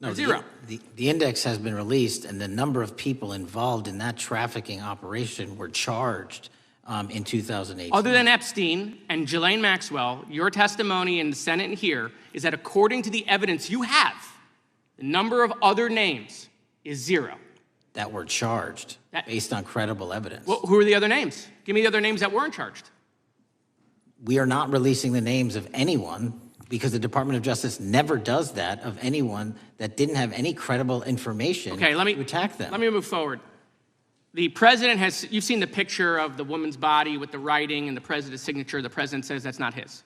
No, Zero. The index has been released, and the number of people involved in that trafficking operation were charged in 2018. Other than Epstein and Ghislaine Maxwell, your testimony in the Senate and here is that according to the evidence you have, the number of other names is zero. That were charged based on credible evidence. Well, who are the other names? Give me the other names that weren't charged. We are not releasing the names of anyone because the Department of Justice never does that of anyone that didn't have any credible information to attack them. Let me move forward. The president has, you've seen the picture of the woman's body with the writing and the president's signature. The president says that's not his.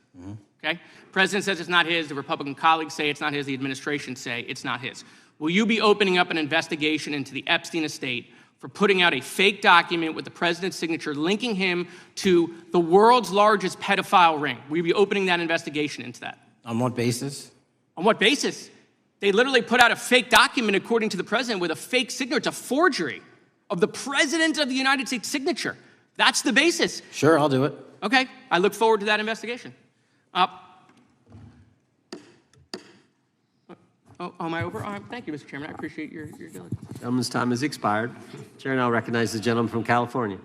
Okay? The president says it's not his. The Republican colleagues say it's not his. The administration say it's not his. Will you be opening up an investigation into the Epstein estate for putting out a fake document with the president's signature linking him to the world's largest pedophile ring? Will you be opening that investigation into that? On what basis? On what basis? They literally put out a fake document, according to the president, with a fake signature. It's a forgery of the president of the United States signature. That's the basis. Sure, I'll do it. Okay, I look forward to that investigation. Oh, am I over? Thank you, Mr. Chairman. I appreciate your diligence. Gentleman's time has expired. Chair now recognizes the gentleman from California.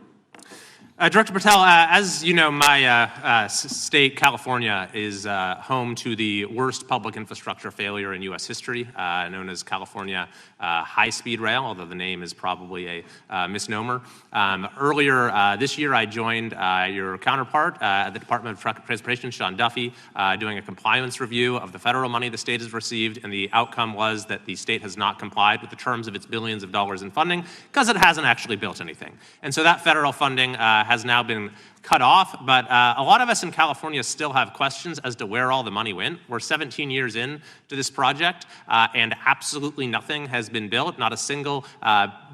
Director Patel, as you know, my state, California, is home to the worst public infrastructure failure in U.S. history, known as California High-Speed Rail, although the name is probably a misnomer. Earlier this year, I joined your counterpart at the Department of Transportation, Sean Duffy, doing a compliance review of the federal money the state has received, and the outcome was that the state has not complied with the terms of its billions of dollars in funding because it hasn't actually built anything. And so that federal funding has now been cut off, but a lot of us in California still have questions as to where all the money went. We're 17 years in to this project, and absolutely nothing has been built. Not a single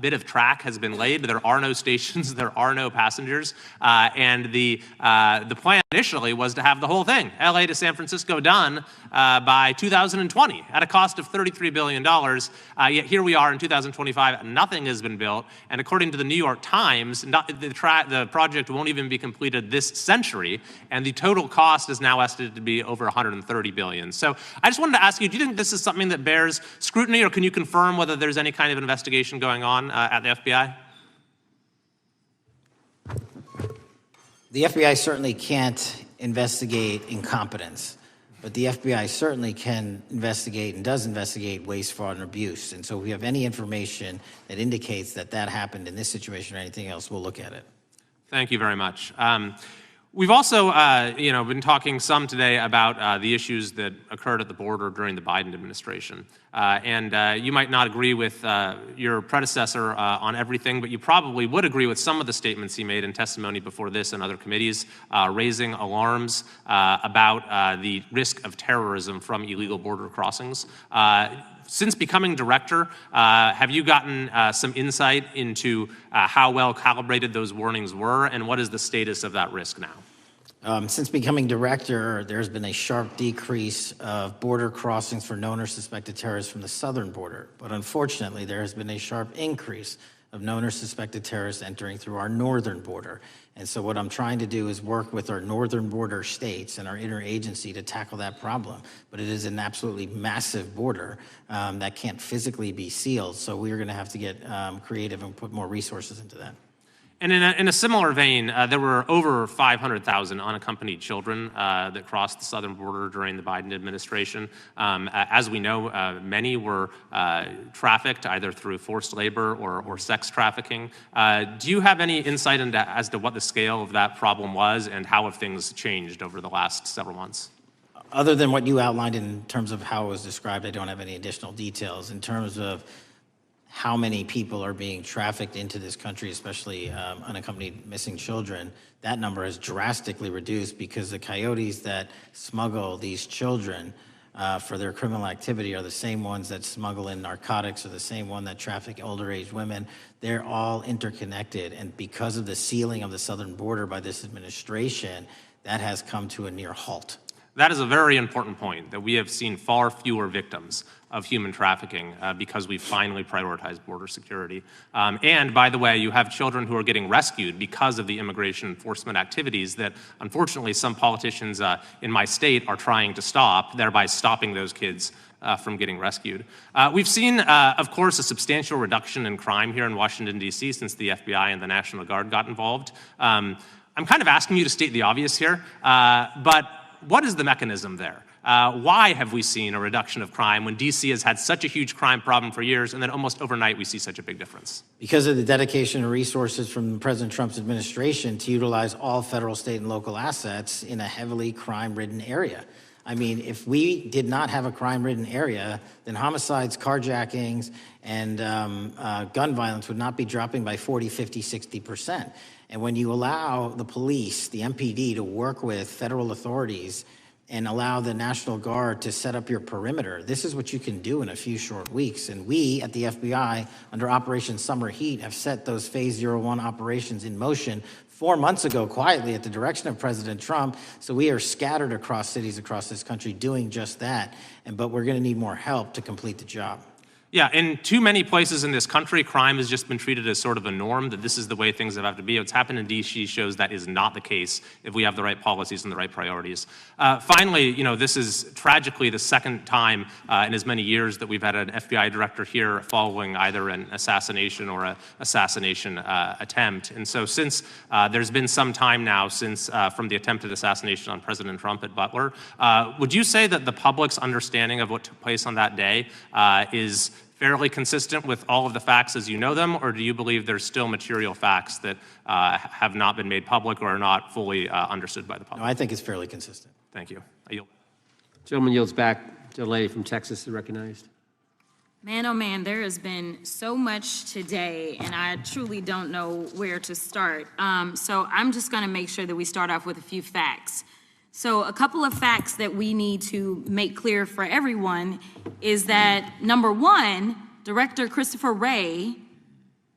bit of track has been laid. There are no stations. There are no passengers. And the plan initially was to have the whole thing, LA to San Francisco, done by 2020 at a cost of $33 billion. Yet here we are in 2025, nothing has been built. And according to the New York Times, the project won't even be completed this century, and the total cost is now estimated to be over $130 billion. So I just wanted to ask you, do you think this is something that bears scrutiny, or can you confirm whether there's any kind of investigation going on at the FBI? The FBI certainly can't investigate incompetence, but the FBI certainly can investigate and does investigate waste, fraud, and abuse. And so if we have any information that indicates that that happened in this situation or anything else, we'll look at it. Thank you very much. We've also, been talking some today about the issues that occurred at the border during the Biden administration. And you might not agree with your predecessor on everything, but you probably would agree with some of the statements he made in testimony before this and other committees, raising alarms about the risk of terrorism from illegal border crossings. Since becoming director, have you gotten some insight into how well calibrated those warnings were, and what is the status of that risk now? Since becoming director, there's been a sharp decrease of border crossings for known or suspected terrorists from the southern border. But unfortunately, there has been a sharp increase of known or suspected terrorists entering through our northern border. And so what I'm trying to do is work with our northern border states and our interagency to tackle that problem. But it is an absolutely massive border that can't physically be sealed. So we're going to have to get creative and put more resources into that. And in a similar vein, there were over 500,000 unaccompanied children that crossed the southern border during the Biden administration. As we know, many were trafficked either through forced labor or sex trafficking. Do you have any insight as to what the scale of that problem was, and how have things changed over the last several months? Other than what you outlined in terms of how it was described, I don't have any additional details. In terms of how many people are being trafficked into this country, especially unaccompanied missing children, that number has drastically reduced because the coyotes that smuggle these children for their criminal activity are the same ones that smuggle in narcotics, or the same one that traffic older age women. They're all interconnected, and because of the sealing of the southern border by this administration, that has come to a near halt. That is a very important point, that we have seen far fewer victims of human trafficking because we finally prioritized border security. And by the way, you have children who are getting rescued because of the immigration enforcement activities that unfortunately some politicians in my state are trying to stop, thereby stopping those kids from getting rescued. We've seen, of course, a substantial reduction in crime here in Washington, D.C. since the FBI and the National Guard got involved. I'm kind of asking you to state the obvious here, but what is the mechanism there? Why have we seen a reduction of crime when D.C. has had such a huge crime problem for years, and then almost overnight we see such a big difference? Because of the dedication and resources from President Trump's administration to utilize all federal, state, and local assets in a heavily crime-ridden area. I mean, if we did not have a crime-ridden area, then homicides, carjackings, and gun violence would not be dropping by 40, 50, 60%. And when you allow the police, the MPD, to work with federal authorities and allow the National Guard to set up your perimeter, this is what you can do in a few short weeks. And we at the FBI, under Operation Summer Heat, have set those Phase 01 operations in motion 4 months ago, quietly at the direction of President Trump. So we are scattered across cities across this country doing just that. But we're going to need more help to complete the job. Yeah, in too many places in this country, crime has just been treated as sort of a norm, that this is the way things have to be. What's happened in D.C. shows that is not the case if we have the right policies and the right priorities. Finally, you know, this is tragically the second time in as many years that we've had an FBI director here following either an assassination or an assassination attempt. And so since there's been some time now since from the attempted assassination on President Trump at Butler, would you say that the public's understanding of what took place on that day is fairly consistent with all of the facts as you know them, or do you believe there's still material facts that have not been made public or are not fully understood by the public? No, I think it's fairly consistent. Thank you. I yield. Gentleman yields back. The lady from Texas is recognized. Man, oh man, there has been so much today, and I truly don't know where to start. So I'm just going to make sure that we start off with a few facts. So a couple of facts that we need to make clear for everyone is that, number one, Director Christopher Wray,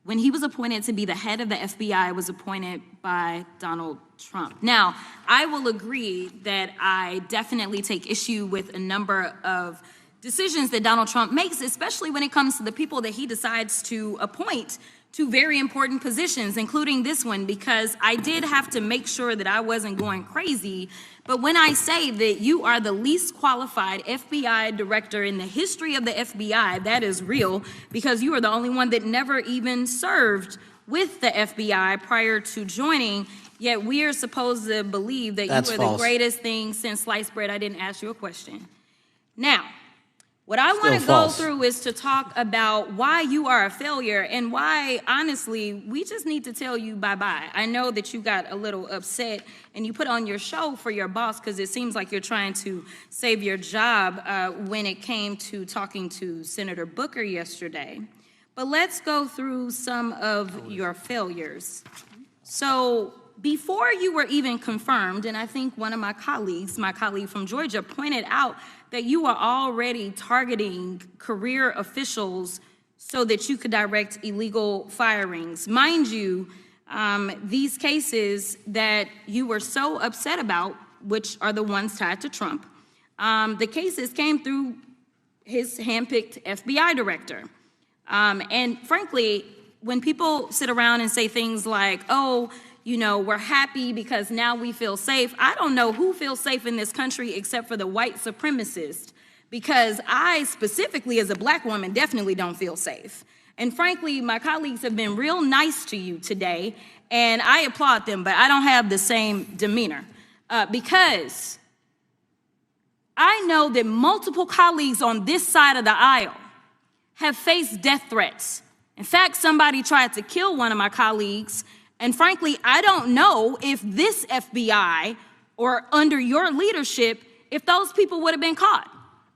when he was appointed to be the head of the FBI, was appointed by Donald Trump. Now, I will agree that I definitely take issue with a number of decisions that Donald Trump makes, especially when it comes to the people that he decides to appoint to very important positions, including this one, because I did have to make sure that I wasn't going crazy. But when I say that you are the least qualified FBI director in the history of the FBI, that is real, because you are the only one that never even served with the FBI prior to joining, yet we are supposed to believe that That's you are false. the greatest thing since sliced bread. I didn't ask you a question. Now, what I want to go false. through is to talk about why you are a failure and why, honestly, we just need to tell you bye-bye. I know that you got a little upset and you put on your show for your boss because it seems like you're trying to save your job when it came to talking to Senator Booker yesterday. But let's go through some of your failures. So before you were even confirmed, and I think one of my colleague from Georgia, pointed out that you were already targeting career officials so that you could direct illegal firings. Mind you, these cases that you were so upset about, which are the ones tied to Trump, the cases came through his handpicked FBI director. And frankly, when people sit around and say things like, oh, you know, we're happy because now we feel safe. I don't know who feels safe in this country except for the white supremacists, because I specifically as a black woman definitely don't feel safe. And frankly, my colleagues have been real nice to you today, and I applaud them, but I don't have the same demeanor because I know that multiple colleagues on this side of the aisle have faced death threats. In fact, somebody tried to kill one of my colleagues. And frankly, I don't know if this FBI or under your leadership, if those people would have been caught.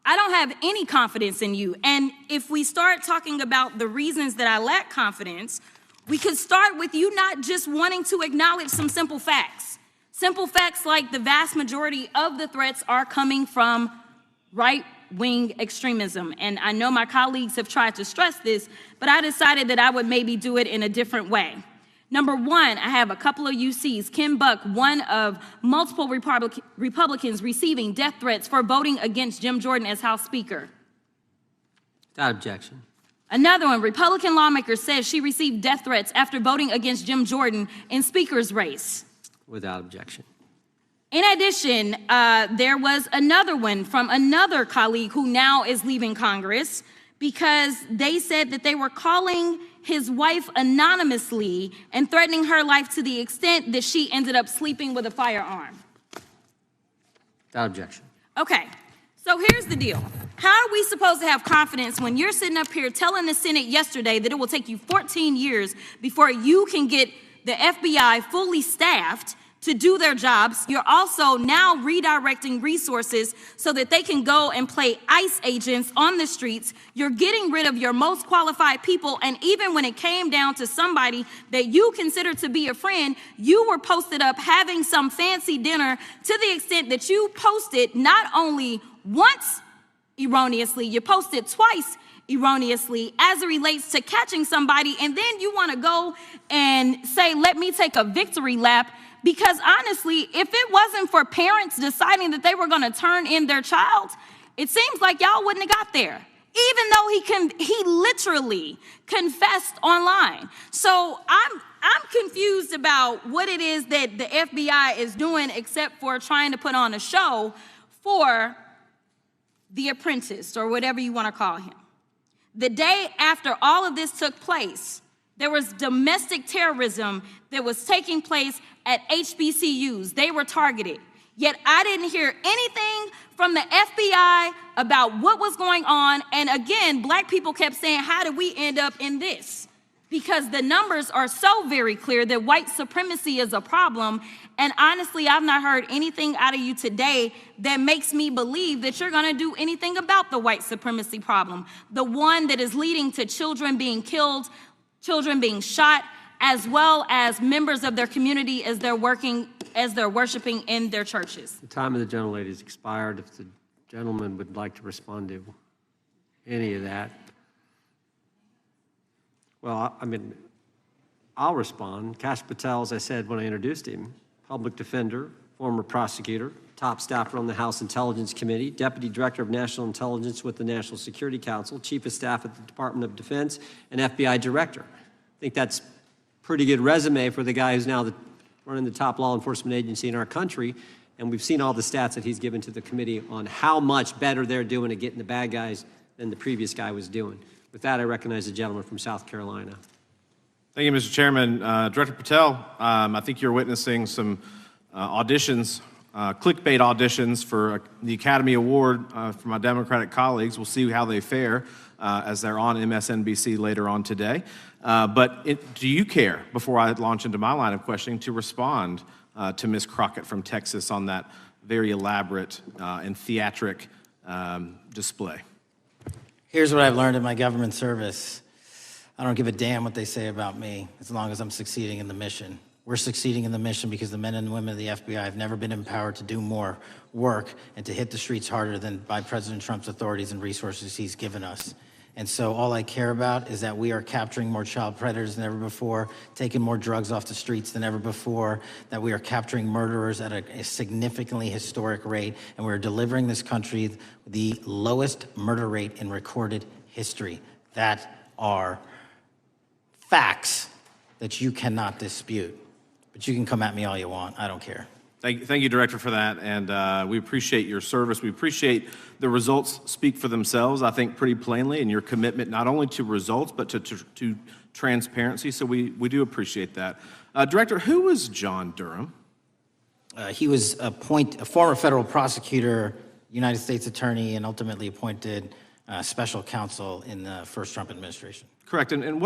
I don't have any confidence in you. And if we start talking about the reasons that I lack confidence, we could start with you not just wanting to acknowledge some simple facts. Simple facts like the vast majority of the threats are coming from right-wing extremism. And I know my colleagues have tried to stress this, but I decided that I would maybe do it in a different way. Number one, I have a couple of UCs. Ken Buck, one of multiple Republicans receiving death threats for voting against Jim Jordan as House Speaker. Without objection. Another one, Republican lawmaker says she received death threats after voting against Jim Jordan in Speaker's race. Without objection. In addition, there was another one from another colleague who now is leaving Congress because they said that they were calling his wife anonymously and threatening her life to the extent that she ended up sleeping with a firearm. Without objection. Okay, so here's the deal. How are we supposed to have confidence when you're sitting up here telling the Senate yesterday that it will take you 14 years before you can get the FBI fully staffed to do their jobs? You're also now redirecting resources so that they can go and play ICE agents on the streets. You're getting rid of your most qualified people, and even when it came down to somebody that you consider to be a friend, you were posted up having some fancy dinner to the extent that you posted not only once erroneously, you posted twice erroneously as it relates to catching somebody, and then you want to go and say, let me take a victory lap. Because honestly, if it wasn't for parents deciding that they were going to turn in their child, it seems like y'all wouldn't have got there, even though he literally confessed online. So I'm confused about what it is that the FBI is doing except for trying to put on a show for the apprentice or whatever you want to call him. The day after all of this took place, there was domestic terrorism that was taking place at HBCUs. They were targeted. Yet I didn't hear anything from the FBI about what was going on. And again, black people kept saying, how did we end up in this? Because the numbers are so very clear that white supremacy is a problem. And honestly, I've not heard anything out of you today that makes me believe that you're going to do anything about the white supremacy problem. The one that is leading to children being killed, children being shot, as well as members of their community as they're worshiping in their churches. The time of the gentlelady has expired. If the gentleman would like to respond to any of that. Well, I mean, I'll respond. Kash Patel, as I said when I introduced him, public defender, former prosecutor, top staffer on the House Intelligence Committee, Deputy Director of National Intelligence with the National Security Council, Chief of Staff at the Department of Defense, and FBI Director. I think that's a pretty good resume for the guy who's now running the top law enforcement agency in our country, and we've seen all the stats that he's given to the committee on how much better they're doing at getting the bad guys than the previous guy was doing. With that, I recognize the gentleman from South Carolina. Thank you, Mr. Chairman. Director Patel, I think you're witnessing some auditions, clickbait auditions for the Academy Award for my Democratic colleagues. We'll see how they fare as they're on MSNBC later on today. But do you care, before I launch into my line of questioning, to respond to Ms. Crockett from Texas on that very elaborate and theatric display? Here's what I've learned in my government service. I don't give a damn what they say about me as long as I'm succeeding in the mission. We're succeeding in the mission because the men and women of the FBI have never been empowered to do more work and to hit the streets harder than by President Trump's authorities and resources he's given us. And so all I care about is that we are capturing more child predators than ever before, taking more drugs off the streets than ever before, that we are capturing murderers at a significantly historic rate, and we're delivering this country the lowest murder rate in recorded history. That are facts that you cannot dispute. But you can come at me all you want. I don't care. Thank you, Director, for that, and we appreciate your service. We appreciate the results speak for themselves, I think, pretty plainly, and your commitment not only to results, but to transparency, so we do appreciate that. Director, who was John Durham? He was a former federal prosecutor, United States attorney, and ultimately appointed special counsel in the first Trump administration. Correct, and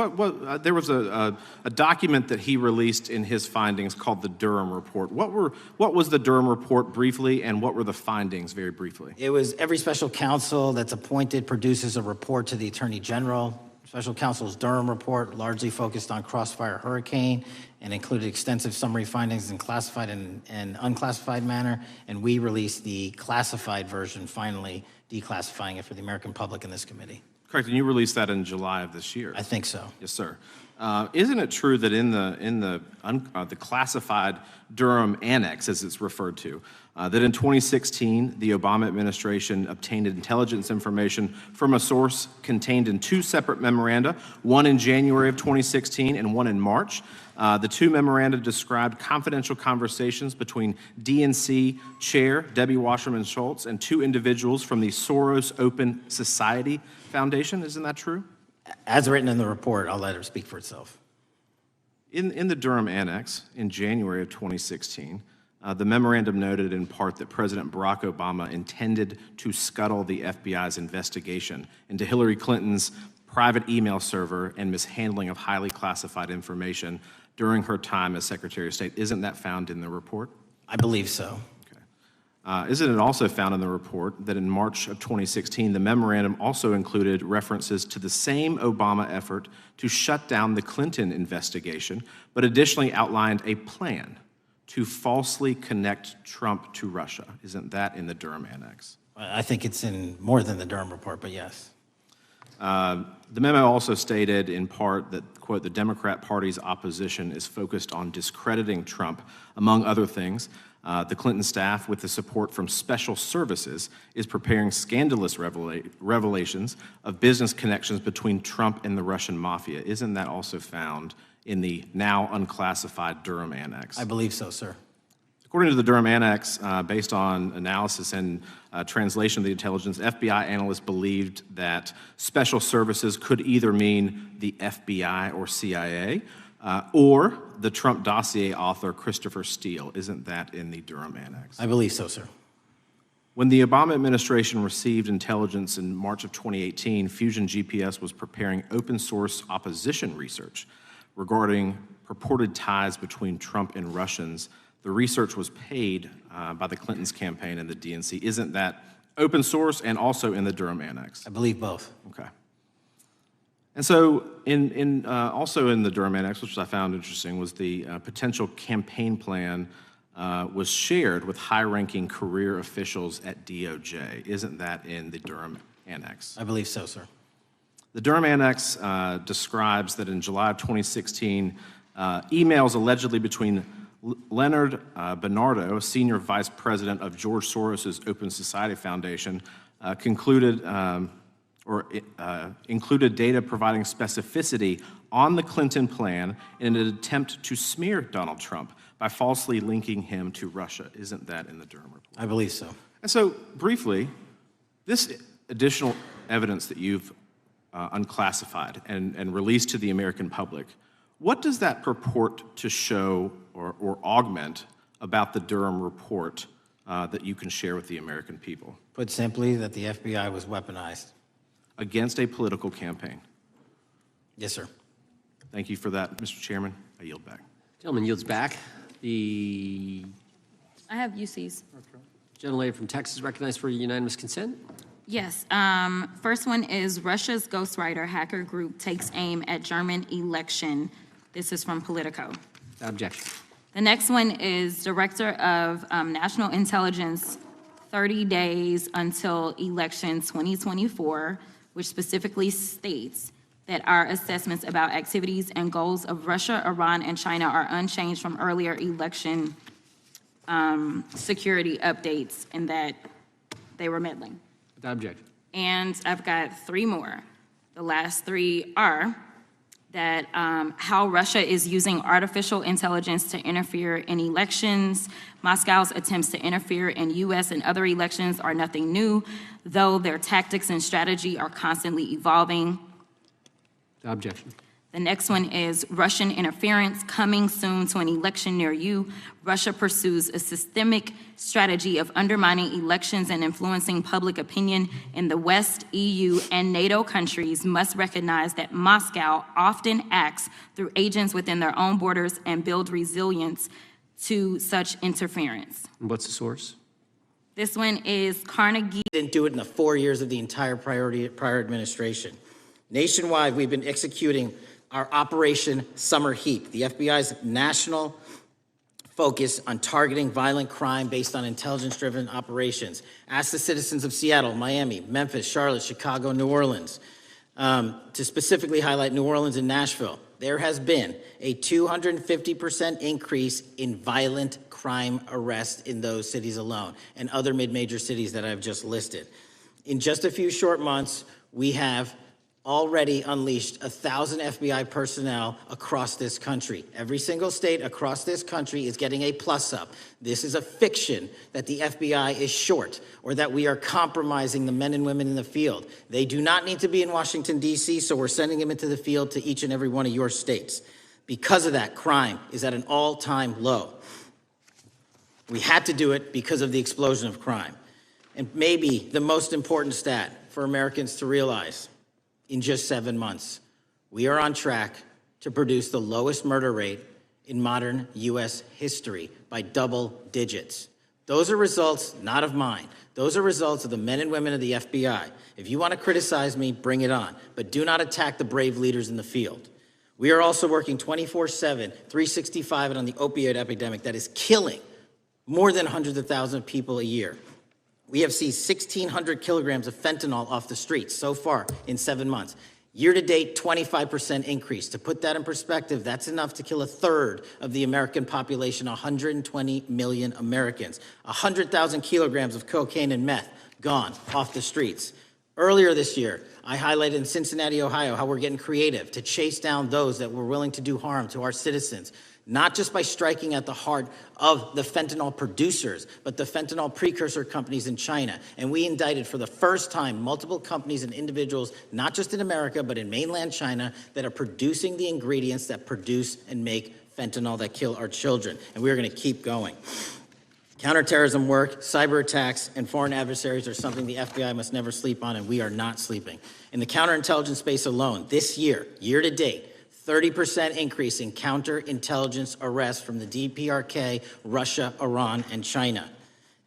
there was a document that he released in his findings called the Durham Report. What was the Durham Report briefly, and what were the findings very briefly? It was every special counsel that's appointed produces a report to the Attorney General. Special counsel's Durham Report largely focused on Crossfire Hurricane and included extensive summary findings in classified and unclassified manner, and we released the classified version, finally declassifying it for the American public in this committee. Correct, and you released that in July of this year. I think so. Yes, sir. Isn't it true that in the classified Durham Annex, as it's referred to, that in 2016 the Obama administration obtained intelligence information from a source contained in two separate memoranda, one in January of 2016 and one in March? The two memoranda described confidential conversations between DNC Chair Debbie Wasserman Schultz and two individuals from the Soros Open Society Foundation. Isn't that true? As written in the report, I'll let her speak for itself. In the Durham Annex in January of 2016, the memorandum noted in part that President Barack Obama intended to scuttle the FBI's investigation into Hillary Clinton's private email server and mishandling of highly classified information during her time as Secretary of State. Isn't that found in the report? I believe so. Isn't it also found in the report that in March of 2016, the memorandum also included references to the same Obama effort to shut down the Clinton investigation, but additionally outlined a plan to falsely connect Trump to Russia? Isn't that in the Durham Annex? I think it's in more than the Durham report, but yes. The memo also stated in part that, quote, the Democrat Party's opposition is focused on discrediting Trump, among other things. The Clinton staff, with the support from special services, is preparing scandalous revelations of business connections between Trump and the Russian mafia. Isn't that also found in the now unclassified Durham Annex? I believe so, sir. According to the Durham Annex, based on analysis and translation of the intelligence, FBI analysts believed that special services could either mean the FBI or CIA, or the Trump dossier author Christopher Steele. Isn't that in the Durham Annex? I believe so, sir. When the Obama administration received intelligence in March of 2018, Fusion GPS was preparing open source opposition research regarding purported ties between Trump and Russians. The research was paid by the Clintons campaign and the DNC. Isn't that open source and also in the Durham Annex? I believe both. Okay. And so also in the Durham Annex, which I found interesting, was the potential campaign plan was shared with high-ranking career officials at DOJ. Isn't that in the Durham Annex? I believe so, sir. The Durham Annex describes that in July of 2016, emails allegedly between Leonard Bernardo, senior vice president of George Soros' Open Society Foundation, included data providing specificity on the Clinton plan in an attempt to smear Donald Trump by falsely linking him to Russia. Isn't that in the Durham report? I believe so. And so, briefly, this additional evidence that you've unclassified and released to the American public, what does that purport to show or augment about the Durham report that you can share with the American people? Put simply, that the FBI was weaponized. Against a political campaign. Yes, sir. Thank you for that, Mr. Chairman. I yield back. Gentleman yields back. The I have UCs. gentlelady from Texas recognized for unanimous consent. Yes. First one is Russia's ghostwriter hacker group takes aim at German election. This is from Politico. Objection. The next one is Director of National Intelligence, 30 days until election 2024, which specifically states that our assessments about activities and goals of Russia, Iran, and China are unchanged from earlier election security updates, and that they were meddling. Without objection. And I've got three more. The last three are that how Russia is using artificial intelligence to interfere in elections. Moscow's attempts to interfere in U.S. and other elections are nothing new, though their tactics and strategy are constantly evolving. Without objection. The next one is Russian interference coming soon to an election near you. Russia pursues a systemic strategy of undermining elections and influencing public opinion in the West. EU and NATO countries must recognize that Moscow often acts through agents within their own borders and build resilience to such interference. And what's the source? This one is Carnegie. Didn't do it in the 4 years of the entire prior administration. Nationwide, we've been executing our Operation Summer Heat, the FBI's national focus on targeting violent crime based on intelligence-driven operations. Ask the citizens of Seattle, Miami, Memphis, Charlotte, Chicago, New Orleans. To specifically highlight New Orleans and Nashville, there has been a 250% increase in violent crime arrests in those cities alone, and other mid-major cities that I've just listed. In just a few short months, we have already unleashed 1,000 FBI personnel across this country. Every single state across this country is getting a plus up. This is a fiction that the FBI is short or that we are compromising the men and women in the field. They do not need to be in Washington, D.C., so we're sending them into the field to each and every one of your states. Because of that, crime is at an all-time low. We had to do it because of the explosion of crime. And maybe the most important stat for Americans to realize: in just 7 months, we are on track to produce the lowest murder rate in modern U.S. history by double digits. Those are results not of mine. Those are results of the men and women of the FBI. If you want to criticize me, bring it on, but do not attack the brave leaders in the field. We are also working 24/7, 365 on the opioid epidemic that is killing more than hundreds of thousands of people a year. We have seized 1,600 kilograms of fentanyl off the streets so far in 7 months. Year-to-date, 25% increase. To put that in perspective, that's enough to kill a third of the American population, 120 million Americans. 100,000 kilograms of cocaine and meth gone off the streets. Earlier this year, I highlighted in Cincinnati, Ohio, how we're getting creative to chase down those that were willing to do harm to our citizens, not just by striking at the heart of the fentanyl producers, but the fentanyl precursor companies in China. And we indicted for the first time multiple companies and individuals, not just in America, but in mainland China, that are producing the ingredients that produce and make fentanyl that kill our children. And we're going to keep going. Counterterrorism work, cyber attacks, and foreign adversaries are something the FBI must never sleep on, and we are not sleeping. In the counterintelligence space alone, this year, year-to-date, 30% increase in counterintelligence arrests from the DPRK, Russia, Iran, and China.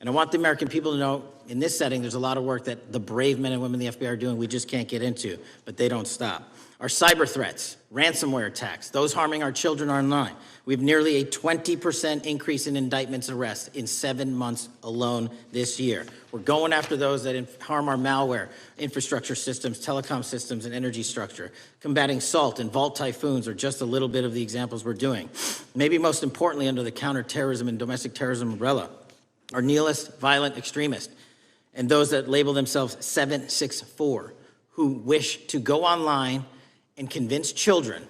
And I want the American people to know, in this setting, there's a lot of work that the brave men and women in the FBI are doing we just can't get into, but they don't stop. Our cyber threats, ransomware attacks, those harming our children online. We have nearly a 20% increase in indictments and arrests in 7 months alone this year. We're going after those that harm our malware, infrastructure systems, telecom systems, and energy structure. Combating SALT and Vault typhoons are just a little bit of the examples we're doing. Maybe most importantly, under the counterterrorism and domestic terrorism umbrella, are nihilist, violent extremists, and those that label themselves 764, who wish to go online and convince children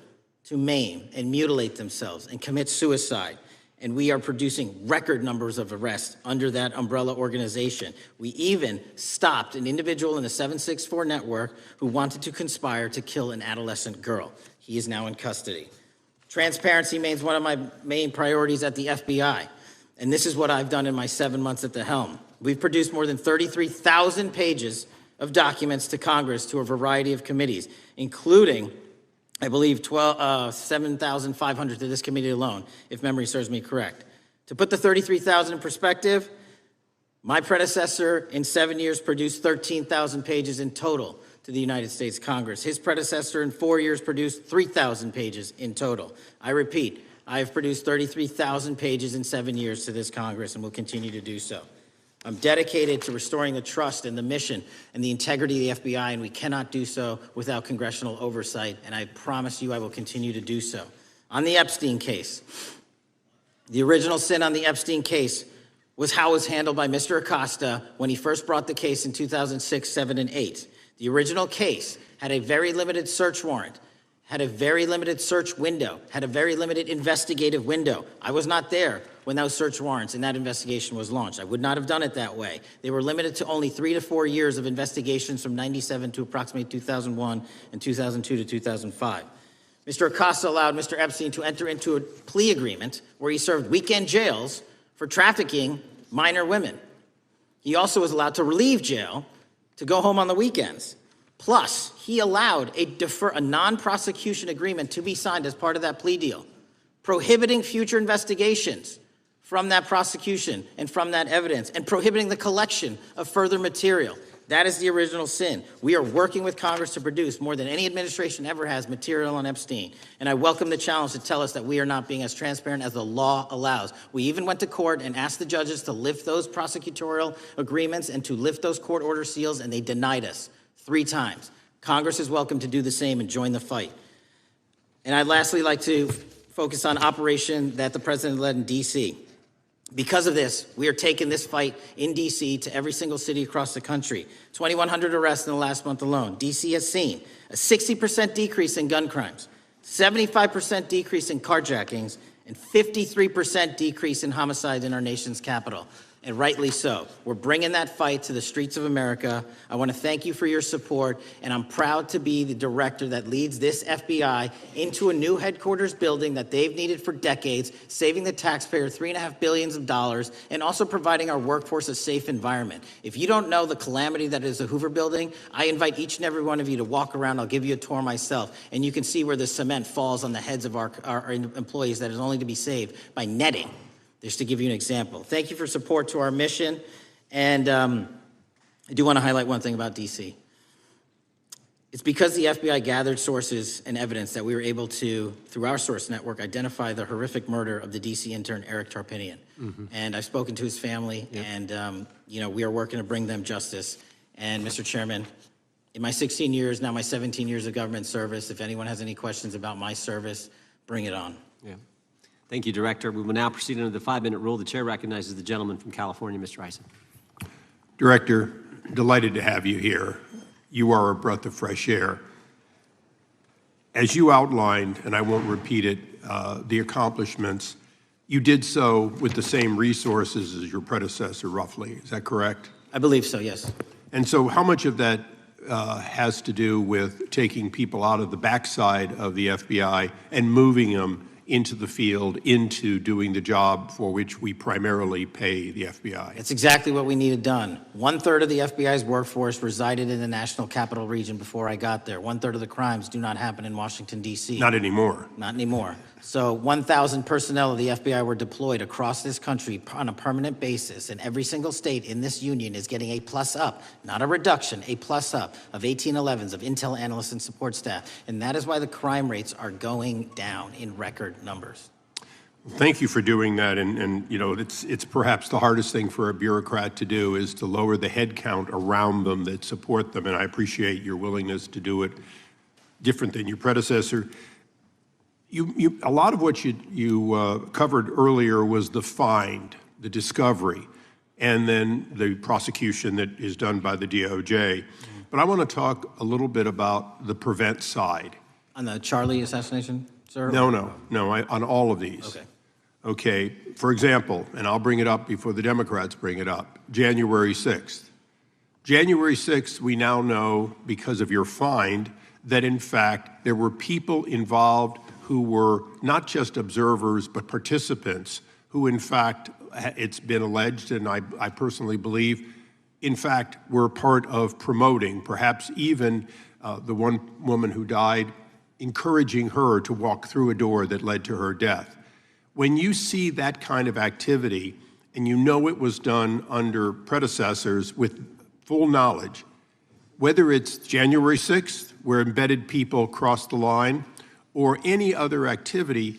to maim and mutilate themselves and commit suicide. And we are producing record numbers of arrests under that umbrella organization. We even stopped an individual in the 764 network who wanted to conspire to kill an adolescent girl. He is now in custody. Transparency remains one of my main priorities at the FBI. And this is what I've done in my 7 months at the helm. We've produced more than 33,000 pages of documents to Congress to a variety of committees, including, I believe, 7,500 to this committee alone, if memory serves me correct. To put the 33,000 in perspective, my predecessor in 7 years produced 13,000 pages in total to the United States Congress. His predecessor in 4 years produced 3,000 pages in total. I repeat, I have produced 33,000 pages in 7 years to this Congress and will continue to do so. I'm dedicated to restoring the trust and the mission and the integrity of the FBI, and we cannot do so without congressional oversight, and I promise you I will continue to do so. On the Epstein case, the original sin on the Epstein case was how it was handled by Mr. Acosta when he first brought the case in 2006, 7, and 8. The original case had a very limited search warrant, had a very limited search window, had a very limited investigative window. I was not there when those search warrants and that investigation was launched. I would not have done it that way. They were limited to only 3 to 4 years of investigations from 97 to approximately 2001 and 2002 to 2005. Mr. Acosta allowed Mr. Epstein to enter into a plea agreement where he served weekend jails for trafficking minor women. He also was allowed to relieve jail to go home on the weekends. Plus, he allowed a non-prosecution agreement to be signed as part of that plea deal, prohibiting future investigations from that prosecution and from that evidence, and prohibiting the collection of further material. That is the original sin. We are working with Congress to produce more than any administration ever has material on Epstein. And I welcome the challenge to tell us that we are not being as transparent as the law allows. We even went to court and asked the judges to lift those prosecutorial agreements and to lift those court order seals, and they denied us 3 times. Congress is welcome to do the same and join the fight. And I'd lastly like to focus on operation that the president led in D.C. Because of this, we are taking this fight in D.C. to every single city across the country. 2,100 arrests in the last month alone. D.C. has seen a 60% decrease in gun crimes, 75% decrease in carjackings, and 53% decrease in homicides in our nation's capital. And rightly so. We're bringing that fight to the streets of America. I want to thank you for your support, and I'm proud to be the director that leads this FBI into a new headquarters building that they've needed for decades, saving the taxpayer $3.5 billion, and also providing our workforce a safe environment. If you don't know the calamity that is the Hoover Building, I invite each and every one of you to walk around. I'll give you a tour myself, and you can see where the cement falls on the heads of our employees that is only to be saved by netting. Just to give you an example. Thank you for support to our mission. And I do want to highlight one thing about D.C. It's because the FBI gathered sources and evidence that we were able to, through our source network, identify the horrific murder of the D.C. intern, Eric Tarpinian. And I've spoken to his family, and we are working to bring them justice. And Mr. Chairman, in my 16 years, now my 17 years of government service, if anyone has any questions about my service, bring it on. Yeah. Thank you, Director. We will now proceed under the 5-minute rule. The chair recognizes the gentleman from California, Mr. Eisen. Director, delighted to have you here. You are a breath of fresh air. As you outlined, and I won't repeat it, the accomplishments, you did so with the same resources as your predecessor, roughly. Is that correct? I believe so, yes. And so how much of that has to do with taking people out of the backside of the FBI and moving them into the field, into doing the job for which we primarily pay the FBI? It's exactly what we needed done. 1/3 of the FBI's workforce resided in the National Capital Region before I got there. 1/3 of the crimes do not happen in Washington, D.C. Not anymore. Not anymore. So 1,000 personnel of the FBI were deployed across this country on a permanent basis, and every single state in this union is getting a plus up, not a reduction, a plus up of 1811s of intel analysts and support staff. And that is why the crime rates are going down in record numbers. Thank you for doing that, and it's perhaps the hardest thing for a bureaucrat to do is to lower the head count around them that support them, and I appreciate your willingness to do it different than your predecessor. A lot of what you covered earlier was the find, the discovery, and then the prosecution that is done by the DOJ. But I want to talk a little bit about the prevent side. On the Charlie assassination, sir? No, on all of these. Okay. Okay, for example, and I'll bring it up before the Democrats bring it up, January 6th. January 6th, we now know, because of your find, that in fact there were people involved who were not just observers but participants who in fact, it's been alleged, and I personally believe, in fact, were part of promoting, perhaps even the one woman who died, encouraging her to walk through a door that led to her death. When you see that kind of activity, and you know it was done under predecessors with full knowledge, whether it's January 6th, where embedded people crossed the line, or any other activity,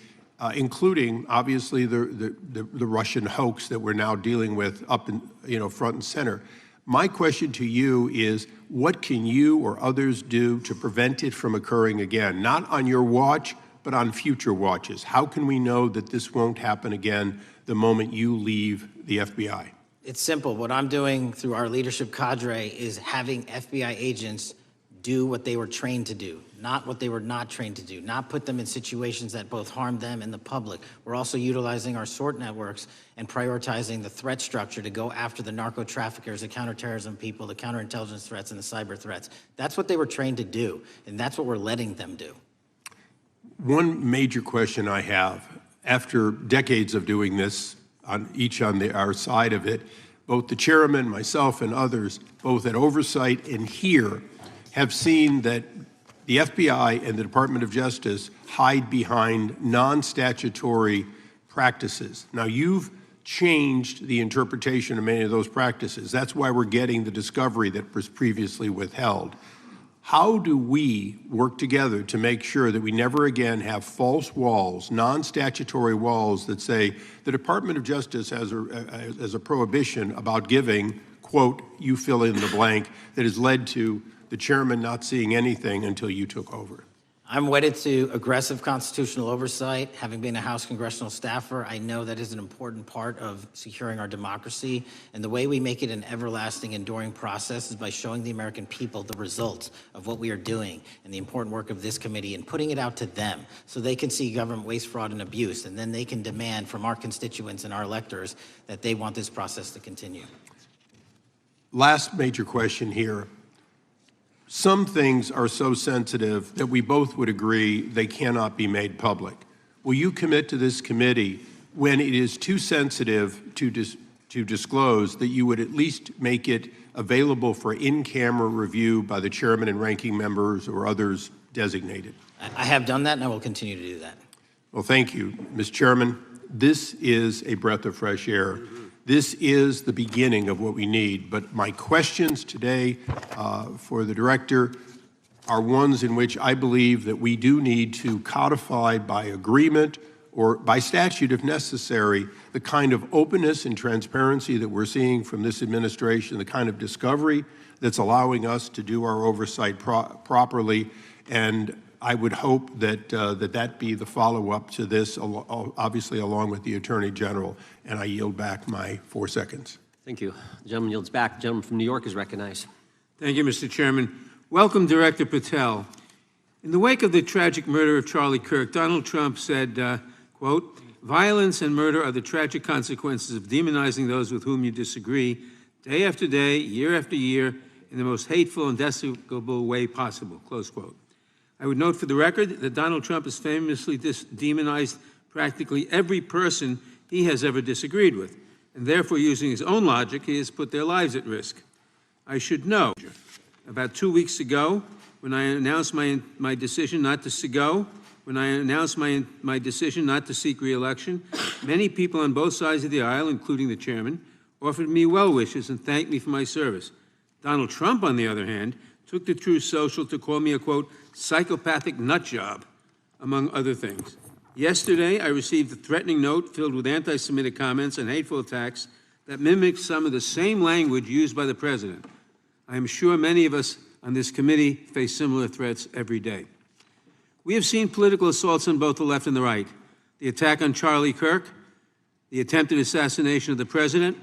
including obviously the Russian hoax that we're now dealing with up in front and center. My question to you is, what can you or others do to prevent it from occurring again? Not on your watch, but on future watches. How can we know that this won't happen again the moment you leave the FBI? It's simple. What I'm doing through our leadership cadre is having FBI agents do what they were trained to do, not what they were not trained to do, not put them in situations that both harm them and the public. We're also utilizing our SORT networks and prioritizing the threat structure to go after the narco traffickers, the counterterrorism people, the counterintelligence threats, and the cyber threats. That's what they were trained to do, and that's what we're letting them do. One major question I have, after decades of doing this, on our side of it, both the chairman, myself, and others, both at oversight and here, have seen that the FBI and the Department of Justice hide behind non-statutory practices. Now, you've changed the interpretation of many of those practices. That's why we're getting the discovery that was previously withheld. How do we work together to make sure that we never again have false walls, non-statutory walls that say the Department of Justice has a prohibition about giving, quote, you fill in the blank, that has led to the chairman not seeing anything until you took over? I'm wedded to aggressive constitutional oversight. Having been a House congressional staffer, I know that is an important part of securing our democracy. And the way we make it an everlasting, enduring process is by showing the American people the results of what we are doing and the important work of this committee and putting it out to them so they can see government waste, fraud, and abuse. And then they can demand from our constituents and our electors that they want this process to continue. Last major question here. Some things are so sensitive that we both would agree they cannot be made public. Will you commit to this committee when it is too sensitive to disclose that you would at least make it available for in-camera review by the chairman and ranking members or others designated? I have done that, and I will continue to do that. Well, thank you, Mr. Chairman. This is a breath of fresh air. This is the beginning of what we need. But my questions today for the director are ones in which I believe that we do need to codify by agreement or by statute, if necessary, the kind of openness and transparency that we're seeing from this administration, the kind of discovery that's allowing us to do our oversight properly. And I would hope that that be the follow-up to this, obviously along with the Attorney General. And I yield back my 4 seconds. Thank you. The gentleman yields back. The gentleman from New York is recognized. Thank you, Mr. Chairman. Welcome, Director Patel. In the wake of the tragic murder of Charlie Kirk, Donald Trump said, quote, "Violence and murder are the tragic consequences of demonizing those with whom you disagree, day after day, year after year, in the most hateful and despicable way possible," close quote. I would note for the record that Donald Trump has famously demonized practically every person he has ever disagreed with, and therefore, using his own logic, he has put their lives at risk. I should know, about 2 weeks ago, when I announced my decision not to decision not to seek re-election, many people on both sides of the aisle, including the chairman, offered me well wishes and thanked me for my service. Donald Trump, on the other hand, took to Truth Social to call me a, quote, psychopathic nut job, among other things. Yesterday, I received a threatening note filled with anti-Semitic comments and hateful attacks that mimics some of the same language used by the president. I am sure many of us on this committee face similar threats every day. We have seen political assaults on both the left and the right. The attack on Charlie Kirk, the attempted assassination of the president,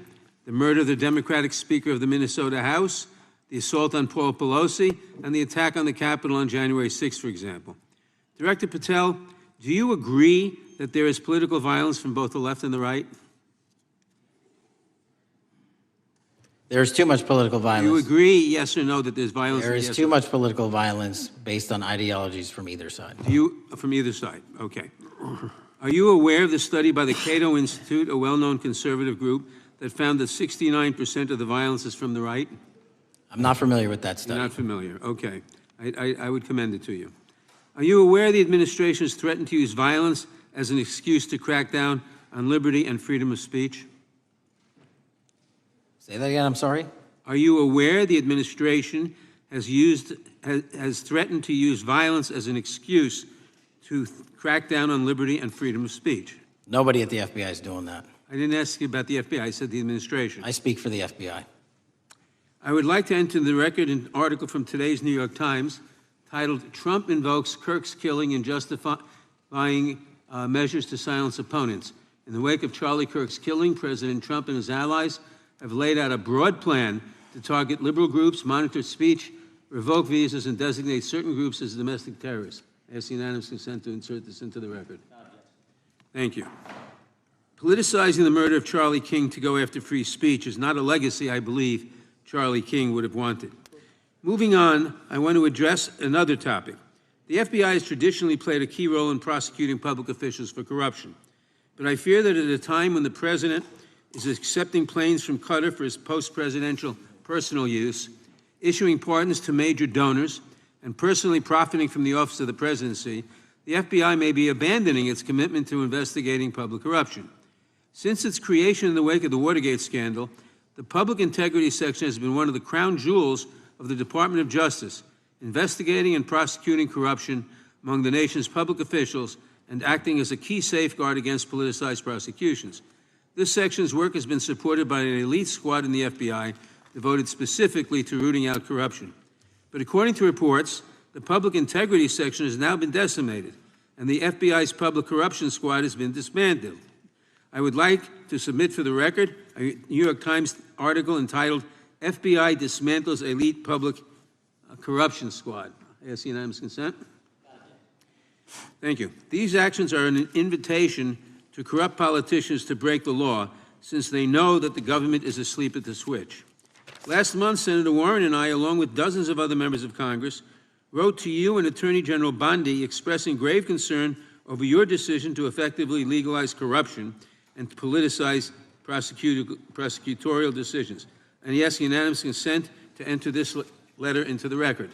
the murder of the Democratic Speaker of the Minnesota House, the assault on Paul Pelosi, and the attack on the Capitol on January 6th, for example. Director Patel, do you agree that there is political violence from both the left and the right? There is too much political violence. Do you agree, yes or no, that there's violence? There is too much political violence based on ideologies from either side. From either side, okay. Are you aware of the study by the Cato Institute, a well-known conservative group, that found that 69% of the violence is from the right? I'm not familiar with that study. You're not familiar, okay. I would commend it to you. Are you aware the administration has threatened to use violence as an excuse to crack down on liberty and freedom of speech? Say that again, I'm sorry? Are you aware the administration has threatened to use violence as an excuse to crack down on liberty and freedom of speech? Nobody at the FBI is doing that. I didn't ask you about the FBI, I said the administration. I speak for the FBI. I would like to enter the record an article from today's New York Times titled, "Trump Invokes Kirk's Killing and Justifying Measures to Silence Opponents." In the wake of Charlie Kirk's killing, President Trump and his allies have laid out a broad plan to target liberal groups, monitor speech, revoke visas, and designate certain groups as domestic terrorists. I ask unanimous consent to insert this into the record. Thank you. Politicizing the murder of Charlie King to go after free speech is not a legacy I believe Charlie King would have wanted. Moving on, I want to address another topic. The FBI has traditionally played a key role in prosecuting public officials for corruption. But I fear that at a time when the president is accepting planes from Qatar for his post-presidential personal use, issuing pardons to major donors, and personally profiting from the office of the presidency, the FBI may be abandoning its commitment to investigating public corruption. Since its creation in the wake of the Watergate scandal, the Public Integrity Section has been one of the crown jewels of the Department of Justice, investigating and prosecuting corruption among the nation's public officials and acting as a key safeguard against politicized prosecutions. This section's work has been supported by an elite squad in the FBI devoted specifically to rooting out corruption. But according to reports, the public integrity section has now been decimated, and the FBI's public corruption squad has been dismantled. I would like to submit for the record a New York Times article entitled, FBI Dismantles Elite Public Corruption Squad. I ask unanimous consent. Thank you. These actions are an invitation to corrupt politicians to break the law, since they know that the government is asleep at the switch. Last month, Senator Warren and I, along with dozens of other members of Congress, wrote to you and Attorney General Bondi expressing grave concern over your decision to effectively legalize corruption and to politicize prosecutorial decisions. And he asks unanimous consent to enter this letter into the record.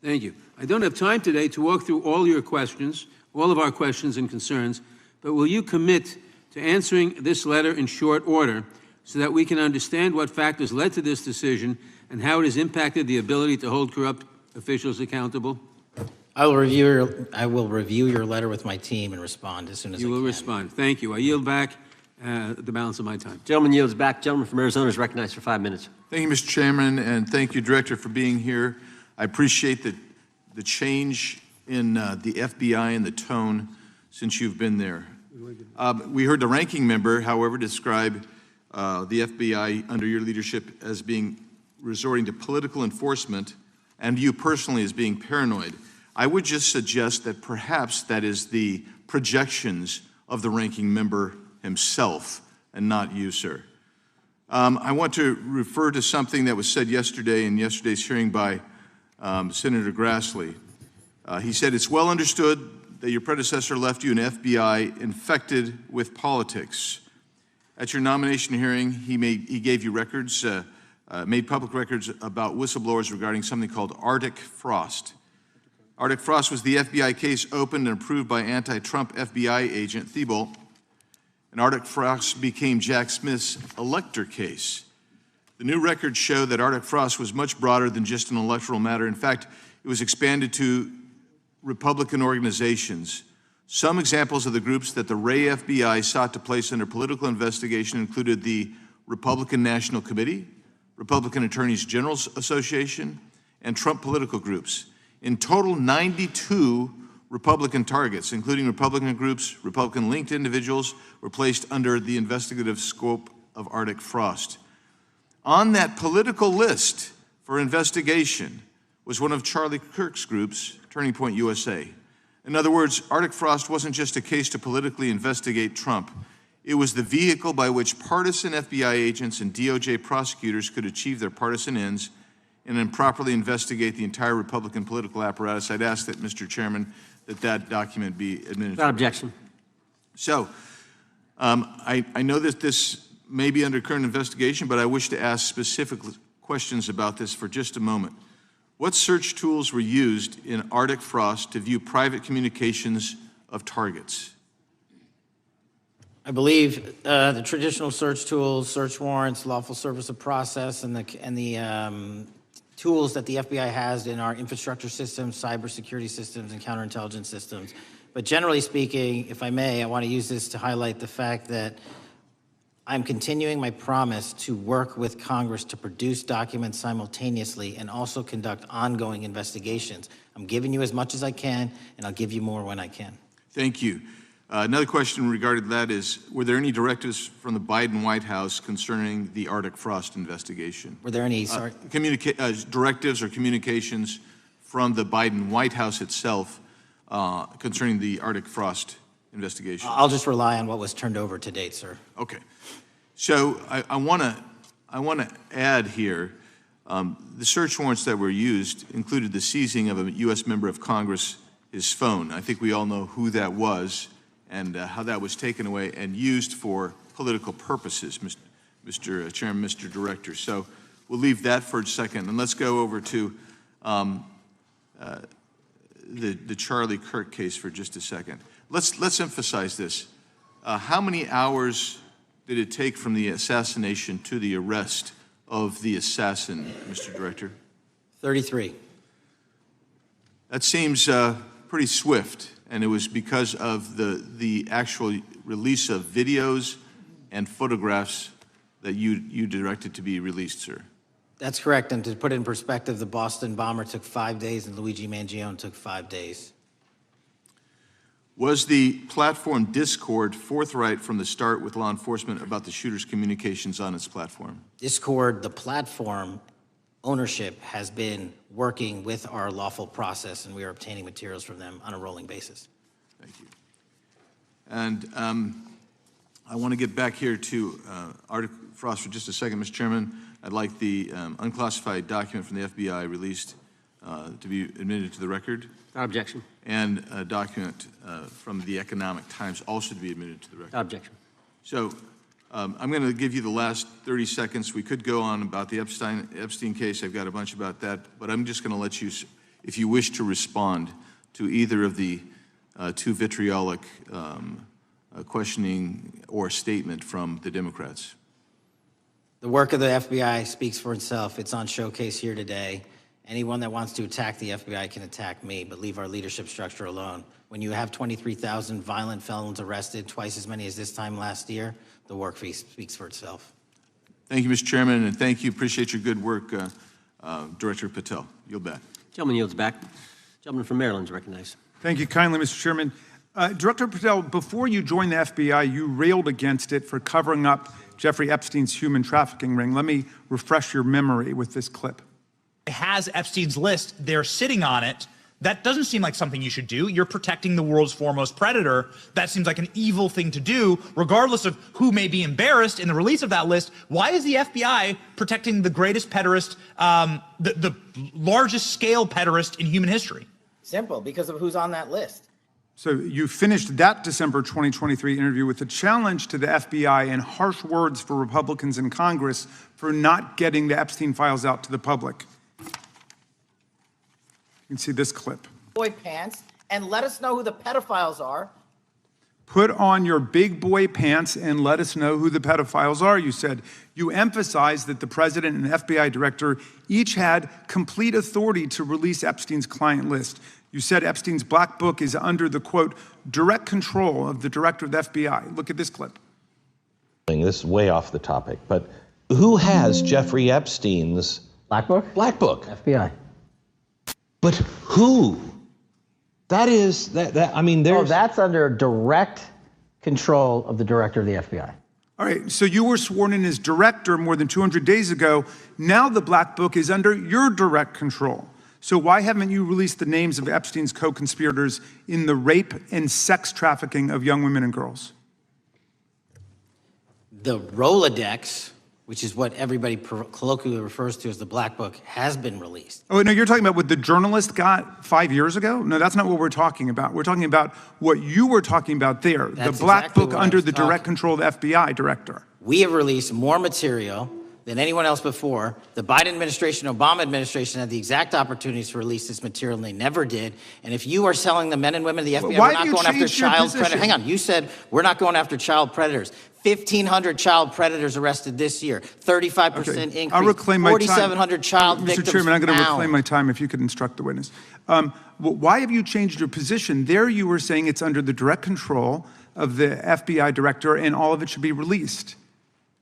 Thank you. I don't have time today to walk through all your questions, all of our questions and concerns, but will you commit to answering this letter in short order so that we can understand what factors led to this decision and how it has impacted the ability to hold corrupt officials accountable? I will review your letter with my team and respond as soon as I can. You will respond. Thank you. I yield back the balance of my time. Gentleman yields back. Gentleman from Arizona is recognized for 5 minutes. Thank you, Mr. Chairman, and thank you, Director, for being here. I appreciate the change in the FBI and the tone since you've been there. We heard the ranking member, however, describe the FBI under your leadership as being resorting to political enforcement and you personally as being paranoid. I would just suggest that perhaps that is the projections of the ranking member himself and not you, sir. I want to refer to something that was said yesterday in yesterday's hearing by Senator Grassley. He said, it's well understood that your predecessor left you an FBI infected with politics. At your nomination hearing, he gave you records, made public records about whistleblowers regarding something called Arctic Frost. Arctic Frost was the FBI case opened and approved by anti-Trump FBI agent Thibault, and Arctic Frost became Jack Smith's elector case. The new records show that Arctic Frost was much broader than just an electoral matter. In fact, it was expanded to Republican organizations. Some examples of the groups that the Ray FBI sought to place under political investigation included the Republican National Committee, Republican Attorneys General's Association, and Trump political groups. In total, 92 Republican targets, including Republican groups, Republican-linked individuals, were placed under the investigative scope of Arctic Frost. On that political list for investigation was one of Charlie Kirk's groups, Turning Point USA. In other words, Arctic Frost wasn't just a case to politically investigate Trump. It was the vehicle by which partisan FBI agents and DOJ prosecutors could achieve their partisan ends and improperly investigate the entire Republican political apparatus. I'd ask that, Mr. Chairman, that document be administered. Without objection. So, I know that this may be under current investigation, but I wish to ask specific questions about this for just a moment. What search tools were used in Arctic Frost to view private communications of targets? I believe the traditional search tools, search warrants, lawful service of process, and the tools that the FBI has in our infrastructure systems, cybersecurity systems, and counterintelligence systems. But generally speaking, if I may, I want to use this to highlight the fact that I'm continuing my promise to work with Congress to produce documents simultaneously and also conduct ongoing investigations. I'm giving you as much as I can, and I'll give you more when I can. Thank you. Another question regarding that is, were there any directives from the Biden White House concerning the Arctic Frost investigation? Were there any, directives or communications from the Biden White House itself concerning the Arctic Frost investigation? I'll just rely on what was turned over to date, sir. Okay. So I want to add here, the search warrants that were used included the seizing of a U.S. member of Congress, his phone. I think we all know who that was and how that was taken away and used for political purposes, Mr. Chairman, Mr. Director. So we'll leave that for a second, and let's go over to the Charlie Kirk case for just a second. Let's emphasize this. How many hours did it take from the assassination to the arrest of the assassin, Mr. Director? 33. That seems pretty swift, and it was because of the actual release of videos and photographs that you directed to be released, sir. That's correct. And to put it in perspective, the Boston bomber took 5 days and Luigi Mangione took 5 days. Was the platform Discord forthright from the start with law enforcement about the shooter's communications on its platform? Discord, the platform ownership, has been working with our lawful process, and we are obtaining materials from them on a rolling basis. Thank you. And I want to get back here to Arctic Frost for just a second, Mr. Chairman. I'd like the unclassified document from the FBI released to be admitted to the record. Without objection. And a document from the Economic Times also to be admitted to the record. Without objection. So I'm going to give you the last 30 seconds. We could go on about the Epstein case. I've got a bunch about that, but I'm just going to let you, if you wish to respond to either of the two vitriolic questioning or statement from the Democrats. The work of the FBI speaks for itself. It's on showcase here today. Anyone that wants to attack the FBI can attack me, but leave our leadership structure alone. When you have 23,000 violent felons arrested, twice as many as this time last year, the work speaks for itself. Thank you, Mr. Chairman, and thank you. Appreciate your good work, Director Patel. Yield back. Gentleman yields back. Gentleman from Maryland is recognized. Thank you kindly, Mr. Chairman. Director Patel, before you joined the FBI, you railed against it for covering up Jeffrey Epstein's human trafficking ring. Let me refresh your memory with this clip. Has Epstein's list, they're sitting on it. That doesn't seem like something you should do. You're protecting the world's foremost predator. That seems like an evil thing to do, regardless of who may be embarrassed in the release of that list. Why is the FBI protecting the greatest pederast, the largest scale pederast in human history? Simple, because of who's on that list. So you finished that December 2023 interview with a challenge to the FBI and harsh words for Republicans in Congress for not getting the Epstein files out to the public. You can see this clip. Boy pants, and let us know who the pedophiles are. Put on your big boy pants and let us know who the pedophiles are, you said. You emphasized that the president and the FBI director each had complete authority to release Epstein's client list. You said Epstein's black book is under the, quote, direct control of the director of the FBI. Look at this clip. This is way off the topic, but who has Jeffrey Epstein's black book? Black book. FBI. But who? That is, I mean, there's... Oh, that's under direct control of the director of the FBI. All right, so you were sworn in as director more than 200 days ago. Now the black book is under your direct control. So why haven't you released the names of Epstein's co-conspirators in the rape and sex trafficking of young women and girls? The Rolodex, which is what everybody colloquially refers to as the black book, has been released. Oh, no, you're talking about what the journalist got 5 years ago? No, that's not what we're talking about. We're talking about what you were talking about there, That's the black exactly book what I under was the direct control of the FBI director. We have released more material than anyone else before. The Biden administration, Obama administration had the exact opportunities to release this material, and they never did. And if you are telling the men and women of the FBI, Why we're have not you going after changed your child predators. position? Hang on, you said we're not going after child predators. 1,500 child predators arrested this year, 35% increase, I'll reclaim my time. 4,700 child victims Mr. Chairman, I'm going to found. reclaim my time if you could instruct the witness. Why have you changed your position? There you were saying it's under the direct control of the FBI director and all of it should be released.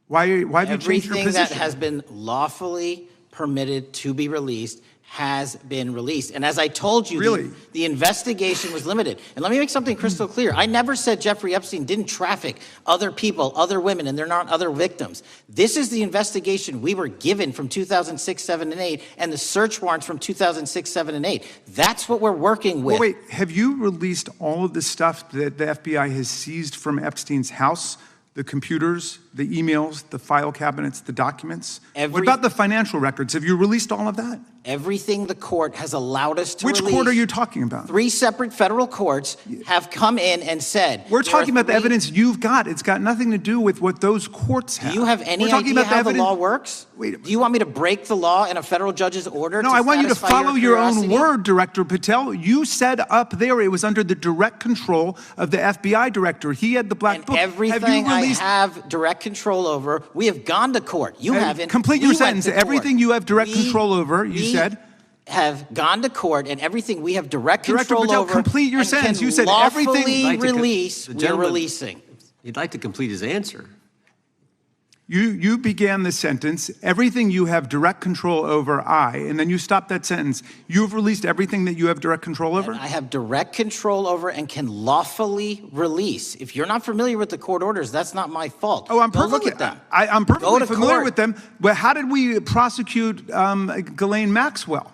Why have you changed your Everything position? that has been lawfully permitted to be released has been released. And as I told you, Really? the investigation was limited. And let me make something crystal clear. I never said Jeffrey Epstein didn't traffic other people, other women, and they're not other victims. This is the investigation we were given from 2006, 7, and 8, and the search warrants from 2006, 7, and 8. That's what we're working with. Well, wait, have you released all of the stuff that the FBI has seized from Epstein's house? The computers, the emails, the file cabinets, the documents? What about the financial records? Have you released all of that? Everything the court has allowed us to release. Which court are you talking about? 3 separate federal courts have come in and said. We're talking about the evidence you've got. It's got nothing to do with what those courts have. Do you have any idea how the law works? Do you want me to break the law in a federal judge's order? No, I want you to follow your own word, Director Patel. You said up there it was under the direct control of the FBI director. He had the black book. Everything I have direct control over, we have gone to court. You haven't. Complete your sentence. Everything you have direct control over, you said. Have gone to court, and everything we have direct control Patel, over. complete your and sentence. can You said everything. lawfully release. We're releasing. He'd like to complete his answer. You began the sentence, everything you have direct control over, and then you stopped that sentence. You've released everything that you have direct control over? I have direct control over and can lawfully release. If you're not familiar with the court orders, that's not my fault. Oh, I'm Go perfectly, look at them. I'm perfectly familiar court. with them. But how did we prosecute Ghislaine Maxwell?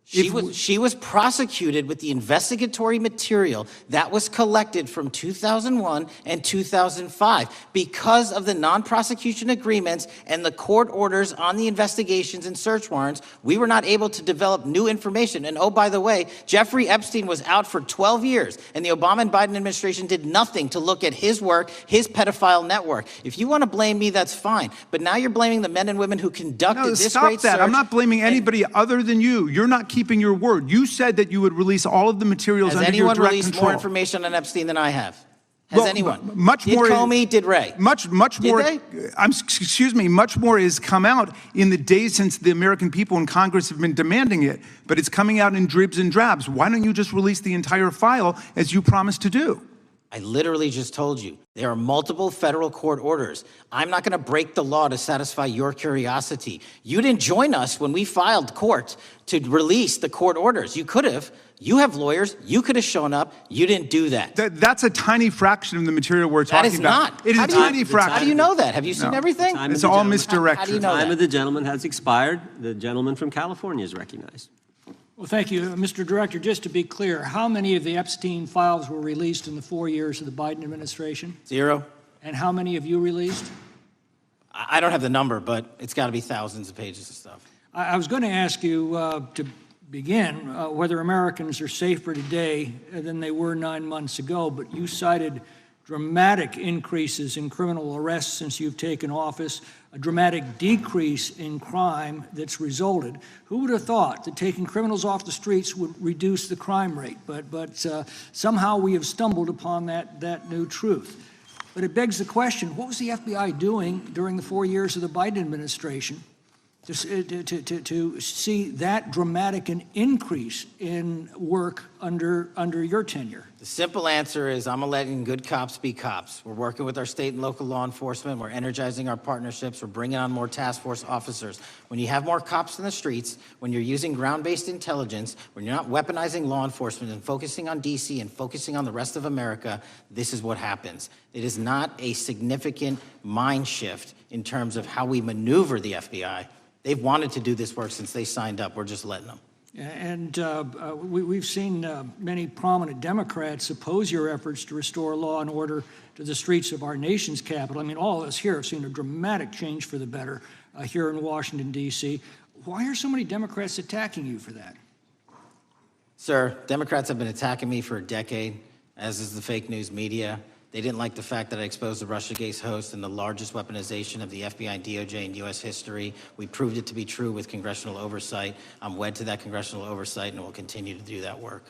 She was prosecuted with the investigatory material that was collected from 2001 and 2005 because of the non-prosecution agreements and the court orders on the investigations and search warrants. We were not able to develop new information. And oh, by the way, Jeffrey Epstein was out for 12 years, and the Obama and Biden administration did nothing to look at his work, his pedophile network. If you want to blame me, that's fine. But now you're blaming the men and women who conducted this great search. Stop that. I'm not blaming anybody other than you. You're not keeping your word. You said that you would release all of the materials under your direct control. Has anyone released more information on Epstein than I have? Has anyone? Much did more. Did Comey? Did Ray? Much more. Did they? Excuse me. Much more has come out in the days since the American people in Congress have been demanding it. But it's coming out in dribs and drabs. Why don't you just release the entire file as you promised to do? I literally just told you, there are multiple federal court orders. I'm not going to break the law to satisfy your curiosity. You didn't join us when we filed court to release the court orders. You could have. You have lawyers. You could have shown up. You didn't do that. That's a tiny fraction of the material we're talking about. That is not. It is a tiny fraction. How do you know that? Have you seen everything? It's all misdirection. How do you know The time that? of the gentleman has expired. The gentleman from California is recognized. Well, thank you. Mr. Director, just to be clear, how many of the Epstein files were released in the 4 years of the Biden administration? 0. And how many have you released? I don't have the number, but it's got to be thousands of pages of stuff. I was going to ask you to begin whether Americans are safer today than they were 9 months ago, but you cited dramatic increases in criminal arrests since you've taken office, a dramatic decrease in crime that's resulted. Who would have thought that taking criminals off the streets would reduce the crime rate? But somehow we have stumbled upon that new truth. But it begs the question, what was the FBI doing during the 4 years of the Biden administration to see that dramatic an increase in work under your tenure? The simple answer is I'm letting good cops be cops. We're working with our state and local law enforcement. We're energizing our partnerships. We're bringing on more task force officers. When you have more cops in the streets, when you're using ground-based intelligence, when you're not weaponizing law enforcement and focusing on D.C. and focusing on the rest of America, this is what happens. It is not a significant mind shift in terms of how we maneuver the FBI. They've wanted to do this work since they signed up. We're just letting them. And we've seen many prominent Democrats oppose your efforts to restore law and order to the streets of our nation's capital. I mean, all of us here have seen a dramatic change for the better here in Washington, D.C. Why are so many Democrats attacking you for that? Sir, Democrats have been attacking me for a decade, as is the fake news media. They didn't like the fact that I exposed the Russiagate host and the largest weaponization of the FBI, DOJ, and U.S. history. We proved it to be true with congressional oversight. I'm wed to that congressional oversight and will continue to do that work.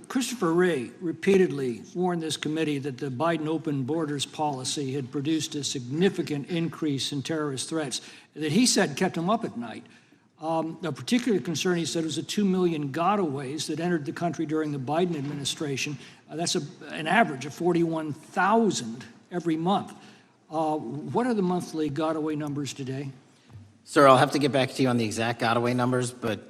Christopher Wray repeatedly warned this committee that the Biden open borders policy had produced a significant increase in terrorist threats that he said kept him up at night. A particular concern, he said, was the 2 million gotaways that entered the country during the Biden administration. That's an average of 41,000 every month. What are the monthly gotaway numbers today? Sir, I'll have to get back to you on the exact gotaway numbers, but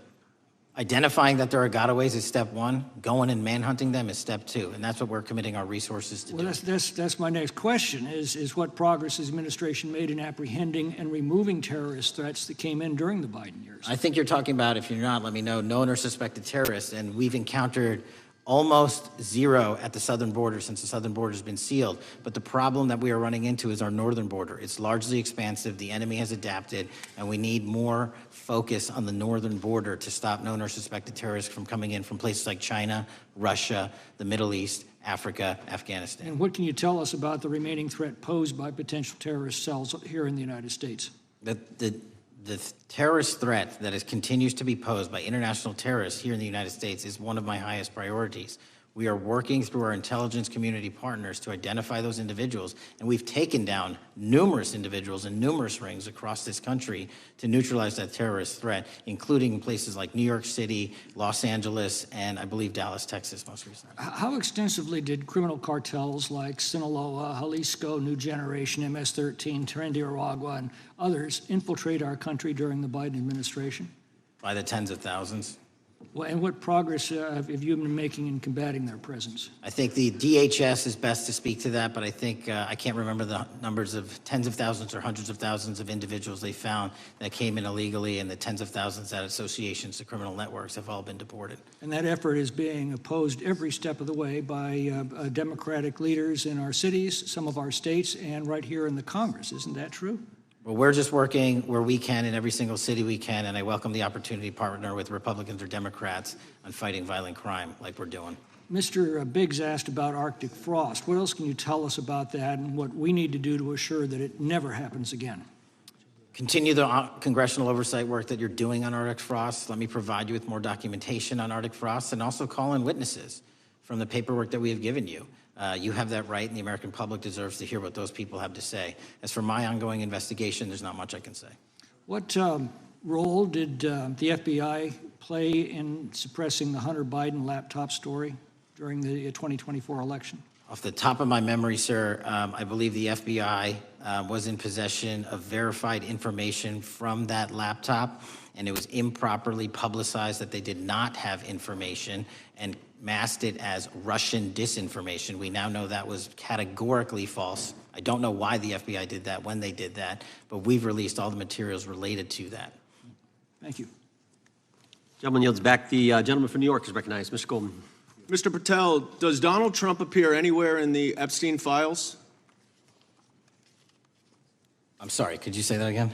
identifying that there are gotaways is step one. Going and manhunting them is step two, and that's what we're committing our resources to do. Well, that's my next question, is what progress has the administration made in apprehending and removing terrorist threats that came in during the Biden years? I think you're talking about, if you're not, let me know, known or suspected terrorists, and we've encountered almost zero at the southern border since the southern border has been sealed. But the problem that we are running into is our northern border. It's largely expansive. The enemy has adapted, and we need more focus on the northern border to stop known or suspected terrorists from coming in from places like China, Russia, the Middle East, Africa, Afghanistan. And what can you tell us about the remaining threat posed by potential terrorist cells here in the United States? The terrorist threat that continues to be posed by international terrorists here in the United States is one of my highest priorities. We are working through our intelligence community partners to identify those individuals, and we've taken down numerous individuals in numerous rings across this country to neutralize that terrorist threat, including in places like New York City, Los Angeles, and I believe Dallas, Texas most recently. How extensively did criminal cartels like Sinaloa, Jalisco, New Generation, MS-13, Trinidad, and others infiltrate our country during the Biden administration? By the tens of thousands. Well, and what progress have you been making in combating their presence? I think the DHS is best to speak to that, but I think I can't remember the numbers of tens of thousands or hundreds of thousands of individuals they found that came in illegally, and the tens of thousands that associations to criminal networks have all been deported. And that effort is being opposed every step of the way by Democratic leaders in our cities, some of our states, and right here in the Congress. Isn't that true? Well, we're just working where we can in every single city we can, and I welcome the opportunity to partner with Republicans or Democrats on fighting violent crime like we're doing. Mr. Biggs asked about Arctic frost. What else can you tell us about that and what we need to do to assure that it never happens again? Continue the congressional oversight work that you're doing on Arctic frost. Let me provide you with more documentation on Arctic frost, and also call in witnesses from the paperwork that we have given you. You have that right, and the American public deserves to hear what those people have to say. As for my ongoing investigation, there's not much I can say. What role did the FBI play in suppressing the Hunter Biden laptop story during the 2024 election? Off the top of my memory, sir, I believe the FBI was in possession of verified information from that laptop, and it was improperly publicized that they did not have information and masked it as Russian disinformation. We now know that was categorically false. I don't know why the FBI did that, when they did that, but we've released all the materials related to that. Thank you. Gentleman yields back. The gentleman from New York is recognized. Mr. Golden. Mr. Patel, does Donald Trump appear anywhere in the Epstein files? I'm sorry, could you say that again?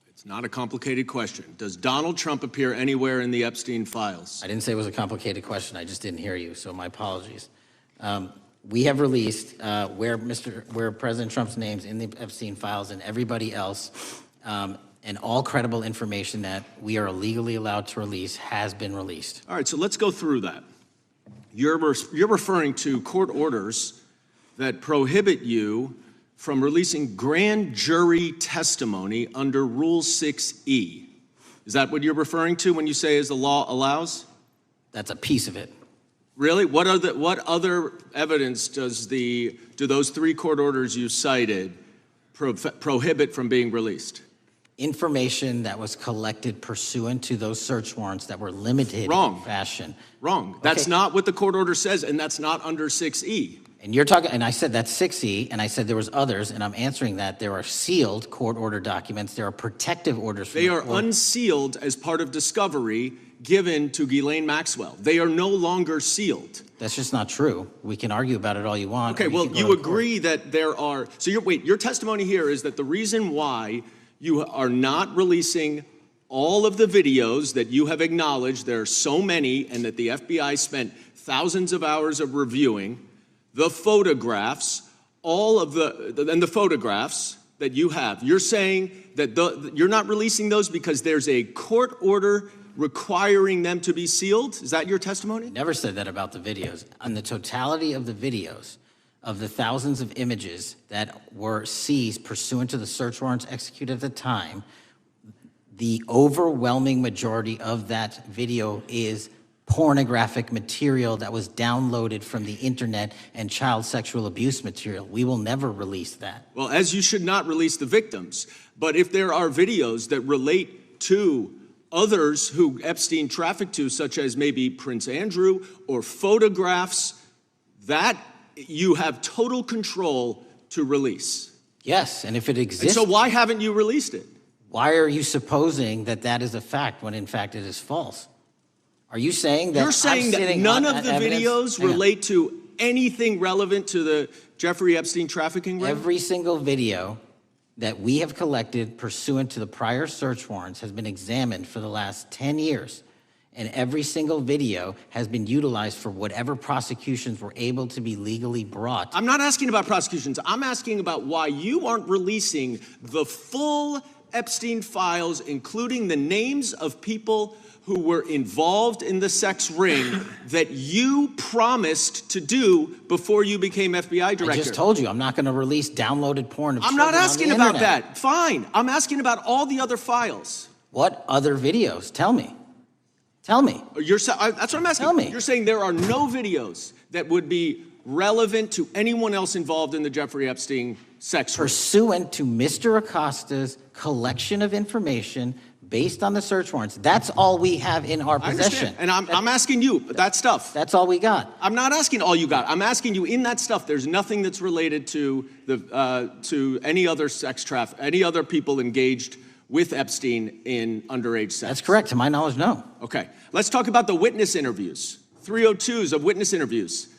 It's not a complicated question. Does Donald Trump appear anywhere in the Epstein files? I didn't say it was a complicated question. I just didn't hear you, so my apologies. We have released where President Trump's name's in the Epstein files and everybody else, and all credible information that we are legally allowed to release has been released. All right, so let's go through that. You're referring to court orders that prohibit you from releasing grand jury testimony under Rule 6E. Is that what you're referring to when you say as the law allows? That's a piece of it. Really? What other evidence do those three court orders you cited prohibit from being released? Information that was collected pursuant to those search warrants that were limited Wrong. in fashion. Wrong. That's not what the court order says, and that's not under 6E. And you're talking, and I said that's 6E, and I said there was others, and I'm answering that. There are sealed court order documents. There are protective orders. From They are unsealed as part of discovery given to Ghislaine Maxwell. They are no longer sealed. That's just not true. We can argue about it all you want. Okay, well, you agree that there are, so your testimony here is that the reason why you are not releasing all of the videos that you have acknowledged, there are so many, and that the FBI spent thousands of hours of reviewing, the photographs, the photographs that you have. You're saying that you're not releasing those because there's a court order requiring them to be sealed? Is that your testimony? Never said that about the videos. On the totality of the videos, of the thousands of images that were seized pursuant to the search warrants executed at the time, the overwhelming majority of that video is pornographic material that was downloaded from the internet and child sexual abuse material. We will never release that. Well, as you should not release the victims, but if there are videos that relate to others who Epstein trafficked to, such as maybe Prince Andrew, or photographs, that you have total control to release. Yes, and if it exists... And so why haven't you released it? Why are you supposing that that is a fact when in fact it is false? Are you saying that You're saying that none of the videos relate to anything relevant to the Jeffrey Epstein trafficking ring? Every single video that we have collected pursuant to the prior search warrants has been examined for the last 10 years. And every single video has been utilized for whatever prosecutions were able to be legally brought. I'm not asking about prosecutions. I'm asking about why you aren't releasing the full Epstein files, including the names of people who were involved in the sex ring that you promised to do before you became FBI director. I just told you, I'm not going to release downloaded porn of I'm children not asking on the about internet. that. Fine. I'm asking about all the other files. What other videos? Tell me. Tell me. That's what I'm asking. Tell me. You're saying there are no videos that would be relevant to anyone else involved in the Jeffrey Epstein sex ring. Pursuant to Mr. Acosta's collection of information based on the search warrants. That's all we have in our possession. And I'm asking you, that stuff. That's all we got. I'm not asking all you got. I'm asking you, in that stuff, there's nothing that's related to any other any other people engaged with Epstein in underage sex. That's correct. To my knowledge, no. Okay. Let's talk about the witness interviews. 302s of witness interviews.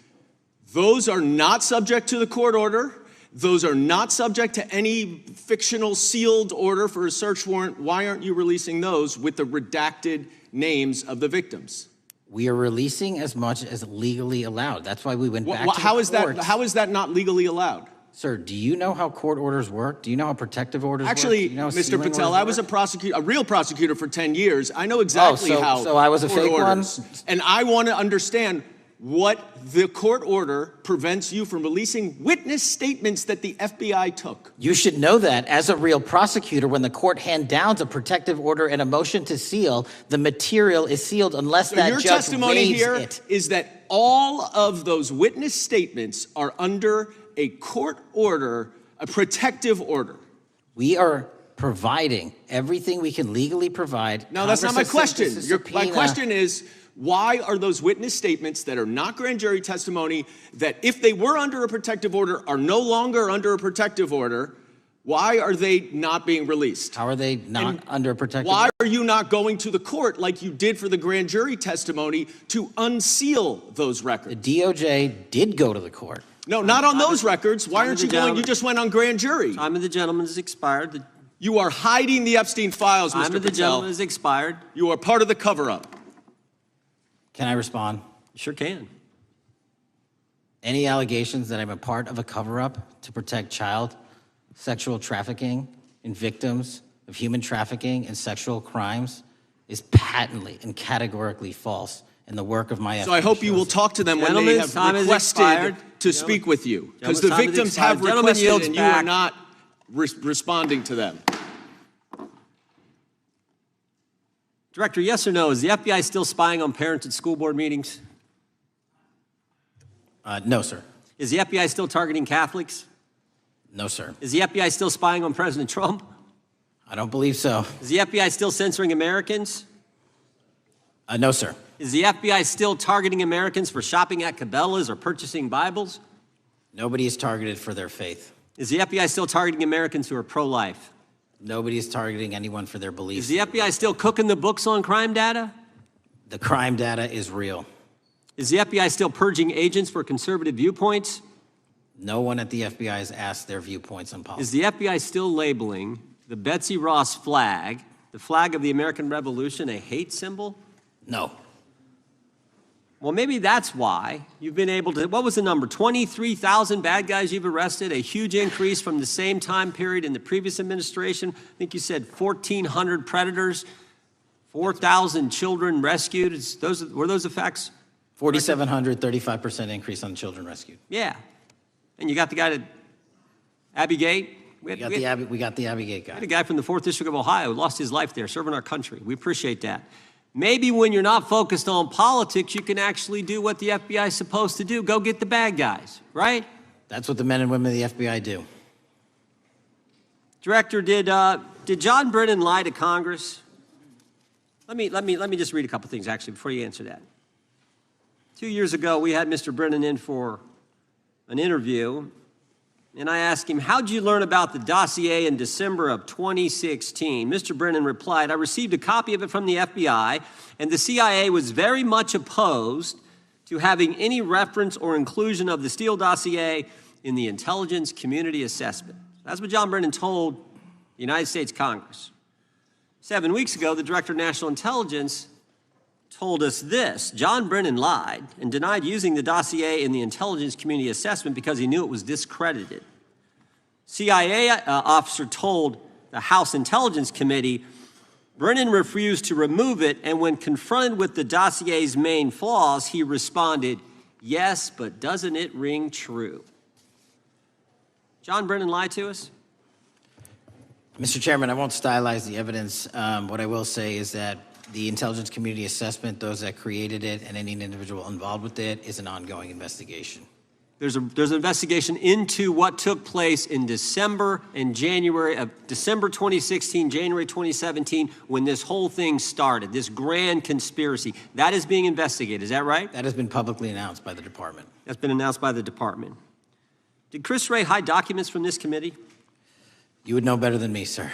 Those are not subject to the court order. Those are not subject to any fictional sealed order for a search warrant. Why aren't you releasing those with the redacted names of the victims? We are releasing as much as legally allowed. That's why we went back to the courts. How is that not legally allowed? Sir, do you know how court orders work? Do you know how protective orders Actually, work? Do you know how Mr. sealing Patel, orders I was work? a real prosecutor for 10 years. I know exactly how so I was a court fake orders. one? And I want to understand what the court order prevents you from releasing witness statements that the FBI took. You should know that as a real prosecutor, when the court hand downs a protective order and a motion to seal, the material is sealed unless So that your judge testimony waives here it. is that all of those witness statements are under a court order, a protective order. We are providing everything we can legally provide. No, that's not my Congress has question. sent us a My subpoena. question is, why are those witness statements that are not grand jury testimony, that if they were under a protective order are no longer under a protective order, why are they not being released? How are they not under a protective Why order? are you not going to the court like you did for the grand jury testimony to unseal those records? The DOJ did go to the court. No, not on those records. Why aren't you going? gentleman. You just went on grand jury. Time of the gentleman has expired. You are hiding the Epstein files, Mr. Time of the Patel. gentleman has expired. You are part of the cover-up. Can I respond? You sure can. Any allegations that I'm a part of a cover-up to protect child sexual trafficking and victims of human trafficking and sexual crimes is patently and categorically false in the work of my So I hope you will talk to them when they have requested to speak with you. Because the victims have requested and you are not responding to them. Director, yes or no, is the FBI still spying on parents at school board meetings? No, sir. Is the FBI still targeting Catholics? No, sir. Is the FBI still spying on President Trump? I don't believe so. Is the FBI still censoring Americans? No, sir. Is the FBI still targeting Americans for shopping at Cabela's or purchasing Bibles? Nobody is targeted for their faith. Is the FBI still targeting Americans who are pro-life? Nobody is targeting anyone for their beliefs. Is the FBI still cooking the books on crime data? The crime data is real. Is the FBI still purging agents for conservative viewpoints? No one at the FBI has asked their viewpoints on politics. Is the FBI still labeling the Betsy Ross flag, the flag of the American Revolution, a hate symbol? No. Well, maybe that's why you've been able to, what was the number? 23,000 bad guys you've arrested, a huge increase from the same time period in the previous administration. I think you said 1,400 predators, 4,000 children rescued. Were those the facts? 4,700, 35% increase on children rescued. Yeah. And you got the guy that, Abbey Gate? We got the Abbey Gate guy. We had a guy from the 4th District of Ohio who lost his life there serving our country. We appreciate that. Maybe when you're not focused on politics, you can actually do what the FBI is supposed to do. Go get the bad guys, right? That's what the men and women of the FBI do. Director, did John Brennan lie to Congress? Let me just read a couple things, actually, before you answer that. 2 years ago, we had Mr. Brennan in for an interview, and I asked him, how'd you learn about the dossier in December of 2016? Mr. Brennan replied, I received a copy of it from the FBI, and the CIA was very much opposed to having any reference or inclusion of the Steele dossier in the intelligence community assessment. That's what John Brennan told the United States Congress. 7 weeks ago, the Director of National Intelligence told us this. John Brennan lied and denied using the dossier in the intelligence community assessment because he knew it was discredited. CIA officer told the House Intelligence Committee, Brennan refused to remove it, and when confronted with the dossier's main flaws, he responded, "Yes, but doesn't it ring true?" John Brennan lied to us? Mr. Chairman, I won't stylize the evidence. What I will say is that the intelligence community assessment, those that created it and any individual involved with it, is an ongoing investigation. There's an investigation into what took place in December and January of December 2016, January 2017, when this whole thing started, this grand conspiracy. That is being investigated, is that right? That has been publicly announced by the department. That's been announced by the department. Did Chris Wray hide documents from this committee? You would know better than me, sir.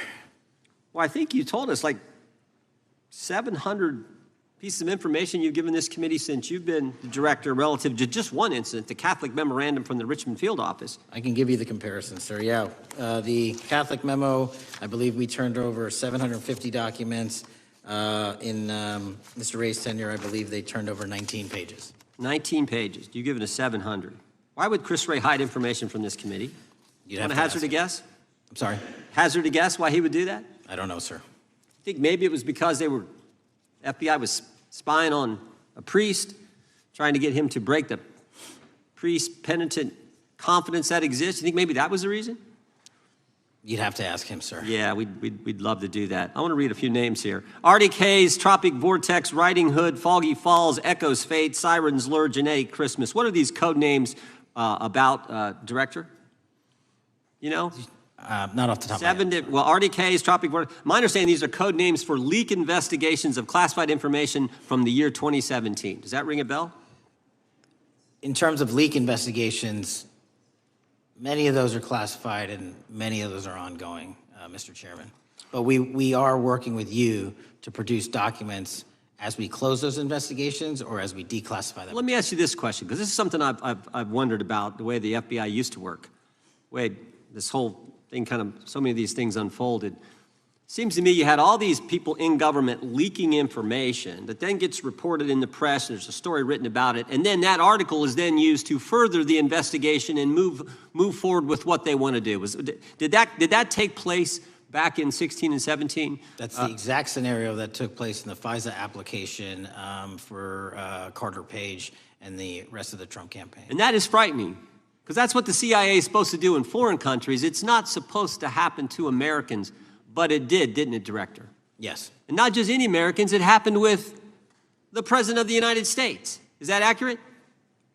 Well, I think you told us like 700 pieces of information you've given this committee since you've been the director relative to just one incident, the Catholic memorandum from the Richmond field office. I can give you the comparison, sir. Yeah, the Catholic memo, I believe we turned over 750 documents. In Mr. Ray's tenure, I believe they turned over 19 pages. 19 pages. You give it a 700. Why would Chris Wray hide information from this committee? You'd Want have to to hazard a guess? I'm sorry? Hazard a guess why he would do that? I don't know, sir. I think maybe it was because FBI was spying on a priest, trying to get him to break the priest penitent confidence that exists. You think maybe that was the reason? You'd have to ask him, sir. Yeah, we'd love to do that. I want to read a few names here. Arctic Haze, Tropic Vortex, Riding Hood, Foggy Falls, Echoes Fate, Sirens Lure, Genetic Christmas. What are these code names about, Director? You know? Not off the top of my head. Well, Arctic Haze, Tropic Vortex. My understanding, these are code names for leak investigations of classified information from the year 2017. Does that ring a bell? In terms of leak investigations, many of those are classified and many of those are ongoing, Mr. Chairman. But we are working with you to produce documents as we close those investigations or as we declassify them. Let me ask you this question, because this is something I've wondered about, the way the FBI used to work. Wade, this whole thing so many of these things unfolded. Seems to me you had all these people in government leaking information that then gets reported in the press, and there's a story written about it, and then that article is then used to further the investigation and move forward with what they want to do. Did that take place back in 16 and 17? That's the exact scenario that took place in the FISA application for Carter Page and the rest of the Trump campaign. And that is frightening, because that's what the CIA is supposed to do in foreign countries. It's not supposed to happen to Americans, but it did, didn't it, Director? Yes. And not just any Americans, it happened with the President of the United States. Is that accurate?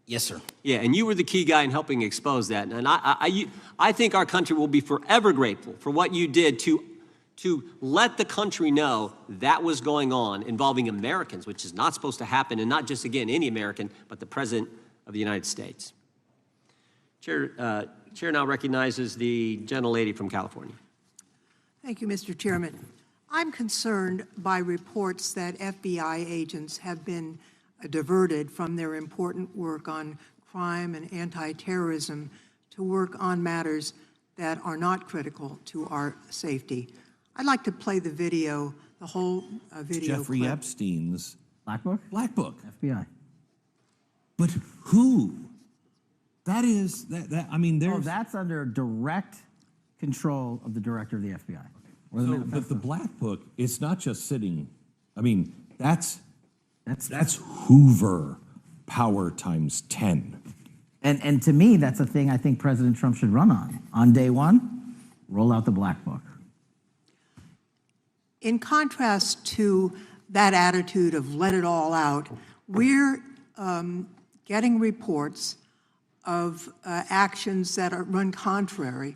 Yes, sir. Yeah, and you were the key guy in helping expose that. And I think our country will be forever grateful for what you did to let the country know that was going on involving Americans, which is not supposed to happen, and not just, again, any American, but the President of the United States. Chair now recognizes the gentlelady from California. Thank you, Mr. Chairman. I'm concerned by reports that FBI agents have been diverted from their important work on crime and anti-terrorism to work on matters that are not critical to our safety. I'd like to play the video, the whole video Jeffrey clip. Epstein's Black Book? Black Book. FBI. But who? That is, I mean, there's... Oh, that's under direct control of the director of the FBI. But the Black Book, it's not just sitting, I mean, that's Hoover power times 10. And to me, that's a thing I think President Trump should run on. On day one, roll out the Black Book. In contrast to that attitude of let it all out, we're getting reports of actions that run contrary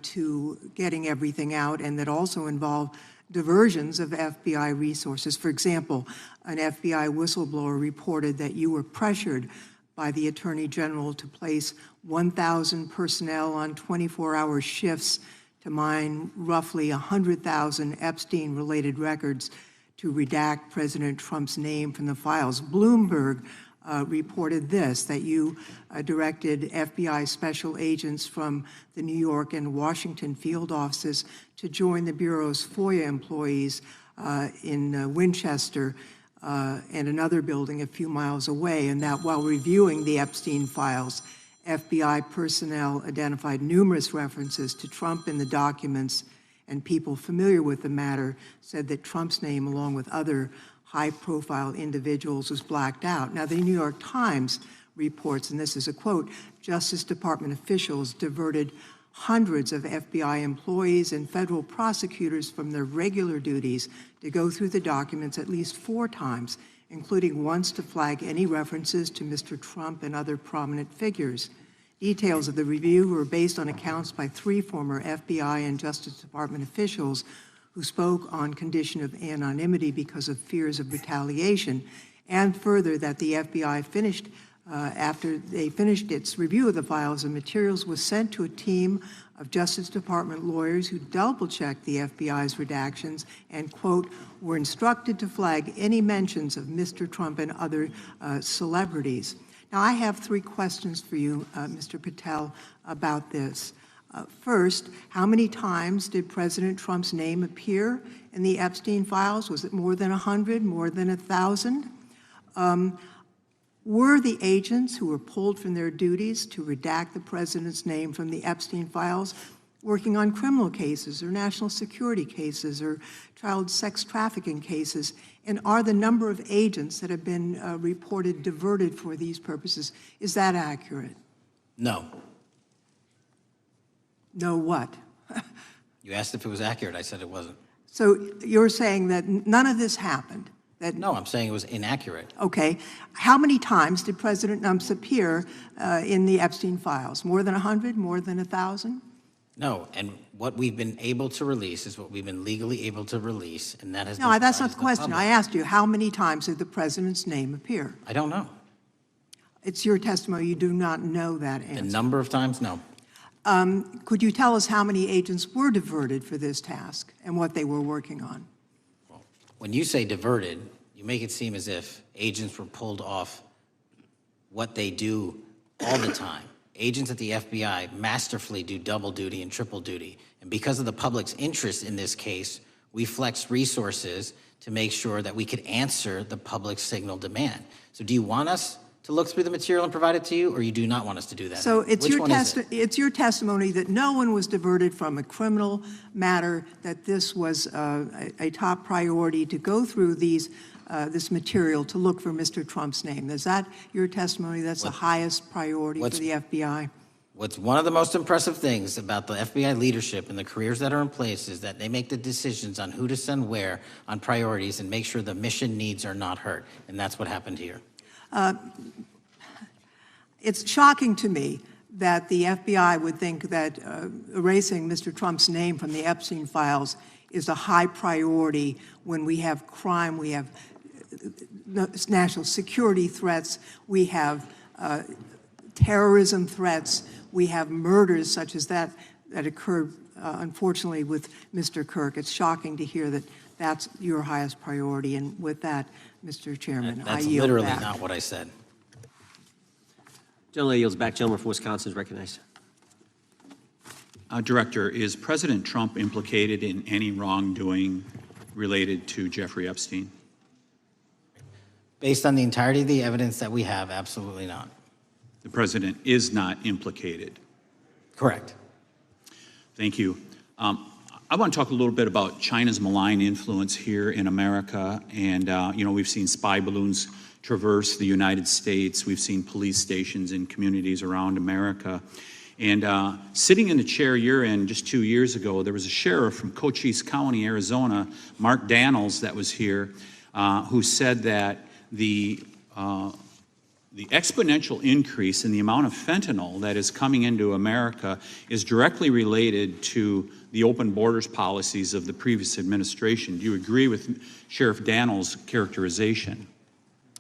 to getting everything out and that also involve diversions of FBI resources. For example, an FBI whistleblower reported that you were pressured by the Attorney General to place 1,000 personnel on 24-hour shifts to mine roughly 100,000 Epstein-related records to redact President Trump's name from the files. Bloomberg reported this, that you directed FBI special agents from the New York and Washington field offices to join the Bureau's FOIA employees in Winchester and another building a few miles away, and that while reviewing the Epstein files, FBI personnel identified numerous references to Trump in the documents and people familiar with the matter said that Trump's name, along with other high-profile individuals, was blacked out. Now, the New York Times reports, and this is a quote, Justice Department officials diverted hundreds of FBI employees and federal prosecutors from their regular duties to go through the documents at least 4 times, including once to flag any references to Mr. Trump and other prominent figures. Details of the review were based on accounts by 3 former FBI and Justice Department officials who spoke on condition of anonymity because of fears of retaliation, and further that the FBI finished after they finished its review of the files and materials, was sent to a team of Justice Department lawyers who double-checked the FBI's redactions and, quote, were instructed to flag any mentions of Mr. Trump and other celebrities. Now, I have 3 questions for you, Mr. Patel, about this. First, how many times did President Trump's name appear in the Epstein files? Was it more than 100, more than 1,000? Were the agents who were pulled from their duties to redact the president's name from the Epstein files working on criminal cases or national security cases or child sex trafficking cases? And are the number of agents that have been reported diverted for these purposes, is that accurate? No. No what? You asked if it was accurate. I said it wasn't. So you're saying that none of this happened? No, I'm saying it was inaccurate. Okay. How many times did President Trump appear in the Epstein files? More than 100? More than 1,000? No, and what we've been able to release is what we've been legally able to release, and that has No, been that's not the provided to question. public. I asked you, how many times did the president's name appear? I don't know. It's your testimony. You do not know that answer. The number of times, no. Could you tell us how many agents were diverted for this task and what they were working on? When you say diverted, you make it seem as if agents were pulled off what they do all the time. Agents at the FBI masterfully do double duty and triple duty. And because of the public's interest in this case, we flexed resources to make sure that we could answer the public's signal demand. So do you want us to look through the material and provide it to you, or you do not want us to do that? So it's Which your, one is it? it's your testimony that no one was diverted from a criminal matter, that this was a top priority to go through these this material to look for Mr. Trump's name. Is that your testimony? That's the highest priority for the FBI? What's one of the most impressive things about the FBI leadership and the careers that are in place is that they make the decisions on who to send where on priorities and make sure the mission needs are not hurt. And that's what happened here. It's shocking to me that the FBI would think that erasing Mr. Trump's name from the Epstein files is a high priority when we have crime, we have national security threats, we have terrorism threats, we have murders such as that occurred, unfortunately, with Mr. Kirk. It's shocking to hear that that's your highest priority. And with that, Mr. Chairman, I That's yield literally back. not what I said. Gentleman yields back. Gentleman from Wisconsin is recognized. Director, is President Trump implicated in any wrongdoing related to Jeffrey Epstein? Based on the entirety of the evidence that we have, absolutely not. The president is not implicated. Correct. Thank you. I want to talk a little bit about China's malign influence here in America. And, you know, we've seen spy balloons traverse the United States. We've seen police stations in communities around America. And sitting in the chair you're in just 2 years ago, there was a sheriff from Cochise County, Arizona, Mark Daniels, that was here, who said that the exponential increase in the amount of fentanyl that is coming into America is directly related to the open borders policies of the previous administration. Do you agree with Sheriff Daniels' characterization?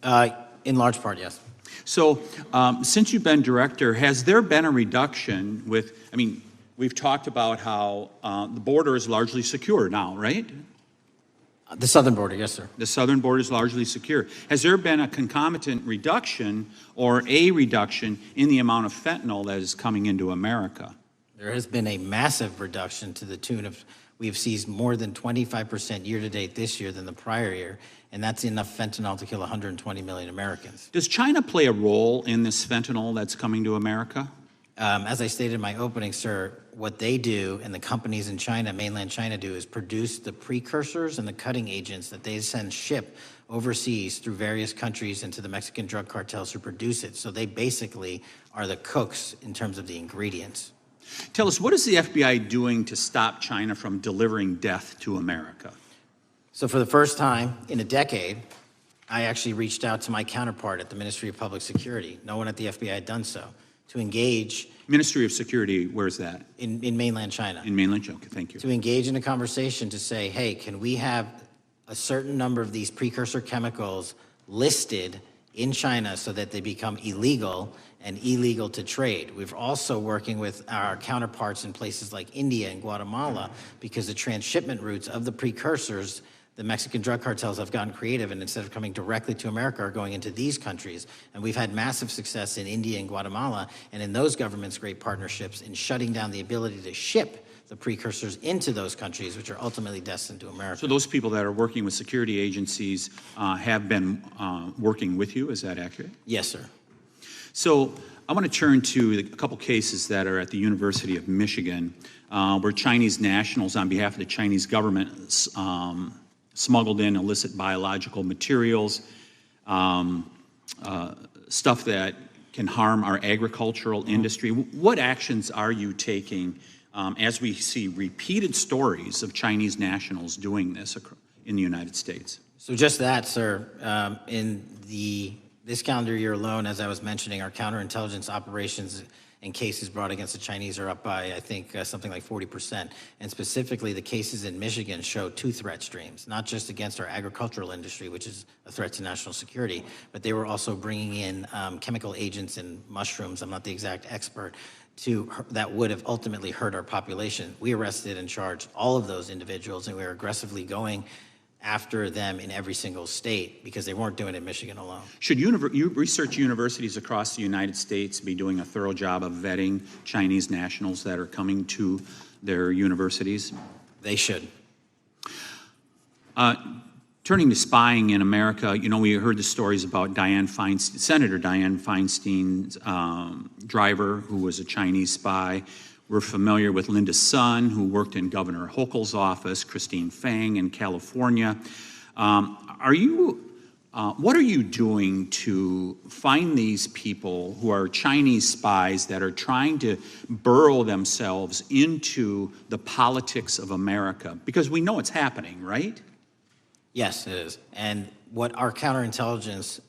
In large part, yes. So since you've been director, has there been a reduction with, I mean, we've talked about how the border is largely secure now, right? The southern border, yes, sir. The southern border is largely secure. Has there been a concomitant reduction or a reduction in the amount of fentanyl that is coming into America? There has been a massive reduction to the tune of, we've seized more than 25% year-to-date this year than the prior year, and that's enough fentanyl to kill 120 million Americans. Does China play a role in this fentanyl that's coming to America? As I stated in my opening, sir, what they do and the companies in China, mainland China, do is produce the precursors and the cutting agents that they ship overseas through various countries into the Mexican drug cartels who produce it. So they basically are the cooks in terms of the ingredients. Tell us, what is the FBI doing to stop China from delivering death to America? So for the first time in a decade, I actually reached out to my counterpart at the Ministry of Public Security. No one at the FBI had done so, to engage. Ministry of Security, where's that? In mainland China. In mainland China, okay, thank you. To engage in a conversation to say, hey, can we have a certain number of these precursor chemicals listed in China so that they become illegal and illegal to trade. We're also working with our counterparts in places like India and Guatemala because the transshipment routes of the precursors, the Mexican drug cartels have gotten creative, and instead of coming directly to America, are going into these countries. And we've had massive success in India and Guatemala, and in those governments' great partnerships in shutting down the ability to ship the precursors into those countries, which are ultimately destined to America. So those people that are working with security agencies have been working with you, is that accurate? Yes, sir. So I want to turn to a couple cases that are at the University of Michigan, where Chinese nationals, on behalf of the Chinese government, smuggled in illicit biological materials, stuff that can harm our agricultural industry. What actions are you taking as we see repeated stories of Chinese nationals doing this in the United States? So just that, sir. In this calendar year alone, as I was mentioning, our counterintelligence operations and cases brought against the Chinese are up by, I think, something like 40%. And specifically, the cases in Michigan show two threat streams, not just against our agricultural industry, which is a threat to national security, but they were also bringing in chemical agents in mushrooms. I'm not the exact expert. That would have ultimately hurt our population. We arrested and charged all of those individuals, and we were aggressively going after them in every single state because they weren't doing it in Michigan alone. Should research universities across the United States be doing a thorough job of vetting Chinese nationals that are coming to their universities? They should. Turning to spying in America, you know, we heard the stories about Senator Dianne Feinstein's driver, who was a Chinese spy. We're familiar with Linda Sun, who worked in Governor Hochul's office, Christine Fang in California. What are you doing to find these people who are Chinese spies that are trying to burrow themselves into the politics of America? Because we know it's happening, right? Yes, it is. And what our counterintelligence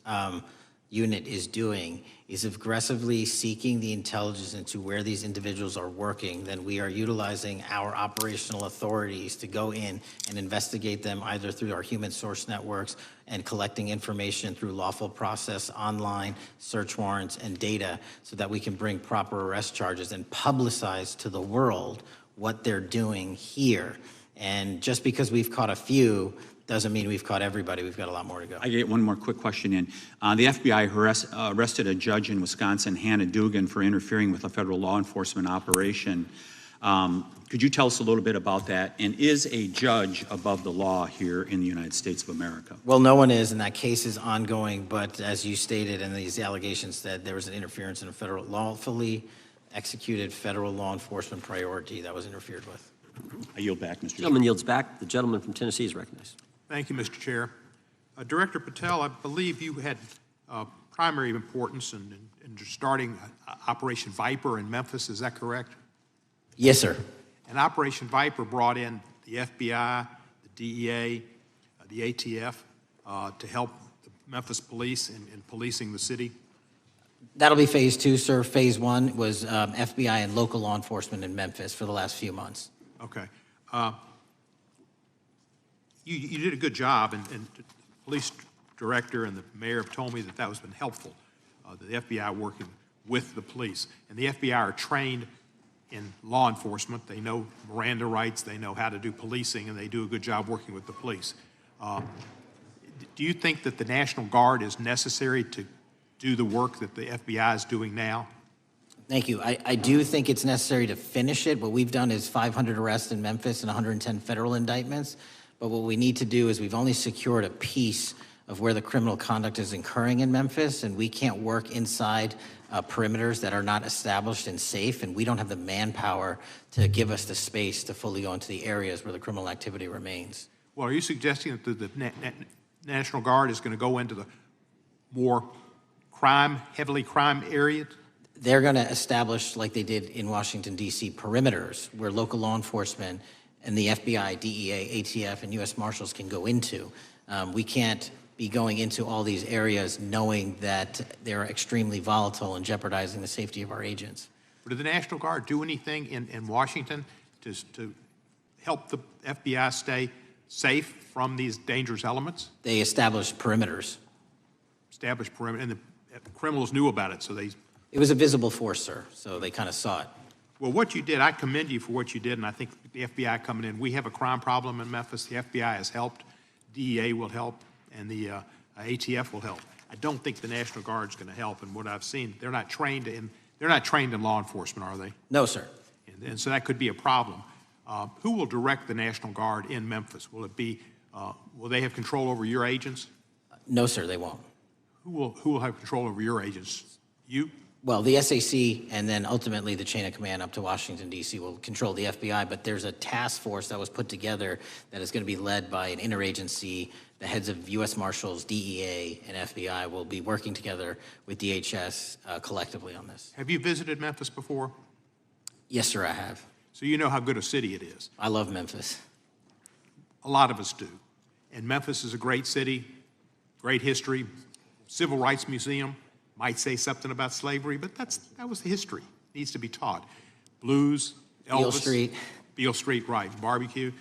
unit is doing is aggressively seeking the intelligence into where these individuals are working. Then we are utilizing our operational authorities to go in and investigate them either through our human source networks and collecting information through lawful process, online, search warrants, and data so that we can bring proper arrest charges and publicize to the world what they're doing here. And just because we've caught a few doesn't mean we've caught everybody. We've got a lot more to go. I get one more quick question in. The FBI arrested a judge in Wisconsin, Hannah Dugan, for interfering with a federal law enforcement operation. Could you tell us a little bit about that? And is a judge above the law here in the United States of America? Well, no one is, and that case is ongoing. But as you stated, and these allegations that there was an interference in a federal lawfully executed federal law enforcement priority that was interfered with. I yield back, Mr. Gentleman yields back. The gentleman from Tennessee is recognized. Thank you, Mr. Chair. Director Patel, I believe you had primary importance in starting Operation Viper in Memphis. Is that correct? Yes, sir. And Operation Viper brought in the FBI, the DEA, the ATF to help the Memphis police in policing the city? That'll be phase two, sir. Phase one was FBI and local law enforcement in Memphis for the last few months. Okay. You did a good job, and the police director and the mayor have told me that has been helpful, the FBI working with the police. And the FBI are trained in law enforcement. They know Miranda rights, they know how to do policing, and they do a good job working with the police. Do you think that the National Guard is necessary to do the work that the FBI is doing now? Thank you. I do think it's necessary to finish it. What we've done is 500 arrests in Memphis and 110 federal indictments. But what we need to do is we've only secured a piece of where the criminal conduct is occurring in Memphis, and we can't work inside perimeters that are not established and safe, and we don't have the manpower to give us the space to fully go into the areas where the criminal activity remains. Well, are you suggesting that the National Guard is going to go into the more heavily crime areas? They're going to establish, like they did in Washington, D.C., perimeters where local law enforcement and the FBI, DEA, ATF, and U.S. Marshals can go into. We can't be going into all these areas knowing that they're extremely volatile and jeopardizing the safety of our agents. Did the National Guard do anything in Washington to help the FBI stay safe from these dangerous elements? They established perimeters. Established perimeter, and the criminals knew about it, so they... It was a visible force, sir, so they kind of saw it. Well, what you did, I commend you for what you did, and I think the FBI coming in, we have a crime problem in Memphis. The FBI has helped, DEA will help, and the ATF will help. I don't think the National Guard's going to help, and what I've seen, they're not trained in law enforcement, are they? No, sir. And so that could be a problem. Who will direct the National Guard in Memphis? Will it be, will they have control over your agents? No, sir, they won't. Who will have control over your agents? You? Well, the SAC and then ultimately the chain of command up to Washington, D.C. will control the FBI, but there's a task force that was put together that is going to be led by an interagency. The heads of U.S. Marshals, DEA, and FBI will be working together with DHS collectively on this. Have you visited Memphis before? Yes, sir, I have. So you know how good a city it is. I love Memphis. A lot of us do. And Memphis is a great city, great history, civil rights museum. Might say something about slavery, but that was the history. It needs to be taught. Blues, Elvis. Beale Street. Beale Street, right, barbecue.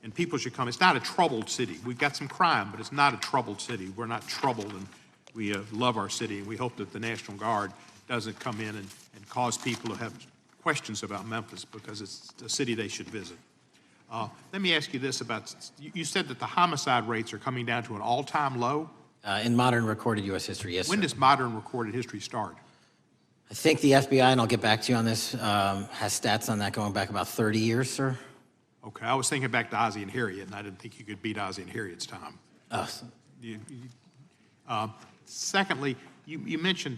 And people should come. It's not a troubled city. We've got some crime, but it's not a troubled city. We're not troubled, and we love our city, and we hope that the National Guard doesn't come in and cause people to have questions about Memphis because it's a city they should visit. Let me ask you this about, you said that the homicide rates are coming down to an all-time low? In modern recorded U.S. history, yes, When sir. does modern recorded history start? I think the FBI, and I'll get back to you on this, has stats on that going back about 30 years, sir. Okay, I was thinking back to Ozzie and Harriet, and I didn't think you could beat Ozzie and Harriet's time. Secondly, you mentioned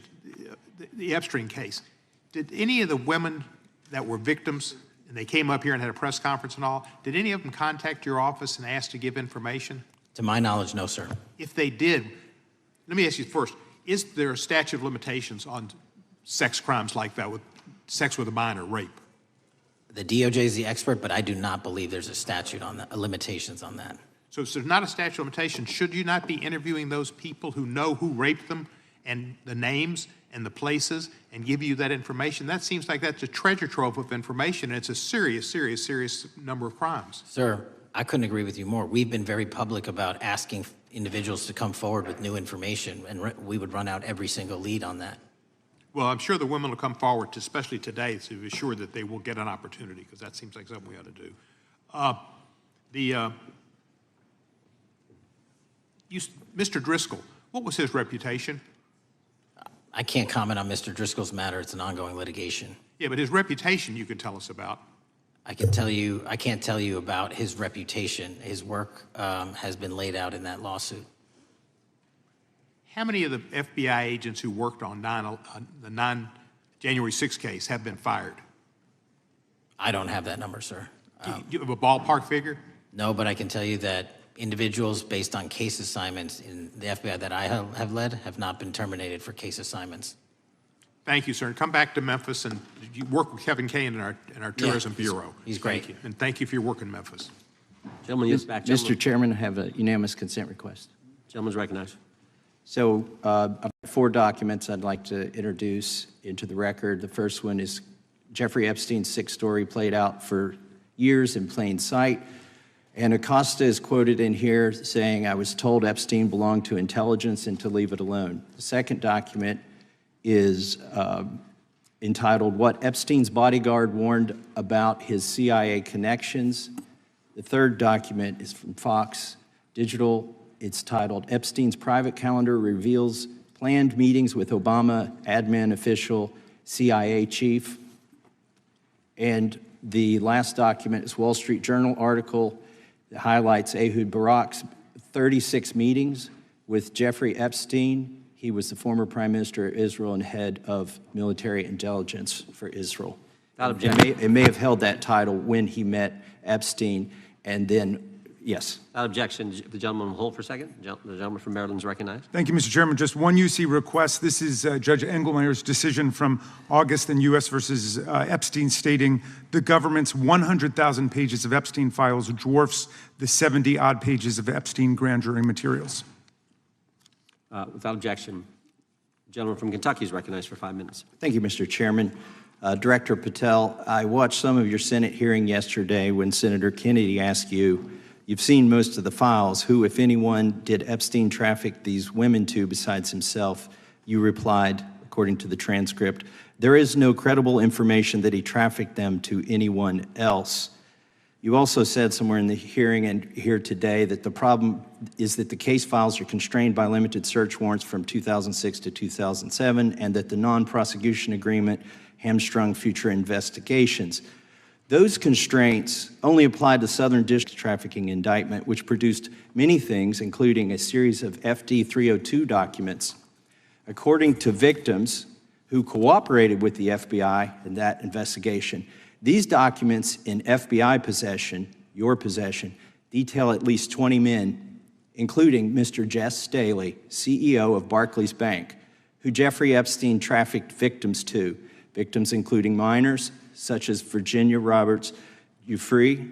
the Epstein case. Did any of the women that were victims, and they came up here and had a press conference and all, did any of them contact your office and ask to give information? To my knowledge, no, sir. If they did, let me ask you first, is there a statute of limitations on sex crimes like that, with sex with a minor, rape? The DOJ is the expert, but I do not believe there's a statute on that, limitations on that. So if there's not a statute of limitations, should you not be interviewing those people who know who raped them and the names and the places and give you that information? That seems like that's a treasure trove of information, and it's a serious, serious, serious number of crimes. Sir, I couldn't agree with you more. We've been very public about asking individuals to come forward with new information, and we would run out every single lead on that. Well, I'm sure the women will come forward, especially today, to be sure that they will get an opportunity, because that seems like something we ought to do. Mr. Driscoll, what was his reputation? I can't comment on Mr. Driscoll's matter. It's an ongoing litigation. Yeah, but his reputation you can tell us about. I can't tell you about his reputation. His work has been laid out in that lawsuit. How many of the FBI agents who worked on the January 6th case have been fired? I don't have that number, sir. Do you have a ballpark figure? No, but I can tell you that individuals based on case assignments in the FBI that I have led have not been terminated for case assignments. Thank you, sir. And come back to Memphis and you work with Kevin Kane in our Tourism Bureau. He's great. Thank you. And thank you for your work in Memphis. Gentleman, yes, back. Mr. Chairman, I have a unanimous consent request. Gentleman's recognized. So I've got 4 documents I'd like to introduce into the record. The first one is Jeffrey Epstein's 6 story played out for years in plain sight. And Acosta is quoted in here saying, "I was told Epstein belonged to intelligence and to leave it alone." The second document is entitled, "What Epstein's Bodyguard Warned About His CIA Connections." The third document is from Fox Digital. It's titled, "Epstein's Private Calendar Reveals Planned Meetings with Obama Admin Official CIA Chief." And the last document is Wall Street Journal article that highlights Ehud Barak's 36 meetings With Jeffrey Epstein, he was the former Prime Minister of Israel and head of military intelligence for Israel. It may have held that title when he met Epstein, and then, yes. Without objection, the gentleman will hold for a second. The gentleman from Maryland is recognized. Thank you, Mr. Chairman. Just one UC request. This is Judge Engelmeyer's decision from August in U.S. versus Epstein, stating the government's 100,000 pages of Epstein files dwarfs the 70-odd pages of Epstein grand jury materials. Without objection, the gentleman from Kentucky is recognized for 5 minutes. Thank you, Mr. Chairman. Director Patel, I watched some of your Senate hearing yesterday when Senator Kennedy asked you, you've seen most of the files, who, if anyone, did Epstein traffic these women to besides himself? You replied, according to the transcript, there is no credible information that he trafficked them to anyone else. You also said somewhere in the hearing and here today that the problem is that the case files are constrained by limited search warrants from 2006 to 2007, and that the non-prosecution agreement hamstrung future investigations. Those constraints only applied to Southern District trafficking indictment, which produced many things, including a series of FD 302 documents. According to victims who cooperated with the FBI in that investigation, these documents in FBI possession, your possession, detail at least 20 men, including Mr. Jess Staley, CEO of Barclays Bank, who Jeffrey Epstein trafficked victims to, victims including minors, such as Virginia Roberts Giuffre,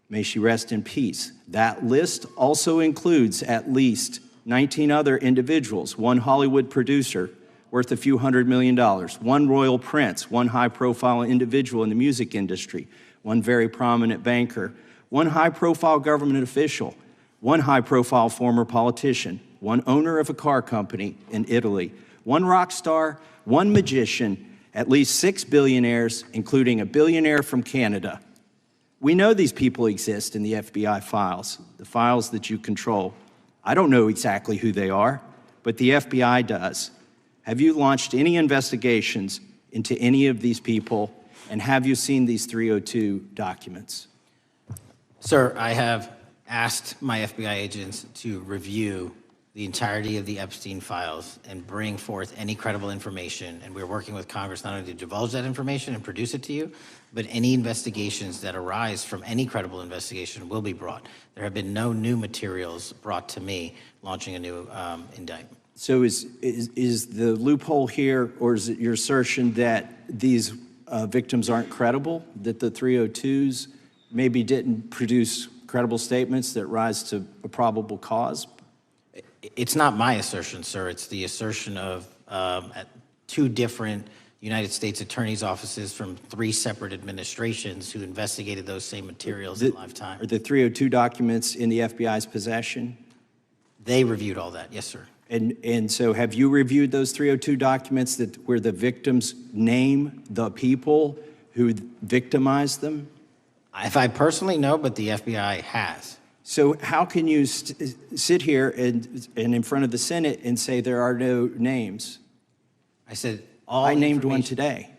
may she rest in peace. That list also includes at least 19 other individuals, one Hollywood producer worth a few $100 million, one royal prince, one high-profile individual in the music industry, one very prominent banker, one high-profile government official, one high-profile former politician, one owner of a car company in Italy, one rock star, one magician, at least 6 billionaires, including a billionaire from Canada. We know these people exist in the FBI files, the files that you control. I don't know exactly who they are, but the FBI does. Have you launched any investigations into any of these people, and have you seen these 302 documents? Sir, I have asked my FBI agents to review the entirety of the Epstein files and bring forth any credible information, and we're working with Congress not only to divulge that information and produce it to you, but any investigations that arise from any credible investigation will be brought. There have been no new materials brought to me launching a new indictment. So is the loophole here, or is it your assertion that these victims aren't credible, that the 302s maybe didn't produce credible statements that rise to a probable cause? It's not my assertion, sir. It's the assertion of two different United States attorneys' offices from 3 separate administrations who investigated those same materials in lifetime. Are the 302 documents in the FBI's possession? They reviewed all that, yes, sir. And so have you reviewed those 302 documents where the victims name the people who victimized them? If I personally know, but the FBI has. So how can you sit here and in front of the Senate and say there are no names? I said I named one today.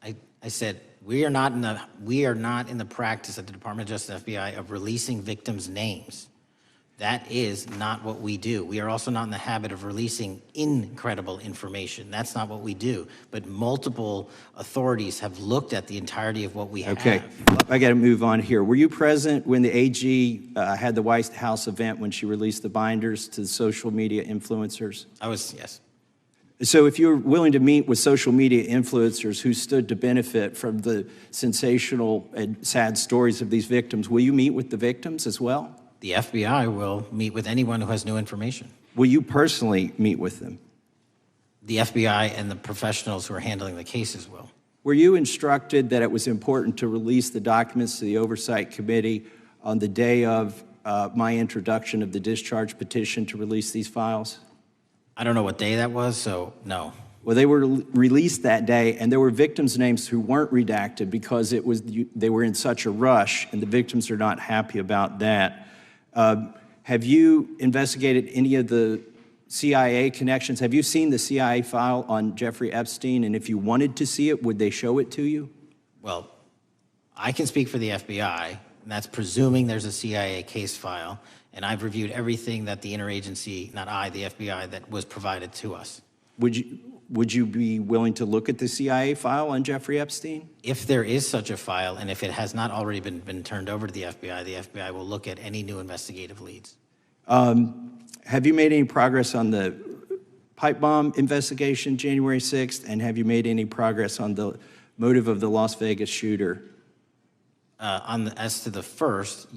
I said we are not in the practice at the Department of Justice FBI of releasing victims' names. That is not what we do. We are also not in the habit of releasing incredible information. That's not what we do. But multiple authorities have looked at the entirety of what we have. Okay, I got to move on here. Were you present when the AG had the White House event when she released the binders to the social media influencers? I was, yes. So if you're willing to meet with social media influencers who stood to benefit from the sensational and sad stories of these victims, will you meet with the victims as well? The FBI will meet with anyone who has new information. Will you personally meet with them? The FBI and the professionals who are handling the cases will. Were you instructed that it was important to release the documents to the Oversight Committee on the day of my introduction of the discharge petition to release these files? I don't know what day that was, so no. Well, they were released that day, and there were victims' names who weren't redacted because they were in such a rush, and the victims are not happy about that. Have you investigated any of the CIA connections? Have you seen the CIA file on Jeffrey Epstein? And if you wanted to see it, would they show it to you? Well, I can speak for the FBI. And that's presuming there's a CIA case file. And I've reviewed everything that the interagency, not I, the FBI, that was provided to us. Would you be willing to look at the CIA file on Jeffrey Epstein? If there is such a file, and if it has not already been turned over to the FBI will look at any new investigative leads. Have you made any progress on the pipe bomb investigation January 6th? And have you made any progress on the motive of the Las Vegas shooter? As to the first,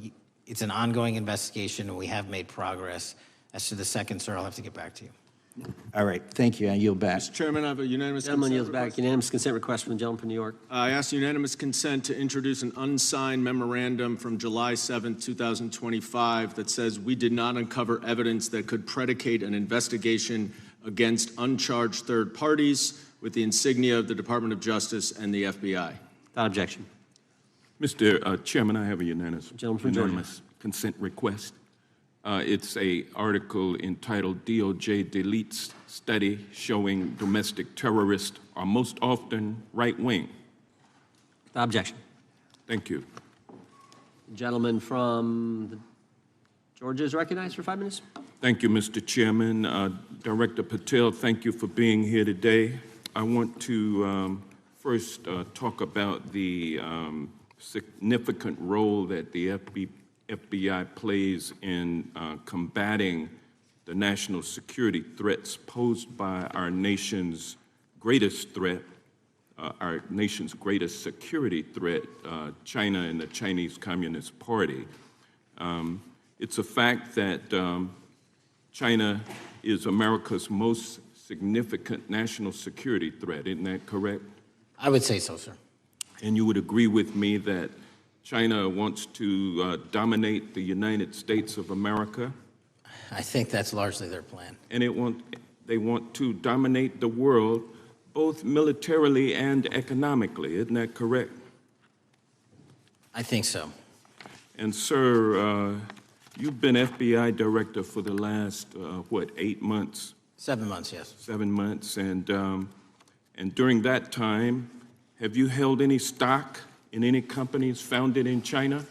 it's an ongoing investigation, and we have made progress. As to the second, sir, I'll have to get back to you. All right, thank you. I yield back. Mr. Chairman, I have a unanimous Gentleman consent yields back. request. Unanimous consent request from the gentleman from New York. I ask unanimous consent to introduce an unsigned memorandum from July 7th, 2025 that says we did not uncover evidence that could predicate an investigation against uncharged third parties with the insignia of the Department of Justice and the FBI. Without objection. Mr. Chairman, I have a unanimous Georgia. consent request. It's a article entitled DOJ Deletes Study Showing Domestic Terrorists Are Most Often Right-Wing. Without objection. Thank you. Gentleman from Georgia is recognized for 5 minutes. Thank you, Mr. Chairman. Director Patel, thank you for being here today. I want to first talk about the significant role that the FBI plays in combating the national security threats posed by our nation's greatest threat, our nation's greatest security threat, China and the Chinese Communist Party. It's a fact that China is America's most significant national security threat, isn't that correct? I would say so, sir. And you would agree with me that China wants to dominate the United States of America? I think that's largely their plan. And they want to dominate the world, both militarily and economically, isn't that correct? I think so. And sir, you've been FBI director for the last, 8 months? 7 months, yes. 7 months, and during that time, have you held any stock in any companies founded in China?